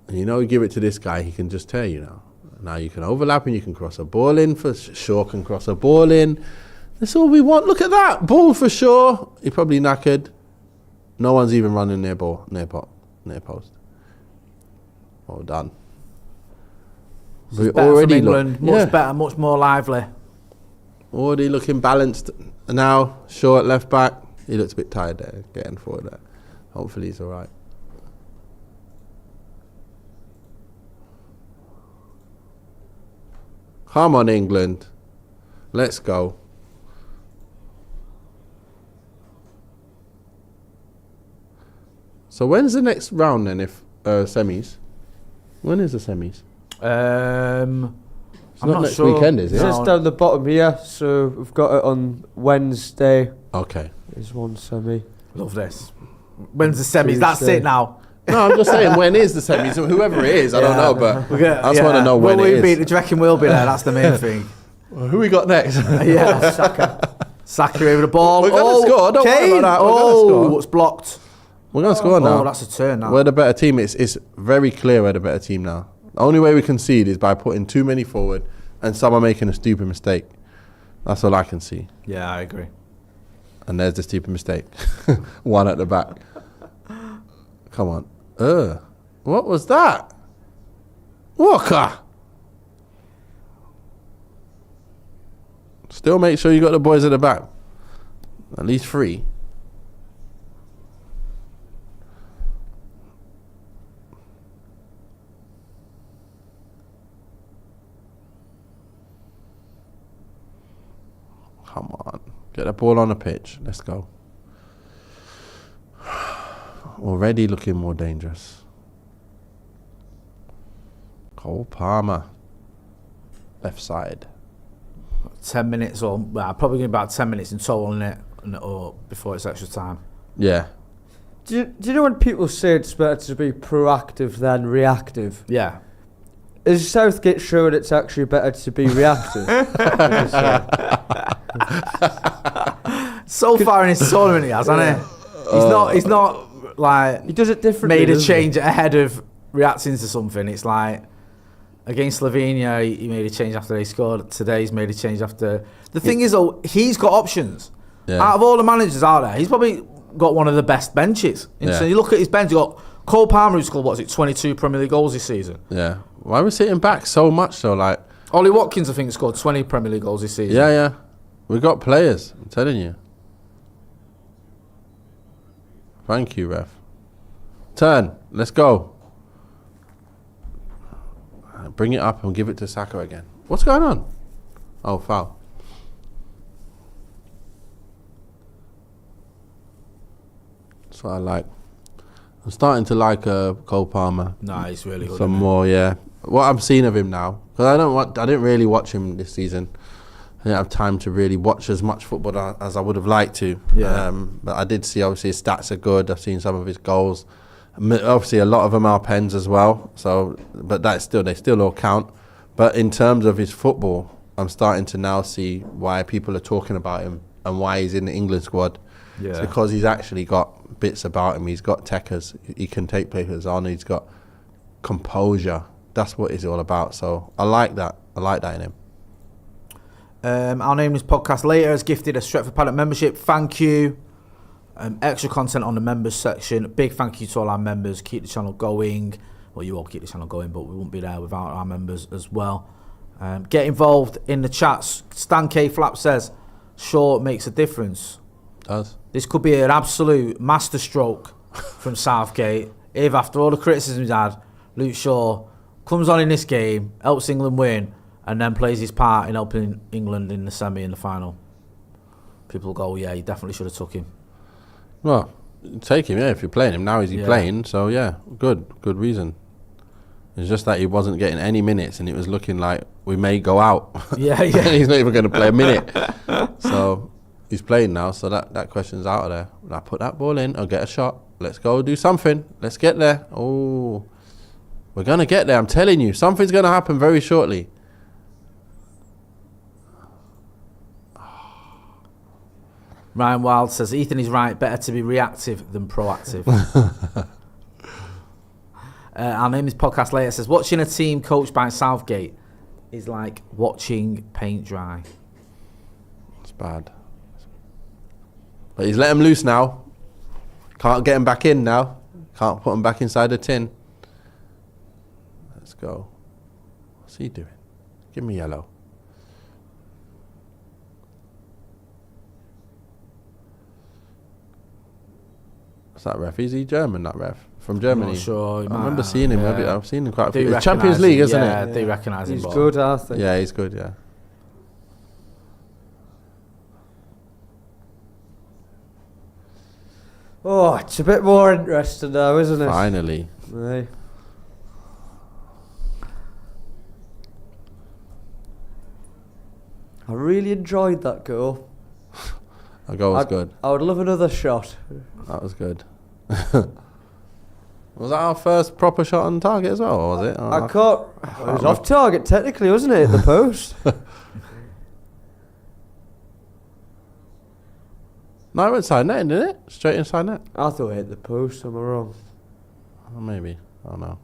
And you give it to this guy, he can just tear you now. Now you can overlap and you can cross a ball in. For sure can cross a ball in. That's all we want. Look at that. Ball for sure. He probably knackered. No one's even running near post. Well done. We're already England. Much better, much more lively. Already looking balanced now. Short left back. He looks a bit tired there, getting forward there. Hopefully he's all right. Come on, England. Let's go. So when's the next round then? If semis, when is the semis? I'm not next weekend, is it? It's just down the bottom here, so we've got it on Wednesday. Okay. There's one semi. Love this. When's the semis? That's it now. No, I'm just saying, when is the semis? Whoever it is, I don't know, but I just want to know when it is. Do you reckon we'll be there? That's the main thing. Well, who we got next? Yeah, Saka over the ball. We're going to score. Don't worry about that. We're going to score. It's blocked. We're going to score now. Oh, that's a turn now. We're the better team. It's very clear we're the better team now. The only way we concede is by putting too many forward and someone making a stupid mistake. That's all I can see. Yeah, I agree. And there's the stupid mistake. One at the back. Come on. What was that? Walker! Still make sure you got the boys at the back. At least 3. Come on. Get the ball on the pitch. Let's go. Already looking more dangerous. Cole Palmer. Left side. 10 minutes or probably going to be about 10 minutes in total in it or before it's extra time. Yeah. Do you know when people say it's better to be proactive than reactive? Yeah. Is Southgate showing it's actually better to be reactive? So far in his tournament he has, hasn't he? He's not like he does it differently. Made a change ahead of reacting to something. It's like against Slovenia, he made a change after they scored. Today, he's made a change after. The thing is, though, he's got options. Yeah. Out of all the managers out there, he's probably got one of the best benches. So you look at his bench, you got Cole Palmer, who scored 22 Premier League goals this season. Yeah. Why are we sitting back so much though? Like Ollie Watkins, I think, scored 20 Premier League goals this season. Yeah. We got players. I'm telling you. Thank you, ref. Turn. Let's go. Bring it up and give it to Saka again. What's going on? Oh, foul. That's what I like. I'm starting to like Cole Palmer. Nah, he's really good. Some more, yeah. What I'm seeing of him now, because I didn't really watch him this season. I didn't have time to really watch as much football as I would have liked to. Yeah. But I did see, obviously, his stats are good. I've seen some of his goals. Obviously, a lot of them are pens as well. So, but they still all count. But in terms of his football, I'm starting to now see why people are talking about him and why he's in the England squad. Yeah. It's because he's actually got bits about him. He's got techers. He can take players on. He's got composure. That's what it's all about. So I like that. I like that in him. Our nameless podcast later has gifted a Stretford Paddock membership. Thank you. Extra content on the members section. Big thank you to all our members. Keep the channel going. Well, you all keep the channel going, but we wouldn't be there without our members as well. Get involved in the chats. Stan K. Flap says, "Sure makes a difference." Does. This could be an absolute masterstroke from Southgate if, after all the criticism he's had, Luke Shaw comes on in this game, helps England win, and then plays his part in helping England in the semi and the final. People go, yeah, he definitely should have took him. Well, take him, yeah, if you're playing him. Now he's playing, so yeah, good reason. It's just that he wasn't getting any minutes and it was looking like we may go out. Yeah. He's not even going to play a minute. So he's playing now, so that question's out of there. Now put that ball in, I'll get a shot. Let's go do something. Let's get there. Oh, we're going to get there, I'm telling you. Something's going to happen very shortly. Ryan Wild says, Ethan is right, better to be reactive than proactive. Our name is Podcast Later says, watching a team coached by Southgate is like watching paint dry. It's bad. But he's let him loose now. Can't get him back in now. Can't put him back inside the tin. Let's go. What's he doing? Give me yellow. What's that ref? Is he German, that ref? From Germany? I'm not sure. I remember seeing him. Yeah. I've seen him quite a Do few. It's Champions League, isn't it? Yeah, they recognise him. He's good, I think. Yeah, he's good, yeah. Oh, it's a bit more interesting now, isn't it? Finally. Aye. I really enjoyed that goal. That goal was good. I would love another shot. That was good. Was that our first proper shot on target as well, or was it? Oh, I can't. It was off target, technically, wasn't it? At the post. No, it went side net, didn't it? Straight inside net? I thought it hit the post. Am I wrong? Oh, maybe. I don't know.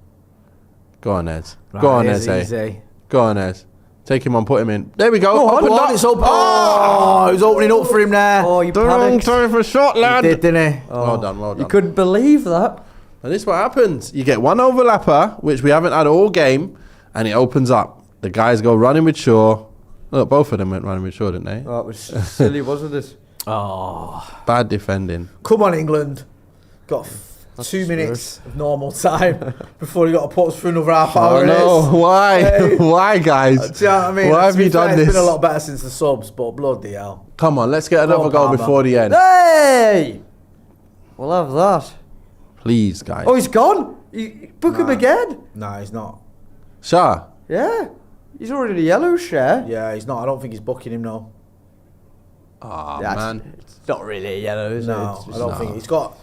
Go on, Ez. Right, Go on, Ez. easy. Go on, Ez. Take him on, put him in. There we go. Oh, Opened up. it's open. Oh, he was opening up for him there. Oh, you The wrong panicked. time for a shot, He lad. did, didn't he? Oh, Well done, well done. You couldn't believe that. And this is what happens. You get one overlapper, which we haven't had all game, and it opens up. The guys go running with Shaw. Look, both of them went running with Shaw, didn't they? Oh, it was silly, wasn't it? Oh, Bad defending. come on, England. Got 2 minutes of normal time before you got to put us through another half hour. Oh, no. Why? Hey. Why, guys? Do you know what I mean? Why have To be you done fair, this? It's been a lot better since the subs, but bloody hell. Come on, let's get another on, goal Palmer. before the end. Hey! We'll have that. Please, guys. Oh, he's gone. Book him again. Nah, he's not. Shah. Yeah. He's already in a yellow share. Yeah, he's not. I don't think he's booking him, no. Oh, Yeah, man. It's not really a yellow, is it? No, It's I just- don't think he's got.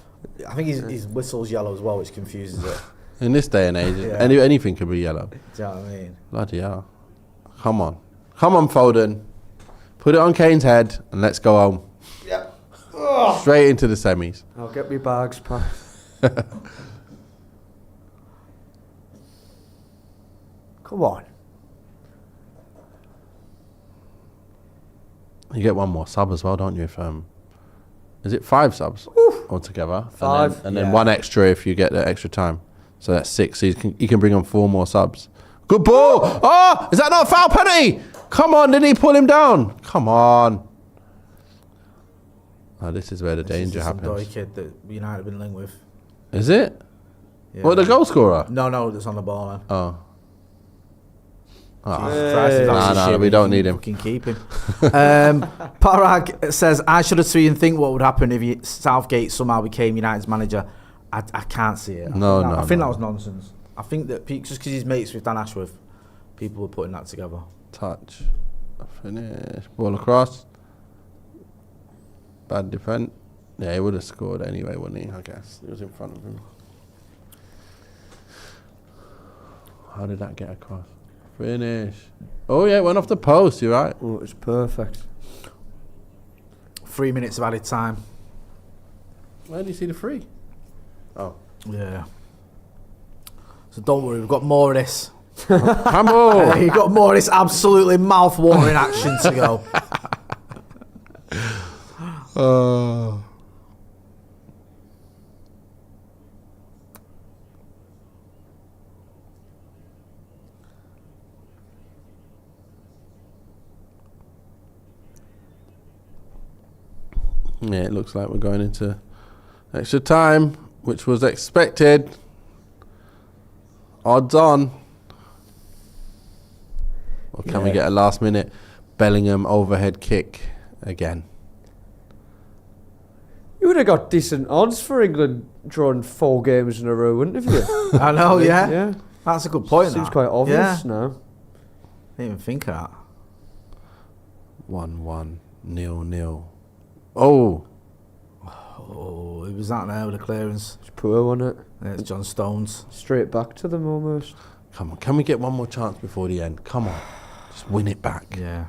I think his whistle's yellow as well, which confuses it. In this day and age, Yeah. anything could be yellow. Do you know what I mean? Bloody hell. Come on. Come on, Foden. Put it on Kane's head and let's go home. Yeah. Straight into the semis. I'll get me bags packed. Come on. You get one more sub as well, don't you? If is it 5 subs altogether? 5, and then yeah. 1 extra if you get the extra time. So that's 6. So you can bring on 4 more subs. Good ball. Oh, is that not a foul penalty? Come on, didn't he pull him down? Come on. Oh, this is where the danger Some Donny happens. kid that United have been linked with. Is it? Yeah. What, the goal scorer? No, that's on the ball, man. Oh. Oh. Jesus Christ, he's actually Nah, shit. we don't need him. Fucking keep him. Parag says, I shudder to even think what would happen if Southgate somehow became United's manager. I can't see it. I think that was nonsense. I think that just because he's mates with Dan Ashworth, people were putting that together. Touch. Finish. Ball across. Bad defense. Yeah, he would have scored anyway, wouldn't he? I guess. He was in front of him. How did that get across? Finish. Oh, yeah, it went off the post. You're right. Oh, it's perfect. 3 minutes of added time. Where did you see the free? Oh. Yeah. So don't worry, we've got more of this. Come on. You've got more of this absolutely mouth-watering action to go. Yeah, it looks like we're going into extra time, which was expected. Odds on. Or can we get a last minute Bellingham overhead kick again? You would have got decent odds for England drawing 4 games in a row, wouldn't you? I know, yeah. Yeah. That's a good point. Seems quite obvious Yeah. now. Didn't even think of that. 1-1, 0-0. Oh, Oh, who was that now with the clearance? It's poor, wasn't it? Yeah, it's John Stones. Straight back to them almost. come on. Can we get one more chance before the end? Come on. Just win it back. Yeah.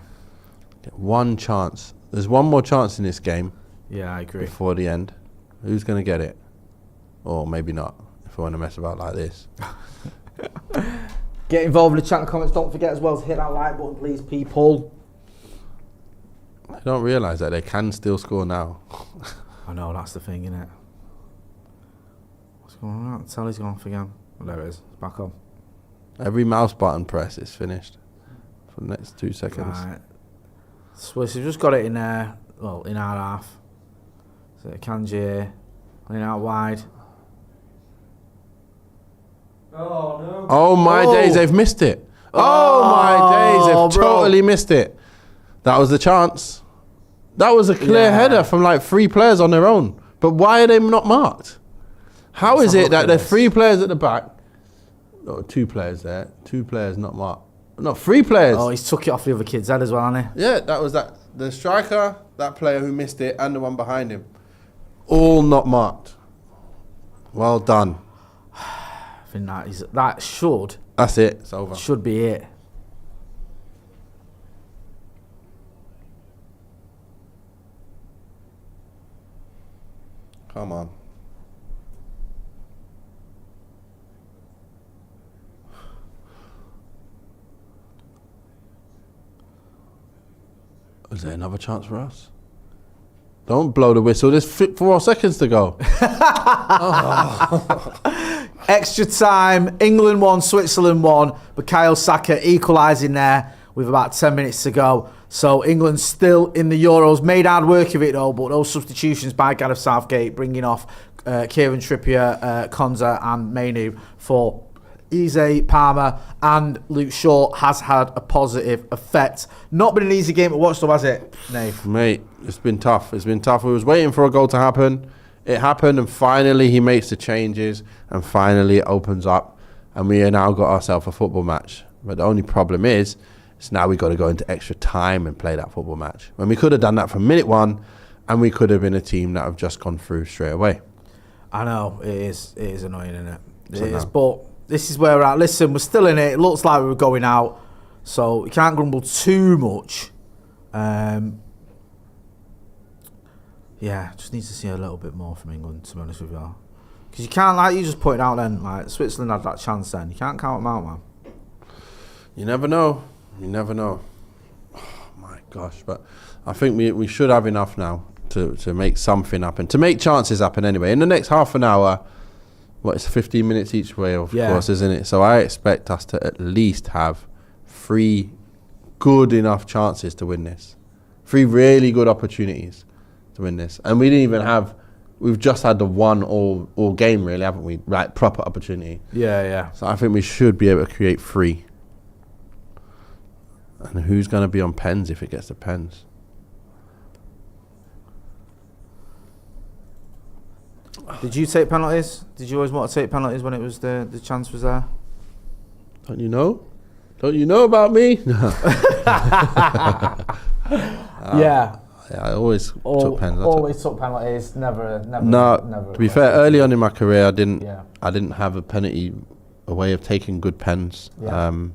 Get one chance. There's one more chance in this game Yeah, I agree. before the end. Who's going to get it? Or maybe not, if I want to mess about like this. Get involved in the chat and comments. Don't forget as well to hit that like button, please, people. I don't realise that they can still score now. I know, that's the thing, innit? What's going on? Telly's gone off again. Oh, there it is. It's back on. Every mouse button press is finished for the next 2 seconds. Right. Swiss have just got it in there. Well, in our half. So Kanji running out wide. Oh, no. Oh my days, they've missed it. Oh my days, they've bro. totally missed it. That was the chance. That was a clear header from like 3 players on their own. But why are they not marked? How is it that there are 3 players at the back? Oh, 2 players there. 2 players not marked. No, 3 players. Oh, he's took it off the other kid's head as well, hasn't he? Yeah, that was that. The striker, that player who missed it, and the one behind him. All not marked. Well done. I think that should That's it. It's over. should be it. Come on. Is there another chance for us? Don't blow the whistle. There's 4 seconds to go. Extra time. England 1, Switzerland 1. Bukayo Saka equalising there with about 10 minutes to go. So England still in the Euros. Made hard work of it though, but those substitutions by Gareth Southgate bringing off Kieran, Trippier, Konza and Mainoo for Eze, Palmer and Luke Shaw has had a positive effect. Not been an easy game to watch though, has it, Nave? Mate, it's been tough. It's been tough. We was waiting for a goal to happen. It happened and finally he makes the changes and finally it opens up and we have now got ourselves a football match. But the only problem is now we've got to go into extra time and play that football match. When we could have done that from minute 1 and we could have been a team that have just gone through straight away. I know, it is annoying, isn't it? It So is, no. but this is where we're at. Listen, we're still in it. It looks like we're going out, so we can't grumble too much. Yeah, just need to see a little bit more from England, to be honest with you. Because you can't, like you just pointed out then, like Switzerland had that chance then. You can't count them out, man. You never know. You never know. Oh, my gosh. But I think we should have enough now to make something happen, to make chances happen anyway. In the next half an hour, it's 15 minutes each way, of course, isn't it? So I expect us to at least have 3 good enough chances to win this. 3 really good opportunities to win this. And we didn't even have. We've just had the one all game, really, haven't we? Like, proper opportunity. Yeah. So I think we should be able to create 3. And who's going to be on pens if it gets to pens? Did you take penalties? Did you always want to take penalties when it was the chance was there? Don't you know? Don't you know about me? Yeah. I always took pens. Always took penalties. Never. No, to be fair, early on in my career, I didn't have a way of taking good pens. Yeah.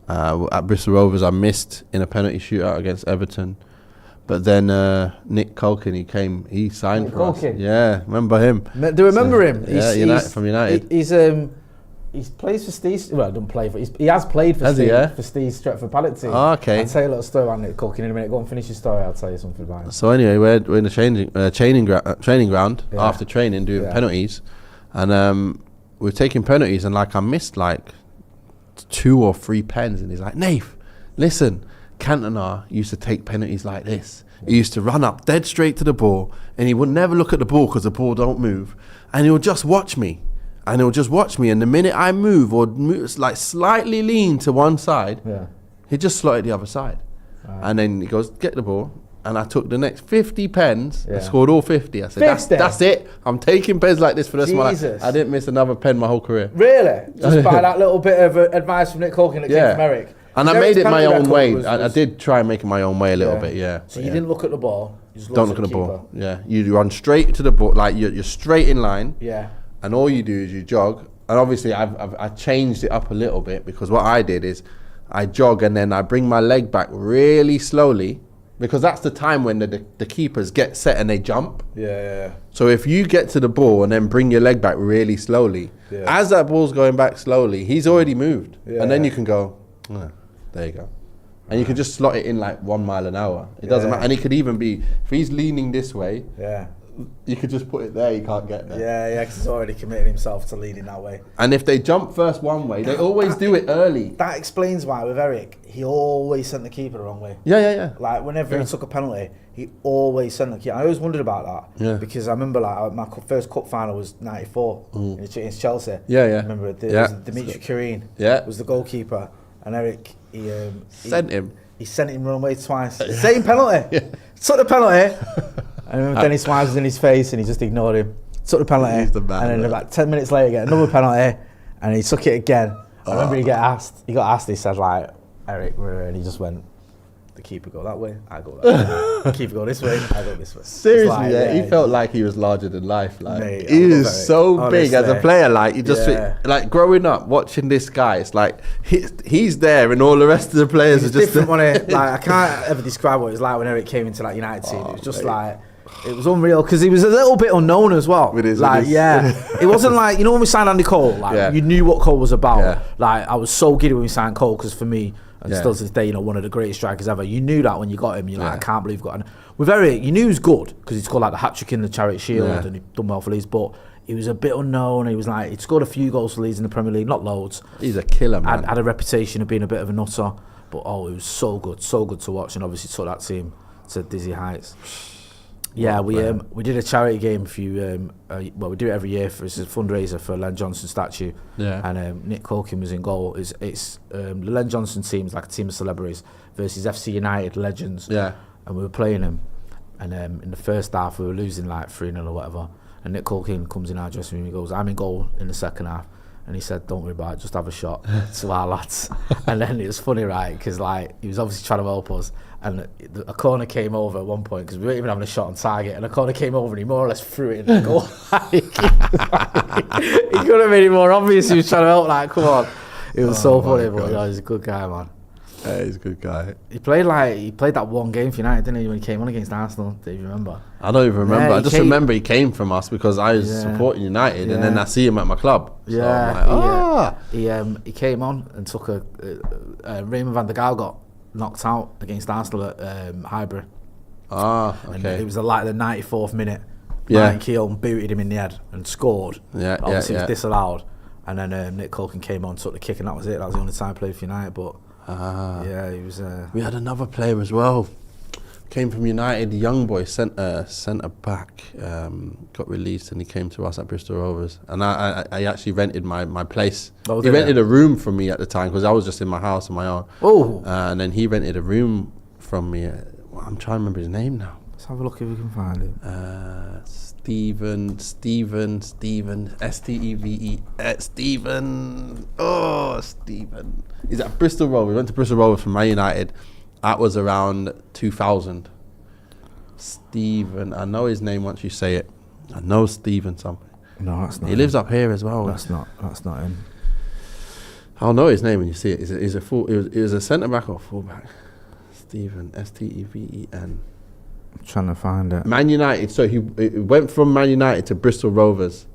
At Bristol Rovers, I missed in a penalty shootout against Everton. But then Nick Culkin, he signed for us. Yeah, remember him? Do you remember him? From United. He plays for Steve. Well, doesn't play for. He has played for Steve. For Steve's Stretford Paddock team. Oh, okay. I'll tell you a little story about Nick Culkin in a minute. Go and finish your story. I'll tell you something about him. So anyway, we're in the training ground after training, doing penalties, and we're taking penalties, and like I missed like 2 or 3 pens, and he's like, Nath, listen, Cantona used to take penalties like this. He used to run up dead straight to the ball, and he would never look at the ball because the ball don't move, and he'll just watch me. And the minute I move or like slightly lean to one side, he just slot it the other side. And then he goes, get the ball. And I took the next 50 pens and scored all 50. I said, that's it. I'm taking pens like this for the rest of my life. I didn't miss another pen my whole career. Really? Just by that little bit of advice from Nick Culkin that came from Eric. And I made it my own way. I did try and make it my own way a little bit, So you didn't look at the ball. You just don't look at the ball. Yeah. You run straight to the ball. Like you're straight in line. Yeah. And all you do is you jog. And obviously I changed it up a little bit, because what I did is I jog and then I bring my leg back really slowly, because that's the time when the keepers get set and they jump. Yeah. So if you get to the ball and then bring your leg back really slowly, as that ball's going back slowly, he's already moved. And then you can go, there you go. And you can just slot it in like 1 mile an hour. It doesn't matter. And he could even be, if he's leaning this way, you could just put it there, you can't get there. Yeah, because he's already committed himself to leading that way. And if they jump first one way, they always do it early. That explains why with Eric, he always sent the keeper the wrong way. Yeah. Like whenever he took a penalty, he always sent the keeper. I always wondered about that. Yeah. Because I remember like my first cup final was '94 against Chelsea. Yeah. I remember it was Dimitri Kieran was the goalkeeper, and Eric he sent him the wrong way twice. Same penalty. Took the penalty. I remember Dennis Wise was in his face and he just ignored him. Took the penalty, and then about 10 minutes later, get another penalty, and he took it again. I remember he got asked, he said like, Eric, and he just went, the keeper go that way, I go that way. The keeper go this way, I go this way. Seriously, like, he felt like he was larger than life. Like, mate, he was so big as a player. Like, you just like growing up watching this guy. It's like he's there, and all the rest of the players are just different. Like, I can't ever describe what it was like when Eric came into that United team. It was just like. It was unreal because he was a little bit unknown as well. It wasn't like, you know, when we signed Andy Cole, like you knew what Cole was about. Like I was so giddy when we signed Cole because for me, and still to this day, you know, one of the greatest strikers ever. You knew that when you got him. You're like, I can't believe you got him. With Eric, you knew he was good because he scored like the hat trick in the Charity Shield and he'd done well for Leeds, but he was a bit unknown. He was like, he'd scored a few goals for Leeds in the Premier League, not loads. He's a killer, man. Had a reputation of being a bit of a nutter, but it was so good to watch, and obviously took that team to dizzy heights. Yeah, we did a charity game we do it every year. It's a fundraiser for Len Johnson statue. Yeah. And Nick Culkin was in goal. It's the Len Johnson team is like a team of celebrities versus FC United legends. Yeah. And we were playing them, and in the first half we were losing like 3-0 or whatever. And Nick Culkin comes in our dressing room. He goes, "I'm in goal in the second half." And he said, "Don't worry about it, just have a shot," to our lads. And then it was funny, right? Because like he was obviously trying to help us. And a corner came over at one point because we weren't even having a shot on target. And a corner came over and he more or less threw it in the goal. He could have made it more obvious. He was trying to help. Like, come on, it was so funny. But he's a good guy, man. Yeah, he's a good guy. He played that one game for United, didn't he? When he came on against Arsenal, do you remember? I don't even remember. I just remember he came from us because I was supporting United, and then I see him at my club. So he came on and took Raymond van der Gaal got knocked out against Arsenal at Highbury. Okay. And it was the 94th minute. Martin Keown booted him in the head and scored. Obviously it was disallowed. And then Nick Culkin came on, took the kick, and that was it. That was the only time I played for United. But he was. We had another player as well. came from United, young boy, centre back, got released and he came to us at Bristol Rovers. And I actually rented my place. Oh, he rented a room from me at the time because I was just in my house on my own. Oh. And then he rented a room from me. I'm trying to remember his name now. Let's have a look if we can find it. Steven, Steven, S-T-E-V-E, Steven. Oh, Steven. He's at Bristol Rovers. We went to Bristol Rovers from Man United. That was around 2000. Steven. I know his name once you say it. I know Steven something. No, that's not He him. lives up here as well. That's not him. I'll know his name when you see it. He's a full. It was a centre back or full back. Steven, S-T-E-V-E-N. I'm trying to find it. Man United. So he went from Man United to Bristol Rovers.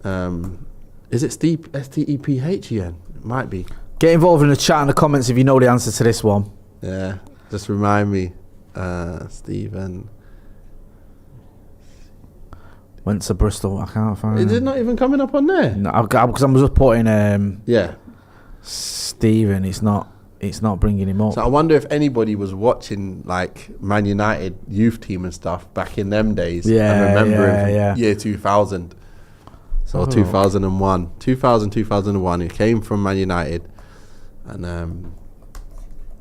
Is it Steve? S-T-E-P-H-E-N? It might be. Get involved in the chat and the comments if you know the answer to this one. Yeah. Just remind me. Stephen. Went to Bristol. I can't find it. Is it not even coming up on there? No, because I'm just putting Yeah. Stephen. It's not bringing him up. So I wonder if anybody was watching like Man United youth team and stuff back in them days. Yeah, and remembering yeah. year 2000 or 2001. 2001. He came from Man United, and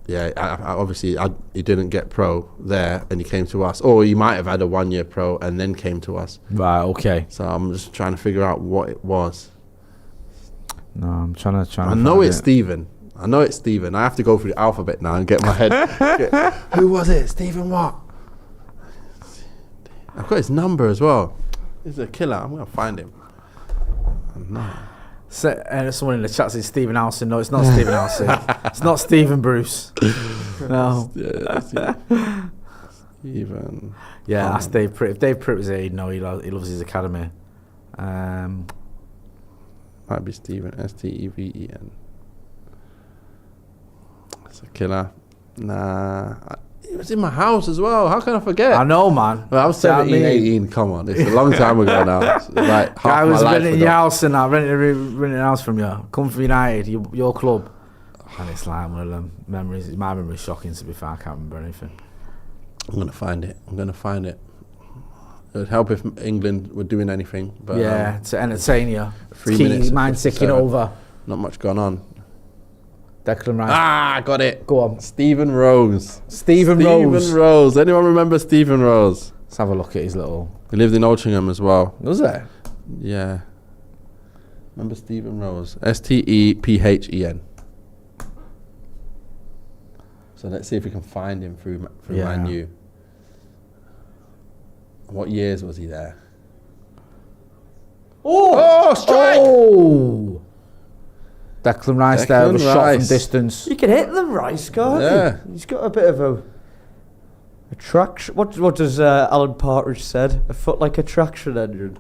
obviously he didn't get pro there, and he came to us. Or he might have had a 1 year pro and then came to us. Right. Okay. So I'm just trying to figure out what it was. No, I'm trying to. I know it's Stephen. I know it's Stephen. I have to go through the alphabet now and get my head. Who was it? Stephen what? I've got his number as well. He's a killer. I'm going to find him. No. So, someone in the chat says Stephen Alson. No, it's not Stephen Alson. It's not Stephen Bruce. No. Stephen. Yeah, that's Dave Pritt. If Dave Pritt was here, he'd know he loves his academy. Might be Stephen. S-T-E-V-E-N. That's a killer. Nah. It was in my house as well. How can I forget? I know, man. Well, I was 17, 18. Come on. It's a long time ago now. It's like half I was my life renting your ago. house and I renting a house from you. Come from United, your club. And it's like one of them memories. My memory's shocking, to be fair. I can't remember anything. I'm going to find it. It would help if England were doing anything. But yeah, to entertain you. 3 Keep minutes. your mind ticking over. Not much going on. Declan Rice. Ah, got it. Go on. Stephen Rose. Stephen Rose. Anyone remember Stephen Rose? Let's have a look at his little... He lived in Altrincham as well. Was there? Yeah. Remember Stephen Rose? S-T-E-P-H-E-N. So let's see if we can find him through Man U. What years was he there? Oh, strike! Oh! Declan Rice there with a shot from Rice. distance. You can hit them, Rice, can't Yeah. you? He's got a bit of a traction. What does Alan Partridge said? A foot like a traction engine.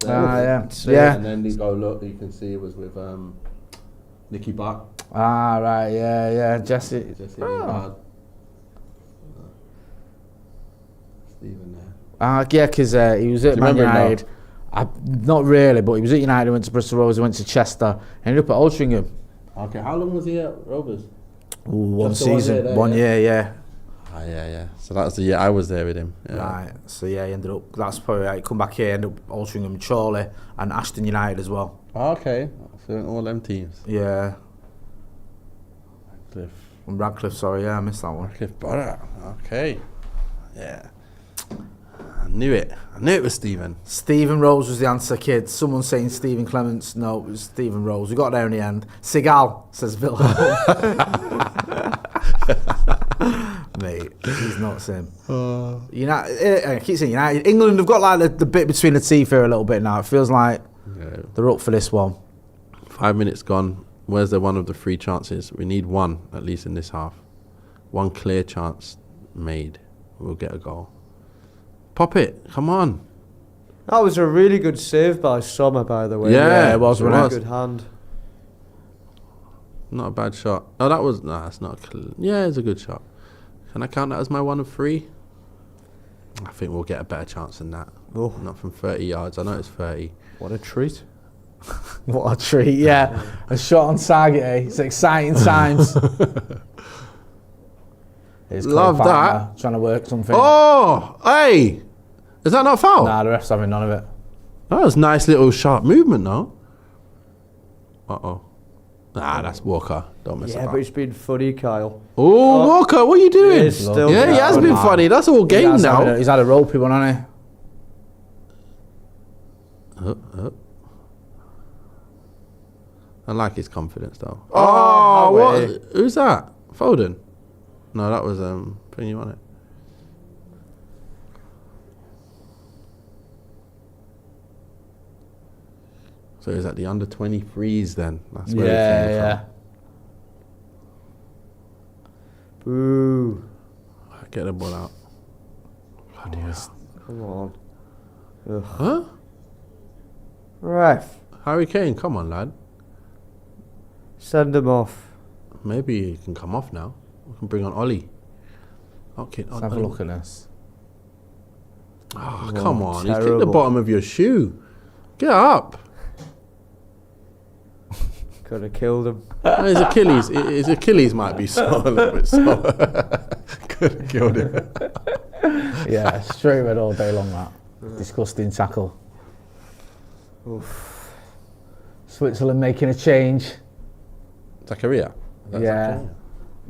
Yeah. And then you go look, you can see it was with Nicky Butt. Right, yeah. Jesse Lingard. Stephen there. yeah, because he was at Do you Man remember him now? United. Not really, but he was at United, he went to Bristol Rovers, he went to Chester, ended up at Altrincham. Okay, how long was he at Rovers? One Just the 1 season, year there, 1 year, yeah. Ah, yeah. So that was the year I was there with him. Yeah. Right, so yeah, he ended up, that's probably right, he come back here, ended up Altrincham, Chorley, and Ashton United as well. Okay, so in all them teams. Yeah, Cliff. and Radcliffe, sorry, yeah, I missed that one. Cliff Barrett. Okay. Yeah. I knew it was Stephen. Stephen Rose was the answer, kids. Someone saying Stephen Clements. No, it was Stephen Rose. We got there in the end. Seagal, says Bill. Mate, he's not him. United, I keep saying United. England have got like the bit between the teeth here a little bit now. It feels like they're up for this one. 5 minutes gone. Where's the one of the 3 chances? We need one, at least in this half. One clear chance made. We'll get a goal. Pop it. Come on. That was a really good save by Sommer, by the way. Yeah, it was, Really wasn't it? good hand. Not a bad shot. Oh, that was... Nah, that's not... Yeah, it's a good shot. Can I count that as my 1 of 3? I think we'll get a better chance than that. Oh. Not from 30 yards. I know it's 30. What a treat. What a treat, yeah. A shot on target, eh? It's exciting times. his Love co-partner that. trying to work something. Oh, hey. Is that not a foul? Nah, the ref's having none of it. That was nice little sharp movement, though. Uh-oh. Nah, that's Walker. Don't mess Yeah, about. but it's been funny, Kyle. Oh, Walker, what are you doing? It's still Yeah, he has been funny. That's all game now. He's had a ropey one, hasn't he? I like his confidence, though. Oh, what? Who's that? Foden? No, that was putting you on it. So is that the under 23s then? That's where it came Yeah. Boo. from. Get the ball out. Bloody hell. Come on. Ugh. Huh? Ref, Harry Kane, come on, lad. send him off. Maybe he can come off now. We can bring on Ollie. Okay, Let's have a look at this. Oh, come on. He's kicked the terrible. bottom of your shoe. Get up. Could have killed him. His Achilles might be sore, a little bit sore. Could have killed him. Yeah, straight red all day long, that. Disgusting tackle. Oof. Switzerland making a change. Zakaria. Yeah.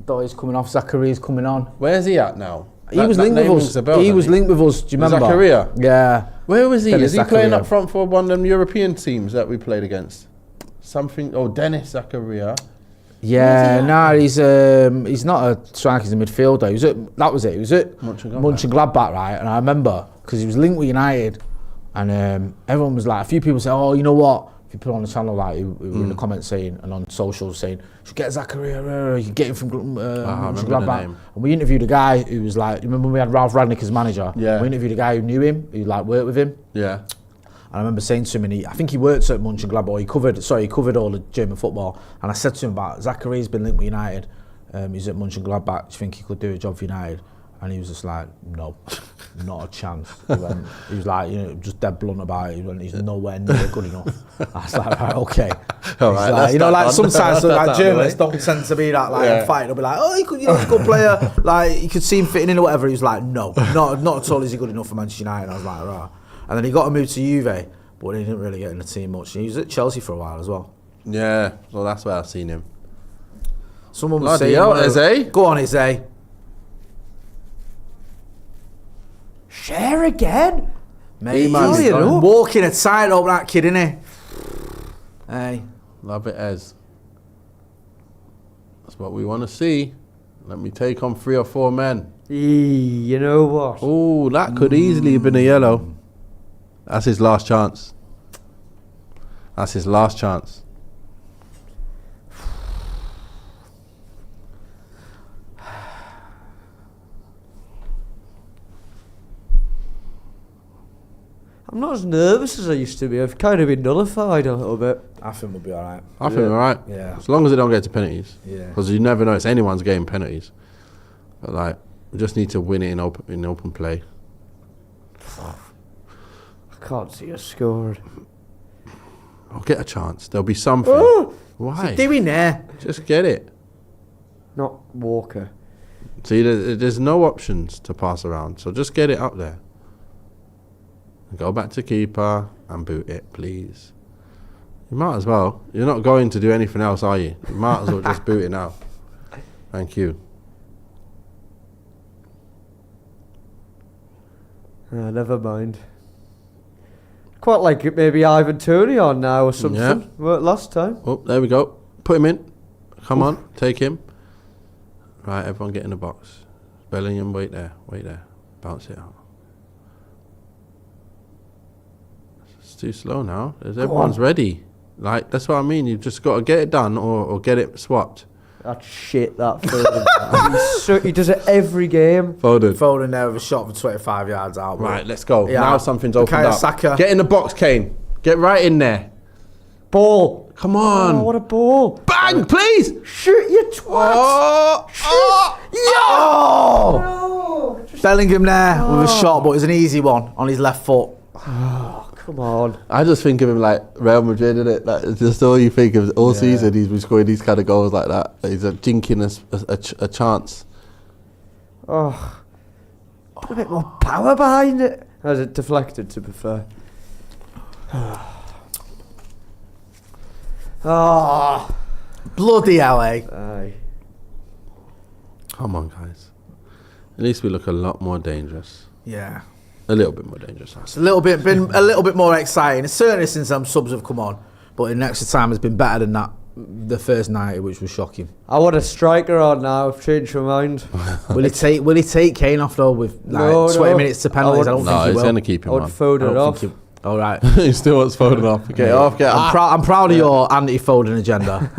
Donny's coming off, Zacharia's coming on. Where's he at now? He was linked with us. He was linked with us, do you remember? Zakaria? Yeah. Where was he? Dennis Is he playing Zakaria. up front for one of them European teams that we played against? Something. Oh, Dennis Zakaria. Yeah, no, he's not a striker, he's a midfielder. He was at, that was it. He was at Mönchengladbach, right? And I remember because he was linked with United, and everyone was like, a few people say, "Oh, you know what? If you put on the channel, like, we were in the comments saying and on socials saying, you should get Zakaria, you can get him from Mönchengladbach." And we interviewed a guy who was like, you remember when we had Ralph Rangnick as manager? Yeah. We interviewed a guy who knew him, who like worked with him. Yeah. And I remember saying to him, and I think he worked at Mönchengladbach, he covered all the German football. And I said to him about, Zacharia's been linked with United, he's at Mönchengladbach, do you think he could do a job for United? And he was just like, no, not a chance. He was like, you know, just dead blunt about it. He went, he's nowhere near good enough. I was like, right, okay. All right, like, you know, like sometimes like journalists don't. don't tend to be that like fighting. They'll be like, oh, he could, you know, he's a good player. Like, you could see him fitting in or whatever. He was like, no, not at all. Is he good enough for Manchester United? And I was like, right. And then he got a move to Juve, but he didn't really get in the team much. He was at Chelsea for a while as well. Yeah, well, that's where I've seen him. Someone was Bloody saying, hell, Eze. go on, Eze. Share again? Mate, He might be he's done. walking a tightrope, that kid, innit? Hey. Love it, Ez. That's what we want to see. Let me take on 3 or 4 men. You know what? Oh, that could easily have been a yellow. That's his last chance. That's his last chance. I'm not as nervous as I used to be. I've kind of been nullified a little bit. I think we'll be alright. I think we're right. Yeah. As long as they don't get to penalties. Yeah. Because you never know. It's anyone's game, penalties. But, like, we just need to win it in open play. I can't see us scored. I'll get a chance. There'll be something. Why? Doing there. Just get it. Not Walker. See, there's no options to pass around. So just get it up there. Go back to keeper and boot it, please. You might as well. You're not going to do anything else, are you? You might as well just boot it now. Thank you. Never mind. Quite like it, maybe Ivan Toney on now or something. Yeah. Worked last time. Oh, there we go. Put him in. Come on, take him. Right, everyone get in the box. Bellingham, wait there. Bounce it out. It's too slow now. Everyone's ready. Like, that's what I mean. You've just got to get it done or get it swapped. That's shit, that Foden. He does it every game. Foden there with a shot for 25 yards out. Right, let's go. Yeah. Now something's opened up. Saka. Get in the box, Kane. Get right in there. Ball. Come on. Oh, what a ball. Bang, please. Shoot, you twat. Oh! Bellingham there with a shot, but it was an easy one on his left foot. Come on. I just think of him like Real Madrid, innit? Like, it's just all you think of all season. He's been scoring these kind of goals like that. He's jinking a chance. Oh, put a bit more power behind it. As it deflected, to be fair. Oh, Bloody LA. aye. Come on, guys. At least we look a lot more dangerous. Yeah. A little bit more dangerous. It's been a little bit more exciting. It's certainly since some subs have come on, but in extra time has been better than that. The first 90, which was shocking. I want a striker on now. I've changed my mind. Will he take Kane off though with like 20 minutes to penalties? I don't think he he's will. going to keep I him would on. Foden off. All right. He still wants Foden off. Get off. Get off. I'm proud of your anti-Foden agenda.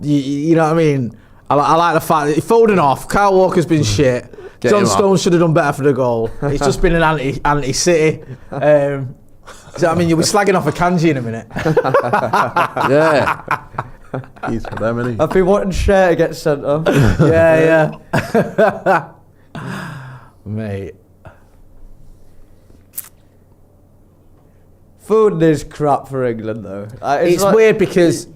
You know what I mean? I like the fact that Foden off. Kyle Walker's been shit. Get John him Stones should have done better for the goal. It's just been an anti-City. So, I mean, you'll be slagging off a Kanji in a minute. Yeah. He's for them, isn't he? I've been wanting Share to get sent off. Yeah. Mate. Foden is crap for England, though. It's like, weird because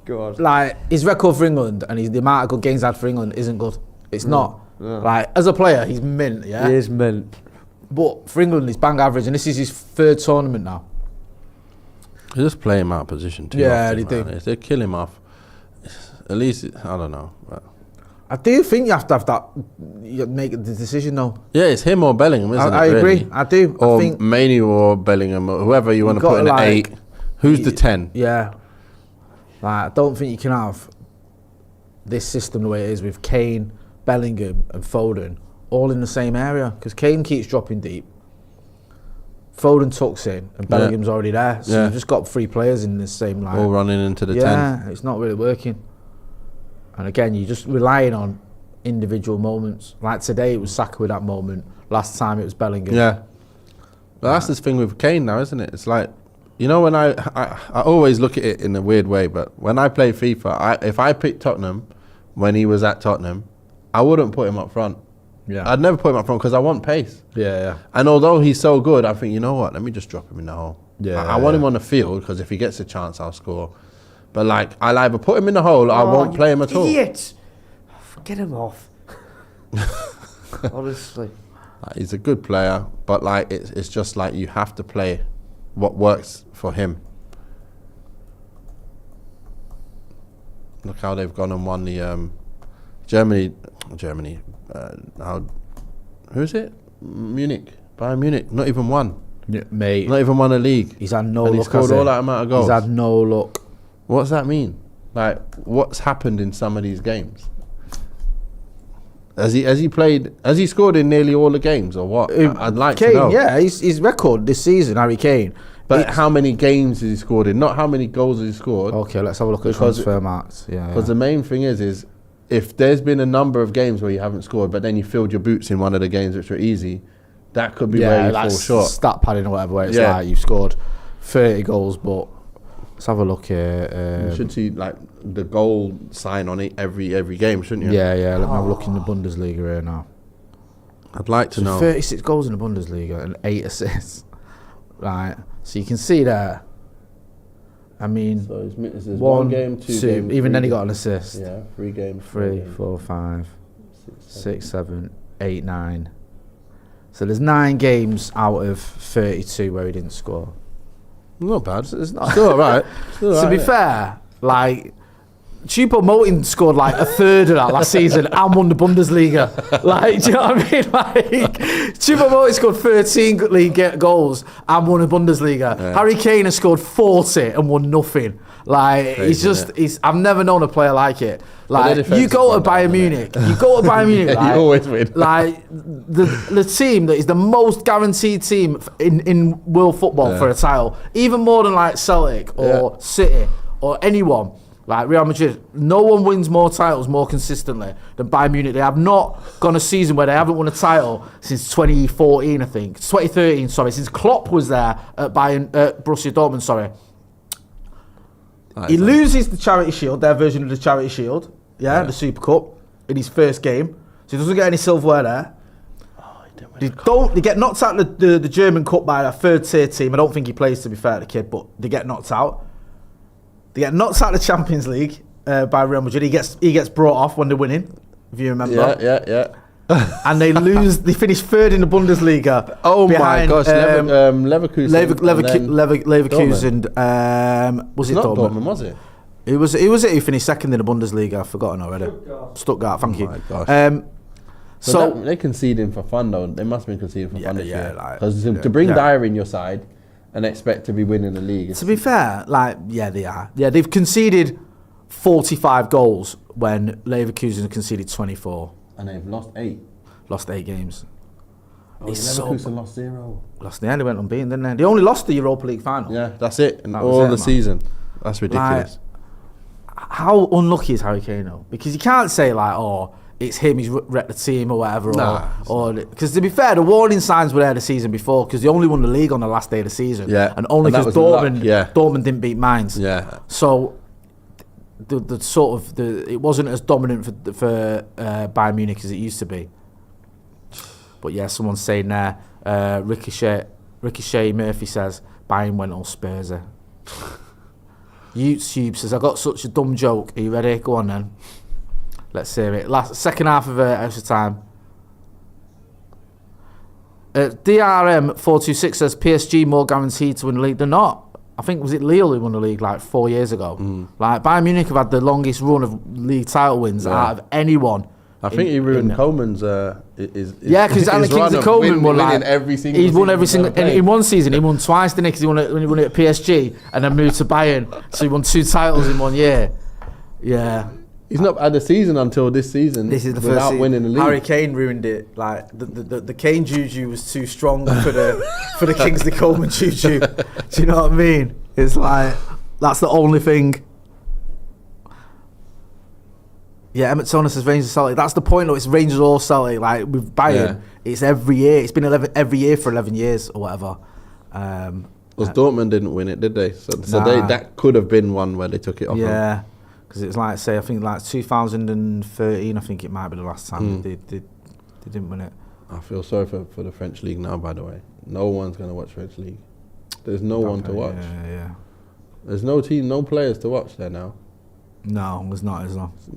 go on. like his record for England and the amount of good games he's had for England isn't good. It's not. No. Like, as a player, he's mint, yeah? He is mint. But for England, he's bang average, and this is his third tournament now. They just play him out of position too. Yeah, often, they man. do. If they kill him off, at least, I don't know. But I do think you have to have that, you make the decision though. yeah, it's him or Bellingham, isn't it? I agree, really? I do. Or I think, Mainoo or Bellingham, or whoever you want to put in gotta, the like, 8. Who's the 10? yeah. Like, I don't think you can have this system the way it is with Kane, Bellingham and Foden all in the same area, because Kane keeps dropping deep. Foden tucks in and Bellingham's already there. So you've just got 3 players in the same line. All running into the 10. Yeah, it's not really working. And again, you're just relying on individual moments. Like today, it was Saka with that moment. Last time, it was Bellingham. Yeah. But that's the thing with Kane now, isn't it? It's like, you know, when I always look at it in a weird way, but when I play FIFA, if I picked Tottenham when he was at Tottenham, I wouldn't put him up front. Yeah. I'd never put him up front because I want pace. Yeah. And although he's so good, I think, you know what, let me just drop him in the hole. Yeah, I want him on the field because if he gets a chance, I'll score. But like, I'll either put him in the hole or I won't play him at all. Idiot! Get him off. Honestly. Like, he's a good player, but like it's just like you have to play what works for him. Look how they've gone and won the Germany. Who is it? Munich. Bayern Munich. Not even won. Yeah, mate. Not even won a league. He's had no And he luck. scored all that amount of goals. He's had no luck. What's that mean? Like, what's happened in some of these games? Has he played? Has he scored in nearly all the games, or what? I'd like Kane, to know. yeah, his record this season, Harry Kane. But how many games has he scored in? Not how many goals has he scored. Okay, let's have a look at Because- transfer marks. Yeah. Because the main thing is if there's been a number of games where you haven't scored, but then you filled your boots in one of the games which were easy, that could be where you fall short. Stat padding or whatever, where it's Yeah. like you've scored 30 goals, but let's have a look here. You should see like the goal sign on it every game, shouldn't you? Yeah, let me have a look in the Bundesliga here now. I'd like to So know. 36 goals in the Bundesliga and 8 assists. Right, so you can see there. I mean, So it's one 1 game, 2 2. games. Even 3 then, he got games. an assist. Yeah, 3 games. 3, 4, 5, 6, 7, 8, 9. So there's 9 games out of 32 where he didn't score. Not bad. It's not. Still alright. To be fair, like Choupo-Moting scored like a third of that last season and won the Bundesliga. Like, do you know what I mean? Like, Choupo-Moting scored 13 league goals and won the Bundesliga. Yeah. Harry Kane has scored 40 and won nothing. Like, Crazy, I've never known a player like it. their Like, defense you go has to gone down, Bayern Munich, like, you always win. like the team that is the most guaranteed team in world football for a title, even more than like Celtic or City or anyone. Like Real Madrid, no one wins more titles more consistently than Bayern Munich. They have not gone a season where they haven't won a title since 2014, I think. 2013, sorry, since Klopp was there at Borussia Dortmund, sorry. He loses the Charity Shield, their version of the Charity Shield, the Super Cup, in his first game. So he doesn't get any silverware there. They get knocked out of the German Cup by a third tier team. I don't think he plays, to be fair to the kid, but they get knocked out. They get knocked out of the Champions League by Real Madrid. He gets brought off when they're winning, if you remember. Yeah. and they lose. They finish third in the Bundesliga. Oh behind, my gosh, Leverkusen. Leverkusen. Was it Not Dortmund? Dortmund, was it? It was it who finished second in the Bundesliga. I've forgotten already. Stuttgart. Thank you. My gosh. So they're conceding for fun though. They must have been conceding for fun this year. Because like, to bring Dyer in your side and expect to be winning the league. To be fair, they are. Yeah, they've conceded 45 goals when Leverkusen conceded 24. And they've lost 8. Lost 8 games. Leverkusen lost 0. They went unbeaten, didn't they? They only lost the Europa League final. Yeah, that's it. And all the season. That's ridiculous. How unlucky is Harry Kane though? Because you can't say it's him, he's wrecked the team or whatever. Because to be fair, the warning signs were there the season before because they only won the league on the last day of the season. Yeah. And only because Dortmund didn't beat Mainz. Yeah. So it wasn't as dominant for Bayern Munich as it used to be. But yeah, someone's saying there, Ricochet Murphy says, Bayern went all Spursy. YouTube says, I got such a dumb joke. Are you ready? Go on then. Let's hear it. Second half of extra time. DRM426 says PSG more guaranteed to win the league. They're not. I think was it Lille who won the league like 4 years ago. Like Bayern Munich have had the longest run of league title wins out of anyone. I think he ruined Coleman's. Because Kingsley Coleman won every single. He's won every single in one season. He won twice, didn't he? Because he won it at PSG and then moved to Bayern. So he won 2 titles in 1 year. Yeah. He's not had a season until this season. This is the without first winning the league. Harry Kane ruined it. Like the Kane juju was too strong for the Kingsley Coleman juju. Do you know what I mean? It's like that's the only thing. Yeah, Emmett Toner says Rangers Celtic. That's the point though. It's Rangers or Celtic. Like with Bayern, it's every year. It's been every year for 11 years or whatever. Because Dortmund didn't win it, did they? So that could have been one where they took it off. Yeah. Because it's like, say, I think like 2013, I think it might be the last time they didn't win it. I feel sorry for the French league now, by the way. No one's going to watch French league. There's no one to watch. Yeah. There's no team, no players to watch there now. No, there's not.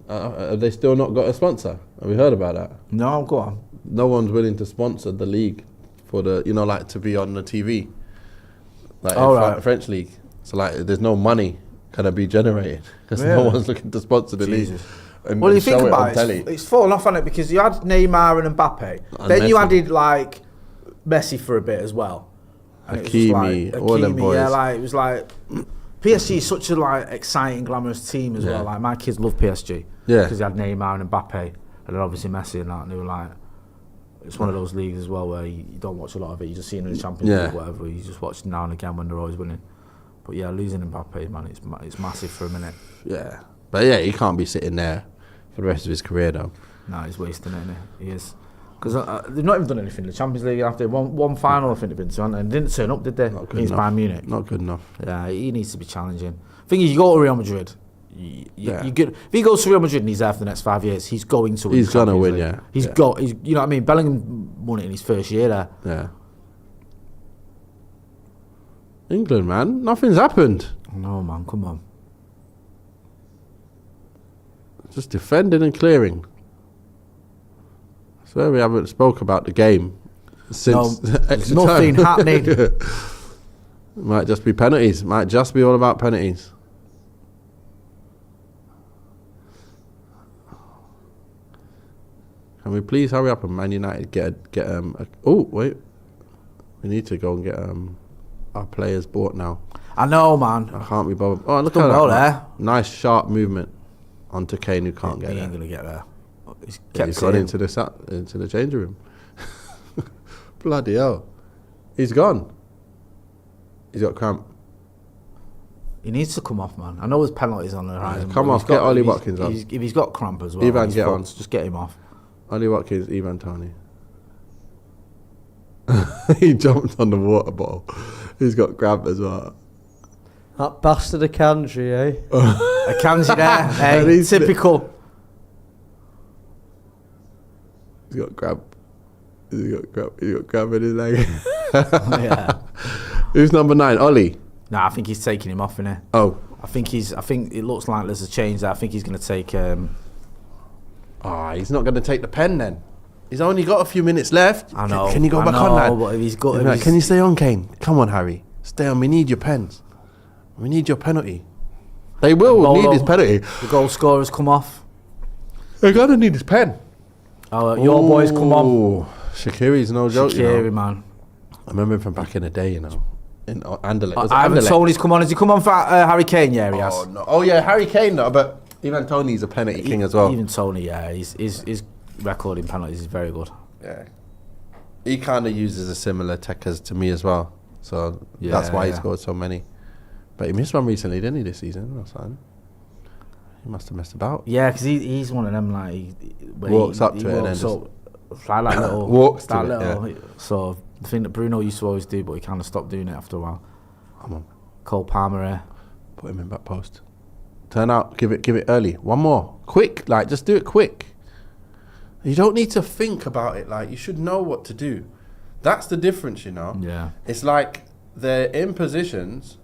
Have they still not got a sponsor? Have we heard about that? No, go on. No one's willing to sponsor the league for the, like to be on the TV. Like French league. So like, there's no money going to be generated because no one's looking to sponsor the league. Well, you think about it, it's fallen off on it because you had Neymar and Mbappe, and then you added like Messi for a bit as well. And Hakimi, all them boys. Yeah, like it was like PSG is such a like exciting, glamorous team as well. Like my kids love PSG because they had Neymar and Mbappe, and then obviously Messi and that. And they were like, it's one of those leagues as well where you don't watch a lot of it. You just see it in the Champions League, or whatever. You just watch now and again when they're always winning. But yeah, losing Mbappe, man, it's massive for a minute. Yeah, but yeah, he can't be sitting there for the rest of his career though. No, he's wasting it, isn't he? He is. Because they've not even done anything in the Champions League after one final. I think they've been to, and didn't turn up, did they? Against Bayern Munich. Not good enough. Yeah, he needs to be challenging. Thing is, you go to Real Madrid. You get, if he goes to Real Madrid and he's there for the next 5 years, he's going to win. He's gonna win, yeah. He's you know what I mean. Bellingham won it in his first year there. Yeah. England, man, nothing's happened. No, man, come on. Just defending and clearing. I swear we haven't spoke about the game since extra nothing time. happening. It might just be penalties. Might just be all about penalties. Can we please hurry up and Man United get oh wait, we need to go and get our players bought now. I know, man. I can't be bothered. Oh, look at well that! Nice sharp movement onto Kane, who can't get there. He ain't gonna get there. He's gone into the changing room. Bloody hell, he's gone. He's got cramp. He needs to come off, man. I know there's penalties on the horizon. Come off, get Ollie Watkins on. If he's got cramp as well, Ivan, get on. Just get him off. Ollie Watkins, Ivan Toney. He jumped on the water bottle. He's got cramp as well. That bastard Akanji, eh? Akanji there, hey, typical. He's got cramp. He's got cramp in his leg. Yeah. Who's number 9? Ollie? Nah, I think he's taking him off, innit? Oh. I think it looks like there's a change there. I think he's going to take... he's not going to take the pen then. He's only got a few minutes left. I know. Can you go back on, lad? But if he's got, Can you stay on, Kane? Come on, Harry. Stay on. We need your pens. We need your penalty. They will need his penalty. The goal scorers come off. They're gonna need his pen. Oh, your boys come on. Shaqiri's no joke. Shaqiri, man. I remember him from back in the day, in Anderlecht. Ivan Toney's come on. Has he come on for Harry Kane? Yeah, he has. Oh, no. Oh yeah, Harry Kane though, but Ivan Toney's a penalty king as well. Even Toney, yeah, his record in penalties is very good. Yeah, he kind of uses a similar techers to me as well, so that's why he scored so many. But he missed one recently, didn't he, this season? Or something? He must have messed about. Yeah, because he's one of them like walks up to it and then just like little walks to it. Yeah. So the thing that Bruno used to always do, but he kind of stopped doing it after a while. Come on, Cole Palmer here. put him in back post. Turn out, give it early. One more, quick, like just do it quick. You don't need to think about it. Like you should know what to do. That's the difference, you know. Yeah. It's like they're in positions,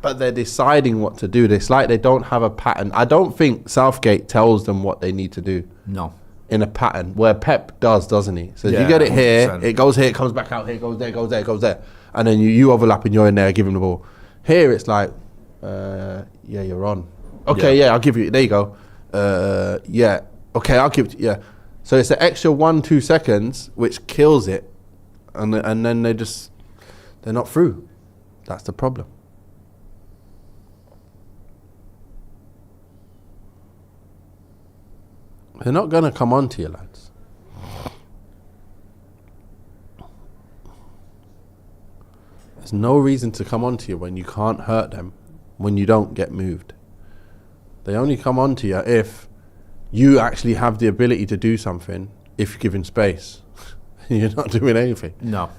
but they're deciding what to do. It's like they don't have a pattern. I don't think Southgate tells them what they need to do. No. In a pattern where Pep does, doesn't he? So Yeah, you get it here, 100%. it goes here, it comes back out here, it goes there, goes there, goes there, and then you overlap and you're in there, give him the ball. Here it's like, yeah, you're on. Okay, yeah, I'll give you. There you go. Yeah, okay, I'll give it. Yeah. So it's an extra 1-2 seconds which kills it, and then they're not through. That's the problem. They're not going to come on to you, lads. There's no reason to come on to you when you can't hurt them, when you don't get moved. They only come on to you if you actually have the ability to do something, if given space. You're not doing anything. No.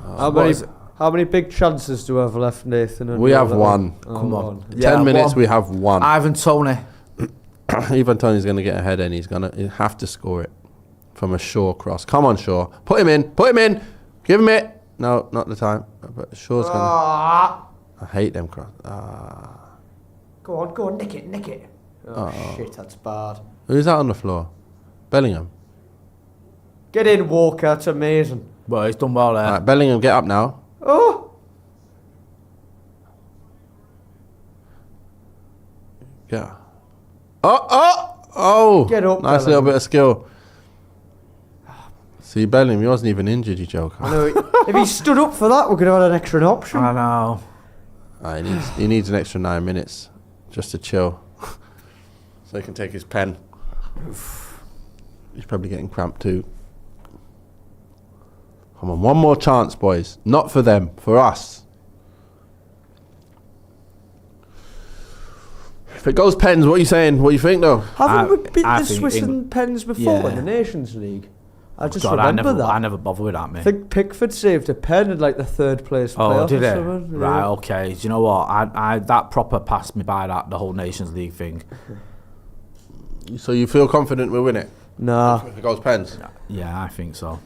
How many big chances do we have left, Nathan? We have one. Come on. 10 minutes, we have one. Ivan Toney. Ivan Toney's going to get ahead and he's going to have to score it from a Shaw cross. Come on, Shaw. Put him in. Give him it. No, not the time. But Shaw's going to... I hate them cross. Go on, nick it. Oh, shit, that's bad. Who's that on the floor? Bellingham. Get in, Walker, it's amazing. Well, he's done well there. Right, Bellingham, get up now. Oh! Yeah. Oh! Get up, nice Bellingham. little bit of skill. See, Bellingham, he wasn't even injured, you joker. I know. If he stood up for that, we could have had an extra option. I know. He needs an extra 9 minutes just to chill. So he can take his pen. He's probably getting cramped too. Come on, one more chance, boys. Not for them, for us. If it goes pens, what are you saying? What do you think, though? Haven't we beat I the think Swiss and Pens before in the Nations League? I just remember that. I never bothered with that, mate. I think Pickford saved a pen in like the third place playoff. Oh, did or it? something. Right, Yeah. okay. Do you know what? I that proper passed me by, that the whole Nations League thing. So you feel confident we'll win it? Nah. If it goes pens? Yeah, I think so.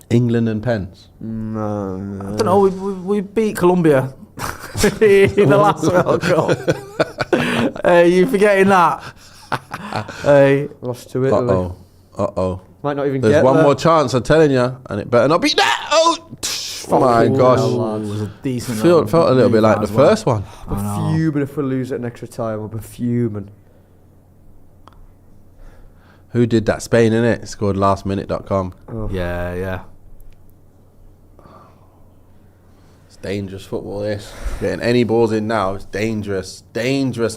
England and pens? No. I don't know. We beat Colombia in the last World Cup. Hey, you forgetting that? Hey, Lost to Italy. Uh-oh. Might not even There's get one there. more chance, I'm telling you, and it better not be that. Oh, my gosh. It was a decent. Felt a little bit like the first one. We're fuming if we lose it in extra time. We'll be fuming. Who did that? Spain, innit? Scored lastminute.com. Oh. Yeah. It's dangerous football, this. Getting any balls in now, it's dangerous.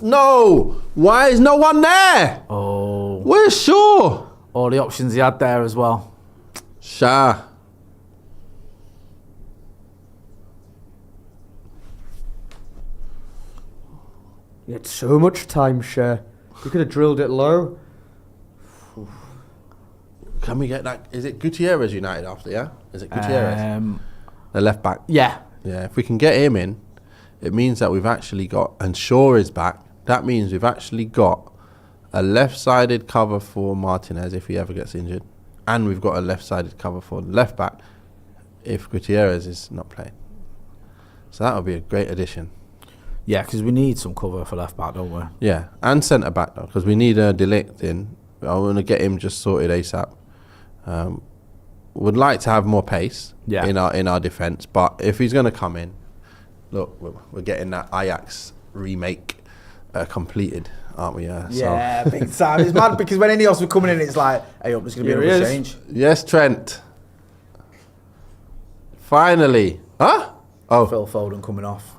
No! Why is no one there? Oh. Where's Shaw? All the options he had there as well. Shah. You had so much time, share. You could have drilled it low. Can we get that? Is it Gutierrez United after, yeah? Is it Gutierrez? The left back. Yeah. Yeah, if we can get him in, it means that we've actually got, and Shaw is back, that means we've actually got a left-sided cover for Martinez if he ever gets injured, and we've got a left-sided cover for the left back if Gutierrez is not playing. So that would be a great addition. Yeah, because we need some cover for left back, don't we? Yeah, and centre back though, because we need a Delict in I want to get him just sorted ASAP. Would like to have more pace in our defence, but if he's going to come in, look, we're getting that Ajax remake completed, aren't we? Yeah, big time. It's mad because when any of us were coming in, it's like, hey, up, there's going to be a change. Yes, Trent. Finally. Huh? Oh. Phil Foden coming off.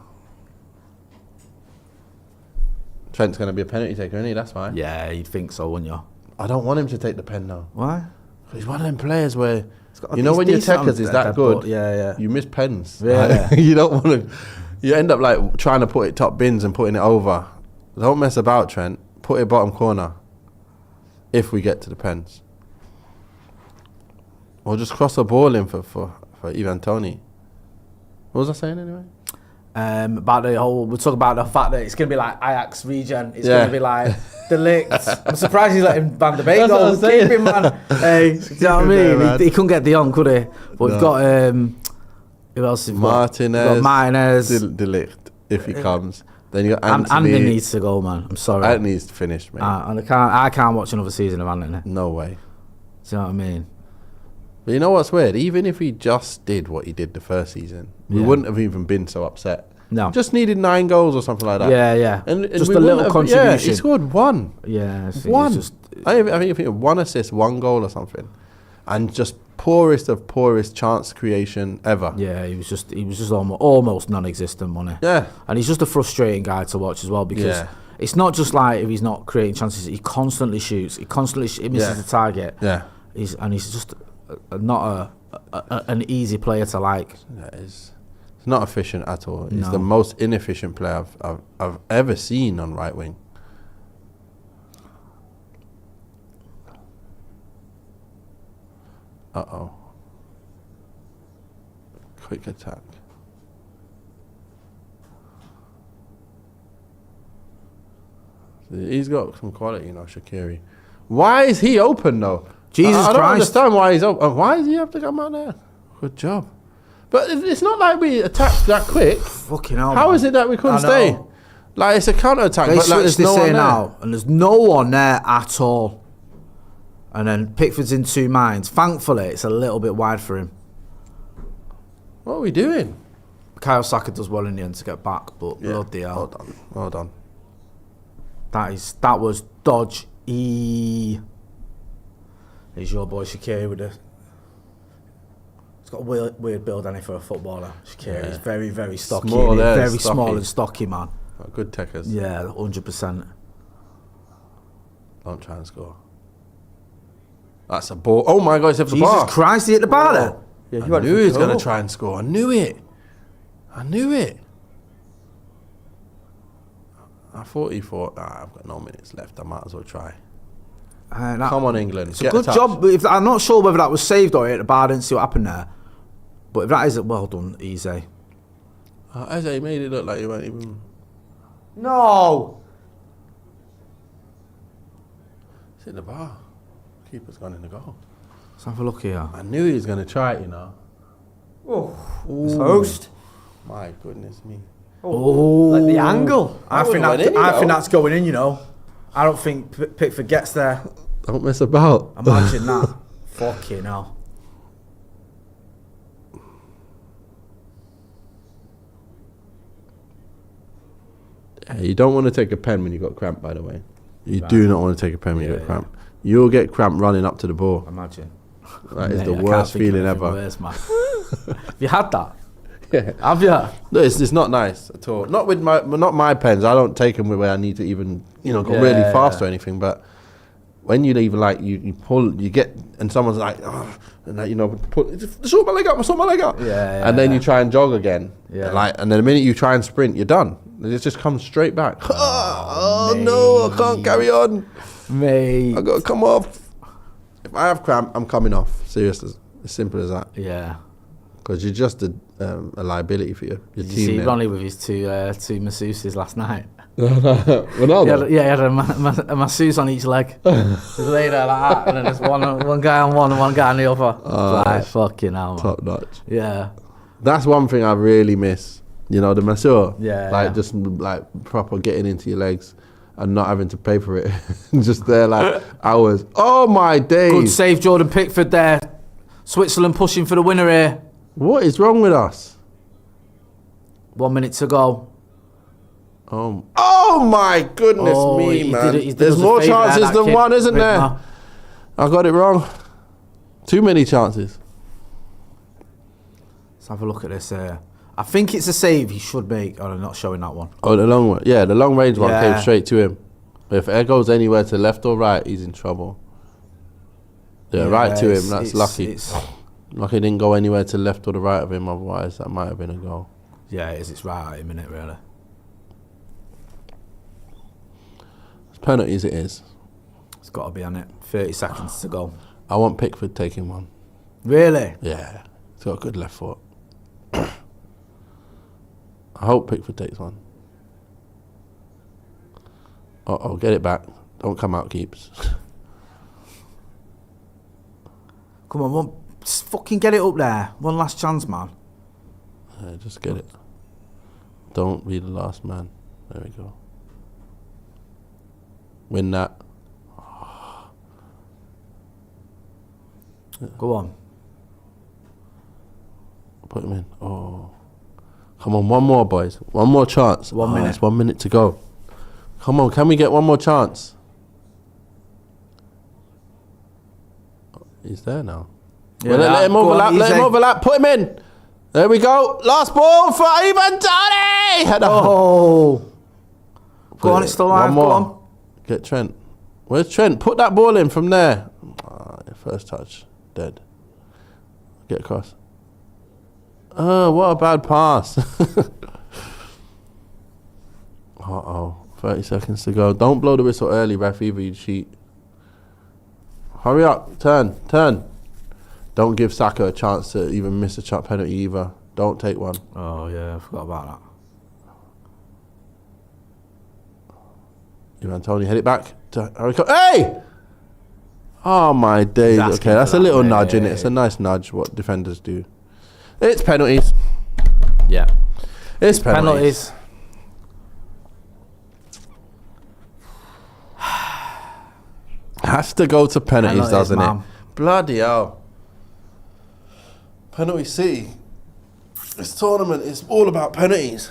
Trent's going to be a penalty taker, isn't he? That's why. Yeah, you'd think so, wouldn't you? I don't want him to take the pen, though. Why? He's one of them players where, you know, when your techers is that good, you miss pens. Yeah. You don't want to. You end up like trying to put it top bins and putting it over. Don't mess about, Trent. Put it bottom corner. If we get to the pens, or just cross the ball in for Ivan Toney. What was I saying anyway? About the whole, we'll talk about the fact that it's going to be like Ajax regen. It's going to be like De Ligt. I'm surprised he's letting Van der Beek go. Keep him, man. Hey, do you know what I mean? He couldn't get Dion, could he? But we've got, who else have we got? Martinez. De Ligt, if he comes. Then you got Anthony. Anthony needs to go, man. I'm sorry. Anthony's finished, man. And I can't watch another season of Anthony. No way. Do you know what I mean? But you know what's weird? Even if he just did what he did the first season, we wouldn't have even been so upset. No. Just needed 9 goals or something like that. Yeah. And just a little contribution. Yeah, he scored 1. Yeah. One. I think 1 assist, 1 goal or something. And just poorest of poorest chance creation ever. Yeah, he was just almost non-existent, wasn't he? Yeah. And he's just a frustrating guy to watch as well because it's not just like if he's not creating chances, he constantly shoots. He constantly misses the target. Yeah. He's just not an easy player to like. Yeah, it's not efficient at all. He's the most inefficient player I've ever seen on right wing. Uh-oh. Quick attack. He's got some quality, Shaqiri. Why is he open, though? Jesus Christ. I don't understand why he's open. Why does he have to come out there? Good job. But it's not like we attacked that quick. Fucking hell. How is it that we couldn't stay? Like, it's a counter-attack, they but like, there's no one there. Now, and there's no one there at all. And then Pickford's in 2 minds. Thankfully, it's a little bit wide for him. What are we doing? Kyle Saka does well in the end to get back, but bloody hell. Well done. That was dodge. He's your boy Shaqiri with he's got a weird build, hasn't he, for a footballer. Shaqiri is very, very stocky. Small and stocky, man. Good techers. Yeah, 100%. Don't try and score. That's a ball. Oh my God, he's hit the bar. Jesus Christ, he hit the bar there. Yeah, I knew he was going to try and score. I knew it. I thought I've got no minutes left. I might as well try. Come on, England. It's a good job. I'm not sure whether that was saved or hit the bar. I didn't see what happened there. But if that is it, well done, Eze. Eze made it look like he won't even... No! It's in the bar. Keeper's gone in the goal. Let's have a look here. I knew he was going to try it, Oh, it's host. My goodness me. Oh, like the angle. I think that's going in, I don't think Pickford gets there. Don't mess about. Imagine that. Fucking hell. Yeah, you don't want to take a pen when you got cramp, by the way. You do not want to take a pen when you got cramp. You'll get cramp running up to the ball. Imagine. That is the worst feeling ever. Worse, man. Have you had that? Yeah. Have you? No, it's not nice at all. Not my pens. I don't take them where I need to even go really fast or anything. But when you even you pull, you get, and someone's like, oh, and sort my leg up. Yeah. And then you try and jog again. Yeah. And then the minute you try and sprint, you're done. It just comes straight back. Oh no, I can't carry on. Mate. I got to come off. If I have cramp, I'm coming off. Seriously, as simple as that. Yeah. Because you're just a liability for your team. Did you see Ronnie with his two masseuses last night? Ronaldo? He had a masseuse on each leg. Just lay there like that, and then there's one guy on one and one guy on the other. Fucking hell, man. Top notch. Yeah. That's one thing I really miss. The masseur. Yeah. Just proper getting into your legs. and not having to pay for it. Just there like hours. Oh my days. Good save, Jordan Pickford there. Switzerland pushing for the winner here. What is wrong with us? 1 minute to go. Oh my goodness me, man. There's more chances than one, isn't there? I got it wrong. Too many chances. Let's have a look at this here. I think it's a save he should make. Oh, I'm not showing that one. Oh, the long one. Yeah, the long range one came straight to him. If it goes anywhere to left or right, he's in trouble. Yeah, right to him. That's lucky. Lucky it didn't go anywhere to left or the right of him. Otherwise, that might have been a goal. Yeah, it is. It's right at him, innit, really? It's penalties, it is. It's got to be on it. 30 seconds to go. I want Pickford taking one. Really? Yeah. He's got a good left foot. I hope Pickford takes one. Uh-oh, get it back. Don't come out, keeps. Come on, just fucking get it up there. One last chance, man. Yeah, just get it. Don't be the last man. There we go. Win that. Go on. Put him in. Oh. Come on, one more, boys. One more chance. 1 minute. It's 1 minute to go. Come on, can we get one more chance? He's there now. Yeah, let him overlap. Let him overlap. Put him in. There we go. Last ball for Ivan Donny. Oh. Go on, it's still live. One more. Go on. Get Trent. Where's Trent? Put that ball in from there. First touch. Dead. Get across. Oh, what a bad pass. Uh-oh. 30 seconds to go. Don't blow the whistle early, ref, either, you cheat. Hurry up. Turn. Don't give Saka a chance to even miss a shot penalty either. Don't take one. Oh, yeah, I forgot about that. Ivan Toney, head it back. Hey! Oh, my days. Okay, that's a little nudge, innit? It's a nice nudge, what defenders do. It's penalties. Yeah. It's penalties. Has to go to penalties, doesn't it? Bloody hell. Penalty City. This tournament is all about penalties.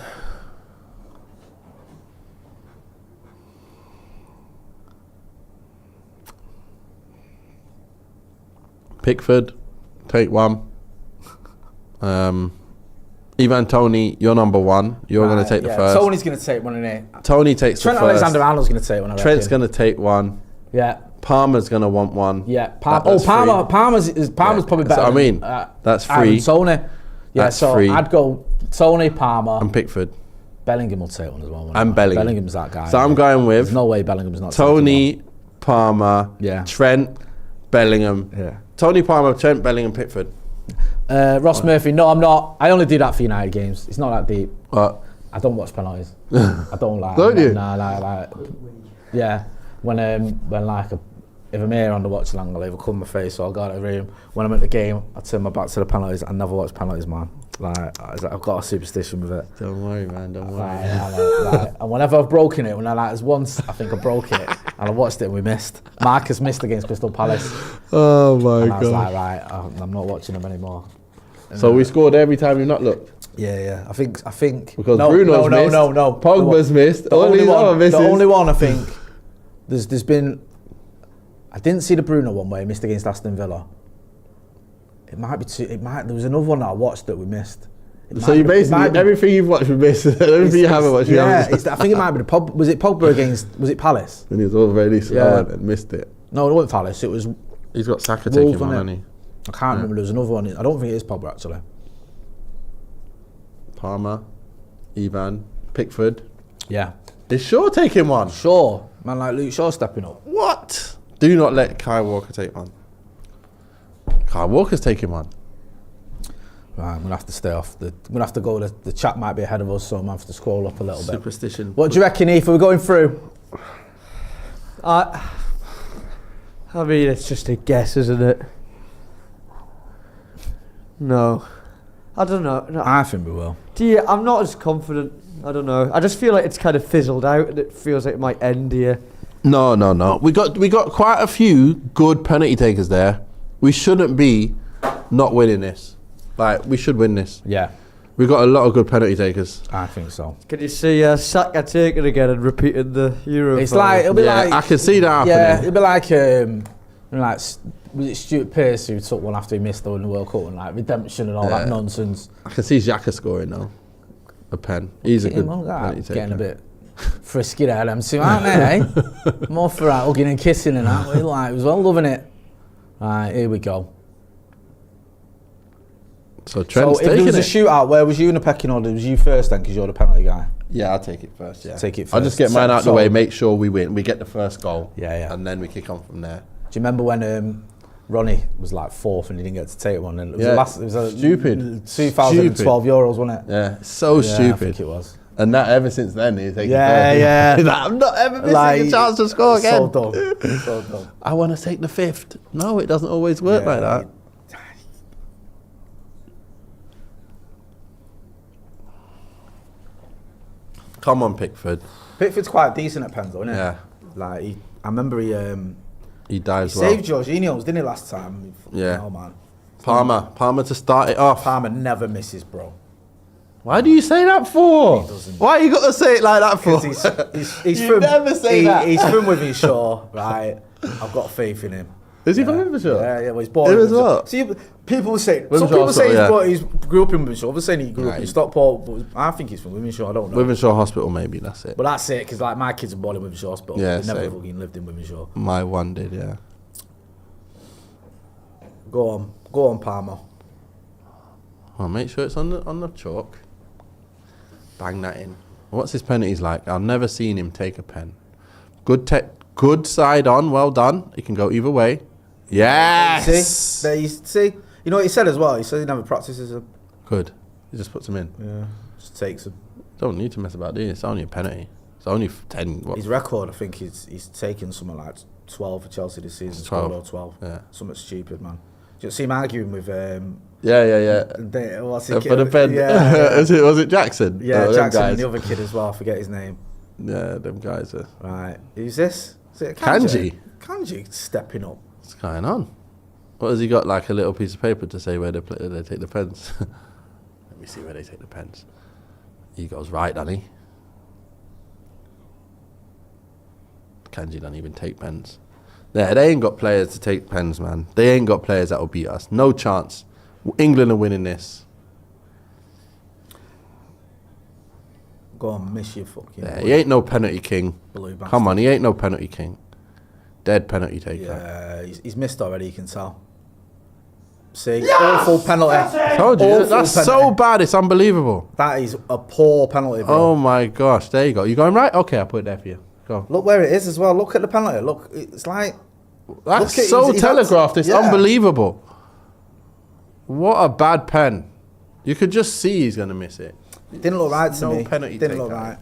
Pickford, take one. Ivan Toney, you're number one. You're going to take the first. Tony's going to take one in here. Tony takes the first. Trent Alexander-Arnold's going to take one. Trent's going to take one. Yeah. Palmer's going to want one. Yeah. Palmer's probably better. I mean, that's free. Tony. Yeah, that's so free. I'd go Tony, Palmer. And Pickford. Bellingham will take one as well. And Bellingham. Bellingham's that guy. So I'm going with... There's no way Bellingham's not Tony, Palmer, Trent, Bellingham. Yeah. Tony, Palmer, Trent, Bellingham, Pickford. Ross Murphy, no, I'm not. I only do that for United games. It's not that deep. What? I don't watch penalties. I don't like. Don't you? Nah, yeah. When if I'm here on the WatchAlong, I'll either cover my face or I'll go out of the room. When I'm at the game, I turn my back to the penalties. I never watch penalties, man. I've got a superstition with it. Don't worry, man. Don't worry. And whenever I've broken it, there's once I think I broke it and I watched it and we missed. Marcus missed against Crystal Palace. Oh my and I was God. like, I'm not watching them anymore. So we scored every time you've not looked? Yeah. I think because Bruno's missed. No. Pogba's missed. The only one I think there's been. I didn't see the Bruno one where he missed against Aston Villa. It might be two. There was another one that I watched that we missed. So you basically everything you've watched we missed. Everything you haven't watched. Yeah, I think it might be the Pogba. Was it Pogba against? Was it Palace? And he was already slow and missed it. No, it wasn't Palace. It was. He's got Saka taking one, hasn't he? I can't remember. There was another one. I don't think it is Pogba actually. Palmer, Ivan, Pickford. Yeah. Is Shaw taking one? Shaw, man, like Luke Shaw stepping up. What? Do not let Kyle Walker take one. Kyle Walker's taking one. Right, I'm gonna have to stay off. I'm gonna have to go. The chat might be ahead of us, so I'm gonna have to scroll up a little bit. Superstition. What do you reckon, Ethan? We're going through. I mean, it's just a guess, isn't it? No, I don't know. No. I think we will. I'm not as confident I don't know. I just feel like it's kind of fizzled out, and it feels like it might end here. No. We got quite a few good penalty takers there. We shouldn't be not winning this. Like, we should win this. Yeah. We've got a lot of good penalty takers. I think so. Can you see Saka taking again and repeating the Euro? It's like, it'll be like... I can see that happening. Yeah, it'll be like was it Stuart Pearce who took one after he missed the World Cup and like redemption and all that nonsense. I can see Xhaka scoring now. A pen. He's a good penalty taker. Getting a bit frisky there, them two, aren't they, eh? More for hugging and kissing and that. We like as well, loving it. Right, here we go. So Trent's if there was a shootout, where was you in the pecking order? Was you first then, because you're the penalty guy? Yeah, I'll take it first. Yeah, take it first. I'll just get mine out of the way, make sure we win. We get the first goal. Yeah. And then we kick on from there. Do you remember when Ronnie was like fourth and he didn't get to take one? And it was a stupid. 2012 Euros, wasn't it? Yeah, so stupid. I think it was. And that ever since then he's taking first. I'm not ever missing a chance to score again. So dumb. So dumb. I want to take the fifth. No, it doesn't always work like that. Come on, Pickford. Pickford's quite decent at pens, though, isn't he? Yeah. Like I remember he dives well. saved Jorginho's, didn't he, last time? Yeah. Oh man. Palmer to start it off. Palmer never misses, bro. Why do you say that for? He doesn't. Why you got to say it like that for? He's You from, never say that. He's from Wivenshaw, right? I've got faith in him. Is he from Wivenshaw? Yeah, well, he's born Him in as Wivenshaw. well? See, people say Wivenshaw some people say Hospital, he's grew up in Wivenshaw. Others say he grew up in Stockport, but I think he's from Wivenshaw. I don't know. Wivenshaw Hospital, maybe, that's it. But that's it, because like my kids are born in Wivenshaw Hospital. Yeah, they never same. fucking lived in Wivenshaw. My one did, yeah. Go on, Palmer. Well, make sure it's on the chalk. Bang that in. What's his penalties like? I've never seen him take a pen. Good side on, well done. He can go either way. Yes! See? You know what he said as well? He said he never practices them. Good. He just puts them in. Yeah, just takes them. Don't need to mess about this. It's only a penalty. It's only 10. What? His record, I think he's taken something like 12 for Chelsea this season. 12. Yeah. Something stupid, man. Do you see him arguing with... Yeah. What's it? For the pen. Yeah. Was it Jackson? Yeah, Oh, Jackson guys. and the other kid as well. I forget his name. Yeah, them guys are... Right. Who's this? Is it Kanji. Kanji stepping up. What's going on? What has he got, like a little piece of paper to say where they take the pens? Let me see where they take the pens. He goes right, Donny. Kanji don't even take pens. Yeah, they ain't got players to take pens, man. They ain't got players that will beat us. No chance. England are winning this. Go on, miss your fucking... Yeah, he ain't no penalty king. Blue bastard. Come on, he ain't no penalty king. Dead penalty taker. Yeah, he's missed already, you can tell. See, awful penalty. Told you, Awful that's penalty. so bad, it's unbelievable. That is a poor penalty, bro. Oh my gosh, there you go. You going right? Okay, I'll put it there for you. Go. Look where it is as well. Look at the penalty. Look, it's like... That's look at- so he's telegraphed, it's yeah. unbelievable. What a bad pen. You could just see he's going to miss it. Didn't look right to No me. penalty Didn't look takeout. right.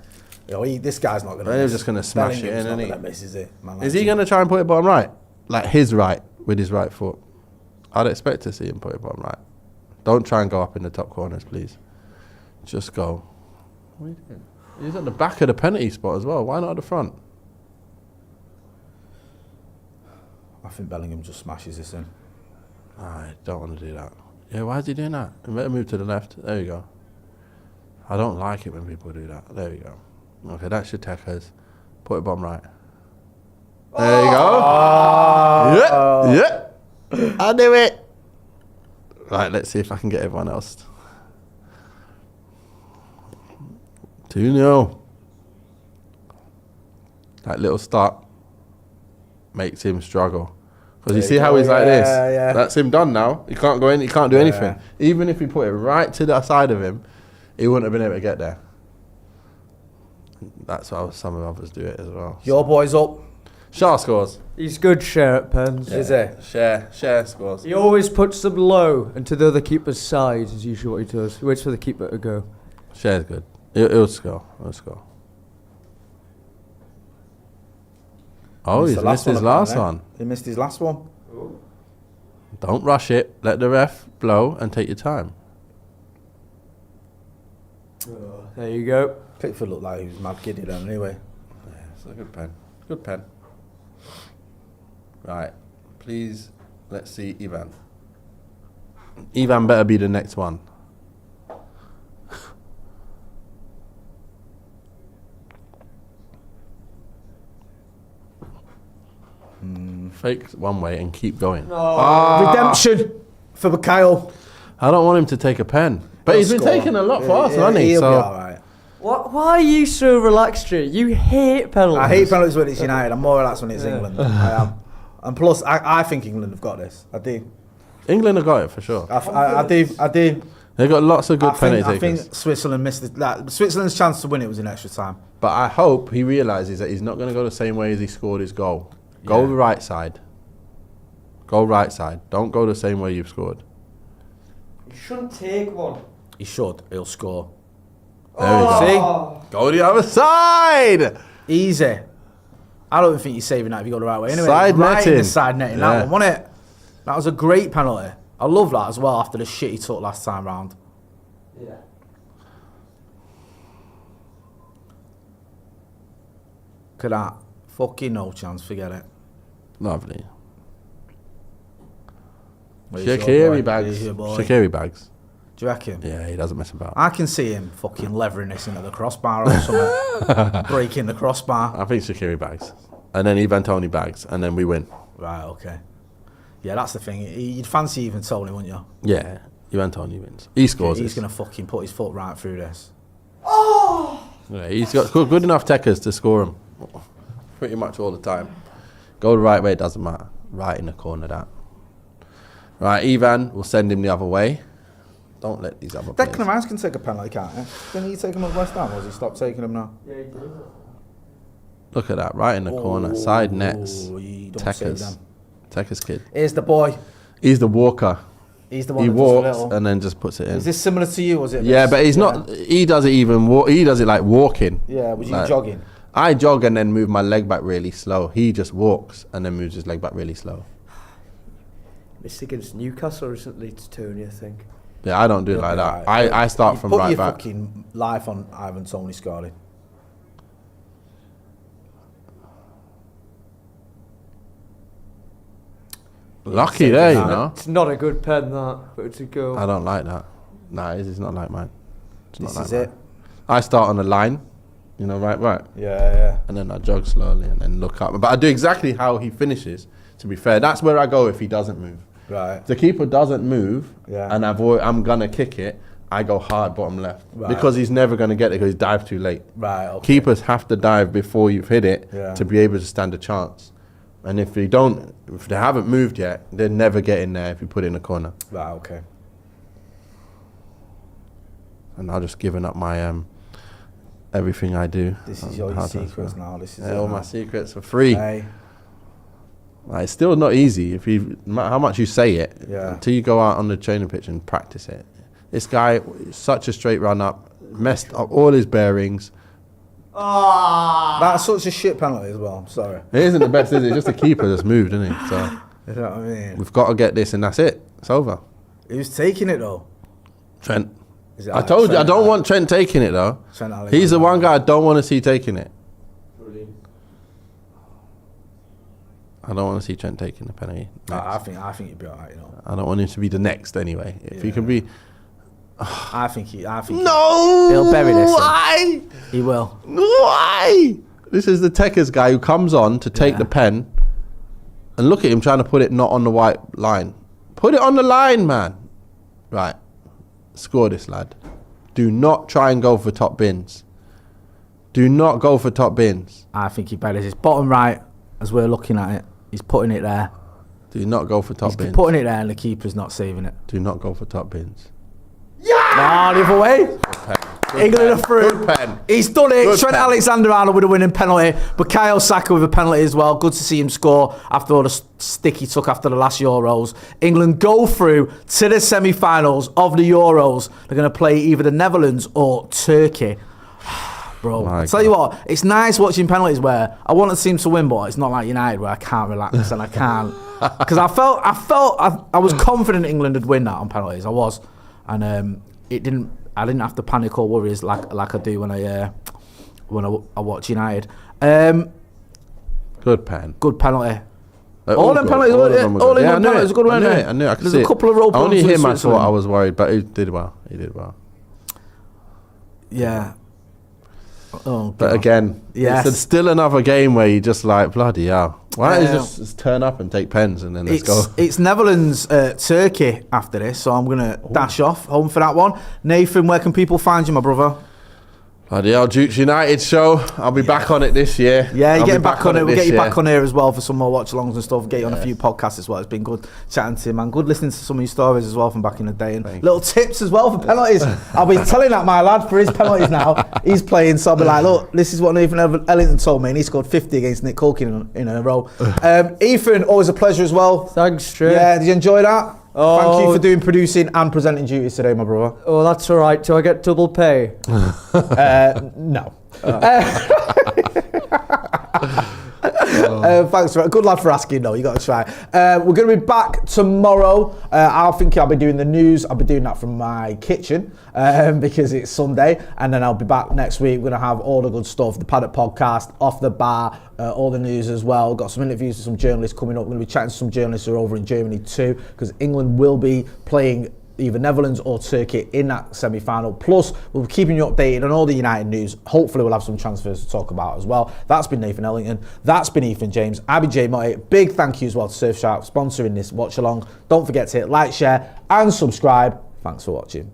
You know, this guy's not going to They're miss. just gonna smash it Bellingham's in, not isn't he? gonna miss, is it? Man, Is he going to try and put it bottom right? Like his right, with his right foot? I'd expect to see him put it bottom right. Don't try and go up in the top corners, please. Just go. What are you doing? He's at the back of the penalty spot as well. Why not at the front? I think Bellingham just smashes this in. I don't want to do that. Yeah, why is he doing that? He better move to the left. There you go. I don't like it when people do that. There you go. Okay, that's your techers. Put it bottom right. There you go. Yeah. I knew it. Right, let's see if I can get everyone else. 2-0. That little start makes him struggle. Because you see how he's like this? Yeah. That's him done now. He can't go in, he can't do anything. Even if he put it right to the side of him, he wouldn't have been able to get there. That's how some of others do it as well. Your boy's up. Shah scores. He's good share at pens. Is he? Share scores. He always puts them low and to the other keeper's side is usually what he does. He waits for the keeper to go. Share's good. It'll score. It'll score. Oh, he's missed his last one. He missed his last one. Don't rush it. Let the ref blow and take your time. There you go. Pickford looked like he was mad giddy then anyway. Yeah, it's a good pen. Good pen. Right. Please, let's see Ivan. Ivan better be the next one. Fake one way and keep going. Redemption for Mikhail. I don't want him to take a pen. But he's been taking a lot for us, hasn't he? He'll So be alright. Why are you so relaxed, Stuart? You hate penalties. I hate penalties when it's United. I'm more relaxed when it's England. I am. And plus, I think England have got this. I do. England have got it for sure. I do. They've got lots of good penalty I takers. think Switzerland missed it. Switzerland's chance to win it was in extra time. But I hope he realises that he's not going to go the same way as he scored his goal. Go the right side. Go right side. Don't go the same way you've scored. You shouldn't take one. He should. He'll score. There we go. See? Go the other side. Easy. I don't think you're saving that if you go the right way. Anyway, Side right netting. in the side netting. That one, wasn't it? That was a great penalty. I love that as well after the shit he took last time round. Yeah. Look at that. Fucking no chance. Forget it. Lovely. Where's your boy? Shaqiri bags. Where's your boy? Shaqiri bags. Do you reckon? Yeah, he doesn't mess about. I can see him fucking levering this into the crossbar or something. Breaking the crossbar. I think Shaqiri bags. And then Ivan Toney bags. And then we win. Right, okay. Yeah, that's the thing. You'd fancy even Tony, wouldn't you? Yeah, Ivan Toney wins. He scores He's this. going to fucking put his foot right through this. Yeah, he's got good enough techers to score him. Pretty much all the time. Go the right way, it doesn't matter. Right in the corner, that. Right, Ivan, we'll send him the other way. Don't let these other players. Declan Rice can take a penalty, can't he? Didn't he take him at West Ham, or has he stopped taking them now? Yeah, he did. Look at that, right in the corner. Side nets. You don't save Techers. them. Techers kid. Here's the boy. He's the walker. He's the one He that does the walks little. and then just puts it in. Is this similar to you, was it? Yeah, this? but he's not. He does it even. He does it like walking. Yeah, was you Like, jogging? I jog and then move my leg back really slow. He just walks and then moves his leg back really slow. Missed against Newcastle recently to Tony, I think. Yeah, I don't do it like that. I start from right back. Put your fucking life on Ivan Toney scoring. Lucky there, you know. It's not a good pen, that, but it's a goal. I don't like that. Nah, it's not like mine. It's not This like is mine. it. I start on the line, you know, right, Yeah. and then I jog slowly and then look up. But I do exactly how he finishes. To be fair, that's where I go if he doesn't move. Right. If the keeper doesn't move, Yeah. and I'm gonna kick it, I go hard bottom left Right. because he's never gonna get it because he's dived too late. Right, okay. Keepers have to dive before you've hit it Yeah. to be able to stand a chance. And if they haven't moved yet, they're never getting there if you put it in a corner. Right, okay. And I've just given up my everything I do. This is your secrets now. This is all my secrets for free. Hey. Like, it's still not easy if you how much you say it until you go out on the training pitch and practice it. This guy, such a straight run up, messed up all his bearings. That's such a shit penalty as well. I'm sorry. It isn't the best, is it? Just the keeper that's moved, isn't he? So You know what I mean? we've got to get this, and that's it. It's over. Who's taking it though? Trent. Is it I told you, I Trent don't Ale- want Trent taking it though. Trent Ale- He's the one guy I don't want to see taking it. I don't want to see Trent taking the penalty. I think you'd be alright. You know. I don't want him to be the next anyway. If he can be, I think no, he'll bury this. Why? He will. Why? This is the Techers guy who comes on to take the pen, and look at him trying to put it not on the white line. Put it on the line, man. Right, score this lad. Do not try and go for top bins. Do not go for top bins. I think he buries this bottom right as we're looking at it. He's putting it there. Do not go for top He's bins. putting it there, and the keeper's not saving it. Do not go for top bins. No, the other way. England are through. Good pen. He's done it. Good Trent pen. Alexander-Arnold with a winning penalty. Bukayo Saka with a penalty as well. Good to see him score after all the stick he took after the last Euros. England go through to the semi-finals of the Euros. They're going to play either the Netherlands or Turkey. Bro, My I'll tell you what, it's nice watching penalties where I want the team to win, but it's not like United where I can't relax and I can't. Because I was confident England would win that on penalties. I was. And it didn't I didn't have to panic or worry like I do when I watch United. Good pen. Good penalty. All them good. penalties, All of them were all good. in Yeah, one penalty, it was a good one, I knew it. I could There's see a couple of rope only penalties him for I thought Switzerland. I was worried, but he did well. He did well. Yeah. Oh, But God. again, Yes. it's still another game where you just like, bloody hell. Why don't you just turn up and take pens and then let's go? It's Netherlands, Turkey after this, so I'm going to dash off home for that one. Nathan, where can people find you, my brother? Bloody hell, Dukes United show. I'll be back on it this year. Yeah, you're I'll getting be back on it. We'll this get you year. back on here as well for some more watch-alongs and stuff. Get you on a few podcasts as well. It's been good chatting to you, man. Good listening to some of your stories as well from back in the day. And little tips as well for penalties. I'll be telling that my lad for his penalties now. He's playing, so I'll be like, look, this is what Nathan Ellington told me, and he scored 50 against Nick Culkin in a row. Ethan, always a pleasure as well. Thanks, Trey. Yeah, did you enjoy that? Oh. Thank you for doing producing and presenting duties today, my brother. Oh, that's all right. Do I get double pay? No. Thanks for good lad for asking. No, you got to try. We're going to be back tomorrow. I think I'll be doing the news. I'll be doing that from my kitchen because it's Sunday, and then I'll be back next week. We're going to have all the good stuff, the Paddock podcast, off the bar, all the news as well. Got some interviews with some journalists coming up. We're going to be chatting to some journalists who are over in Germany too, because England will be playing either Netherlands or Turkey in that semi-final. Plus, we'll be keeping you updated on all the United news. Hopefully, we'll have some transfers to talk about as well. That's been Nathan Ellington. That's been Ethan James. I've been Jay Motti. Big thank you as well to Surfshark sponsoring this watch along. Don't forget to hit like, share, and subscribe. Thanks for watching.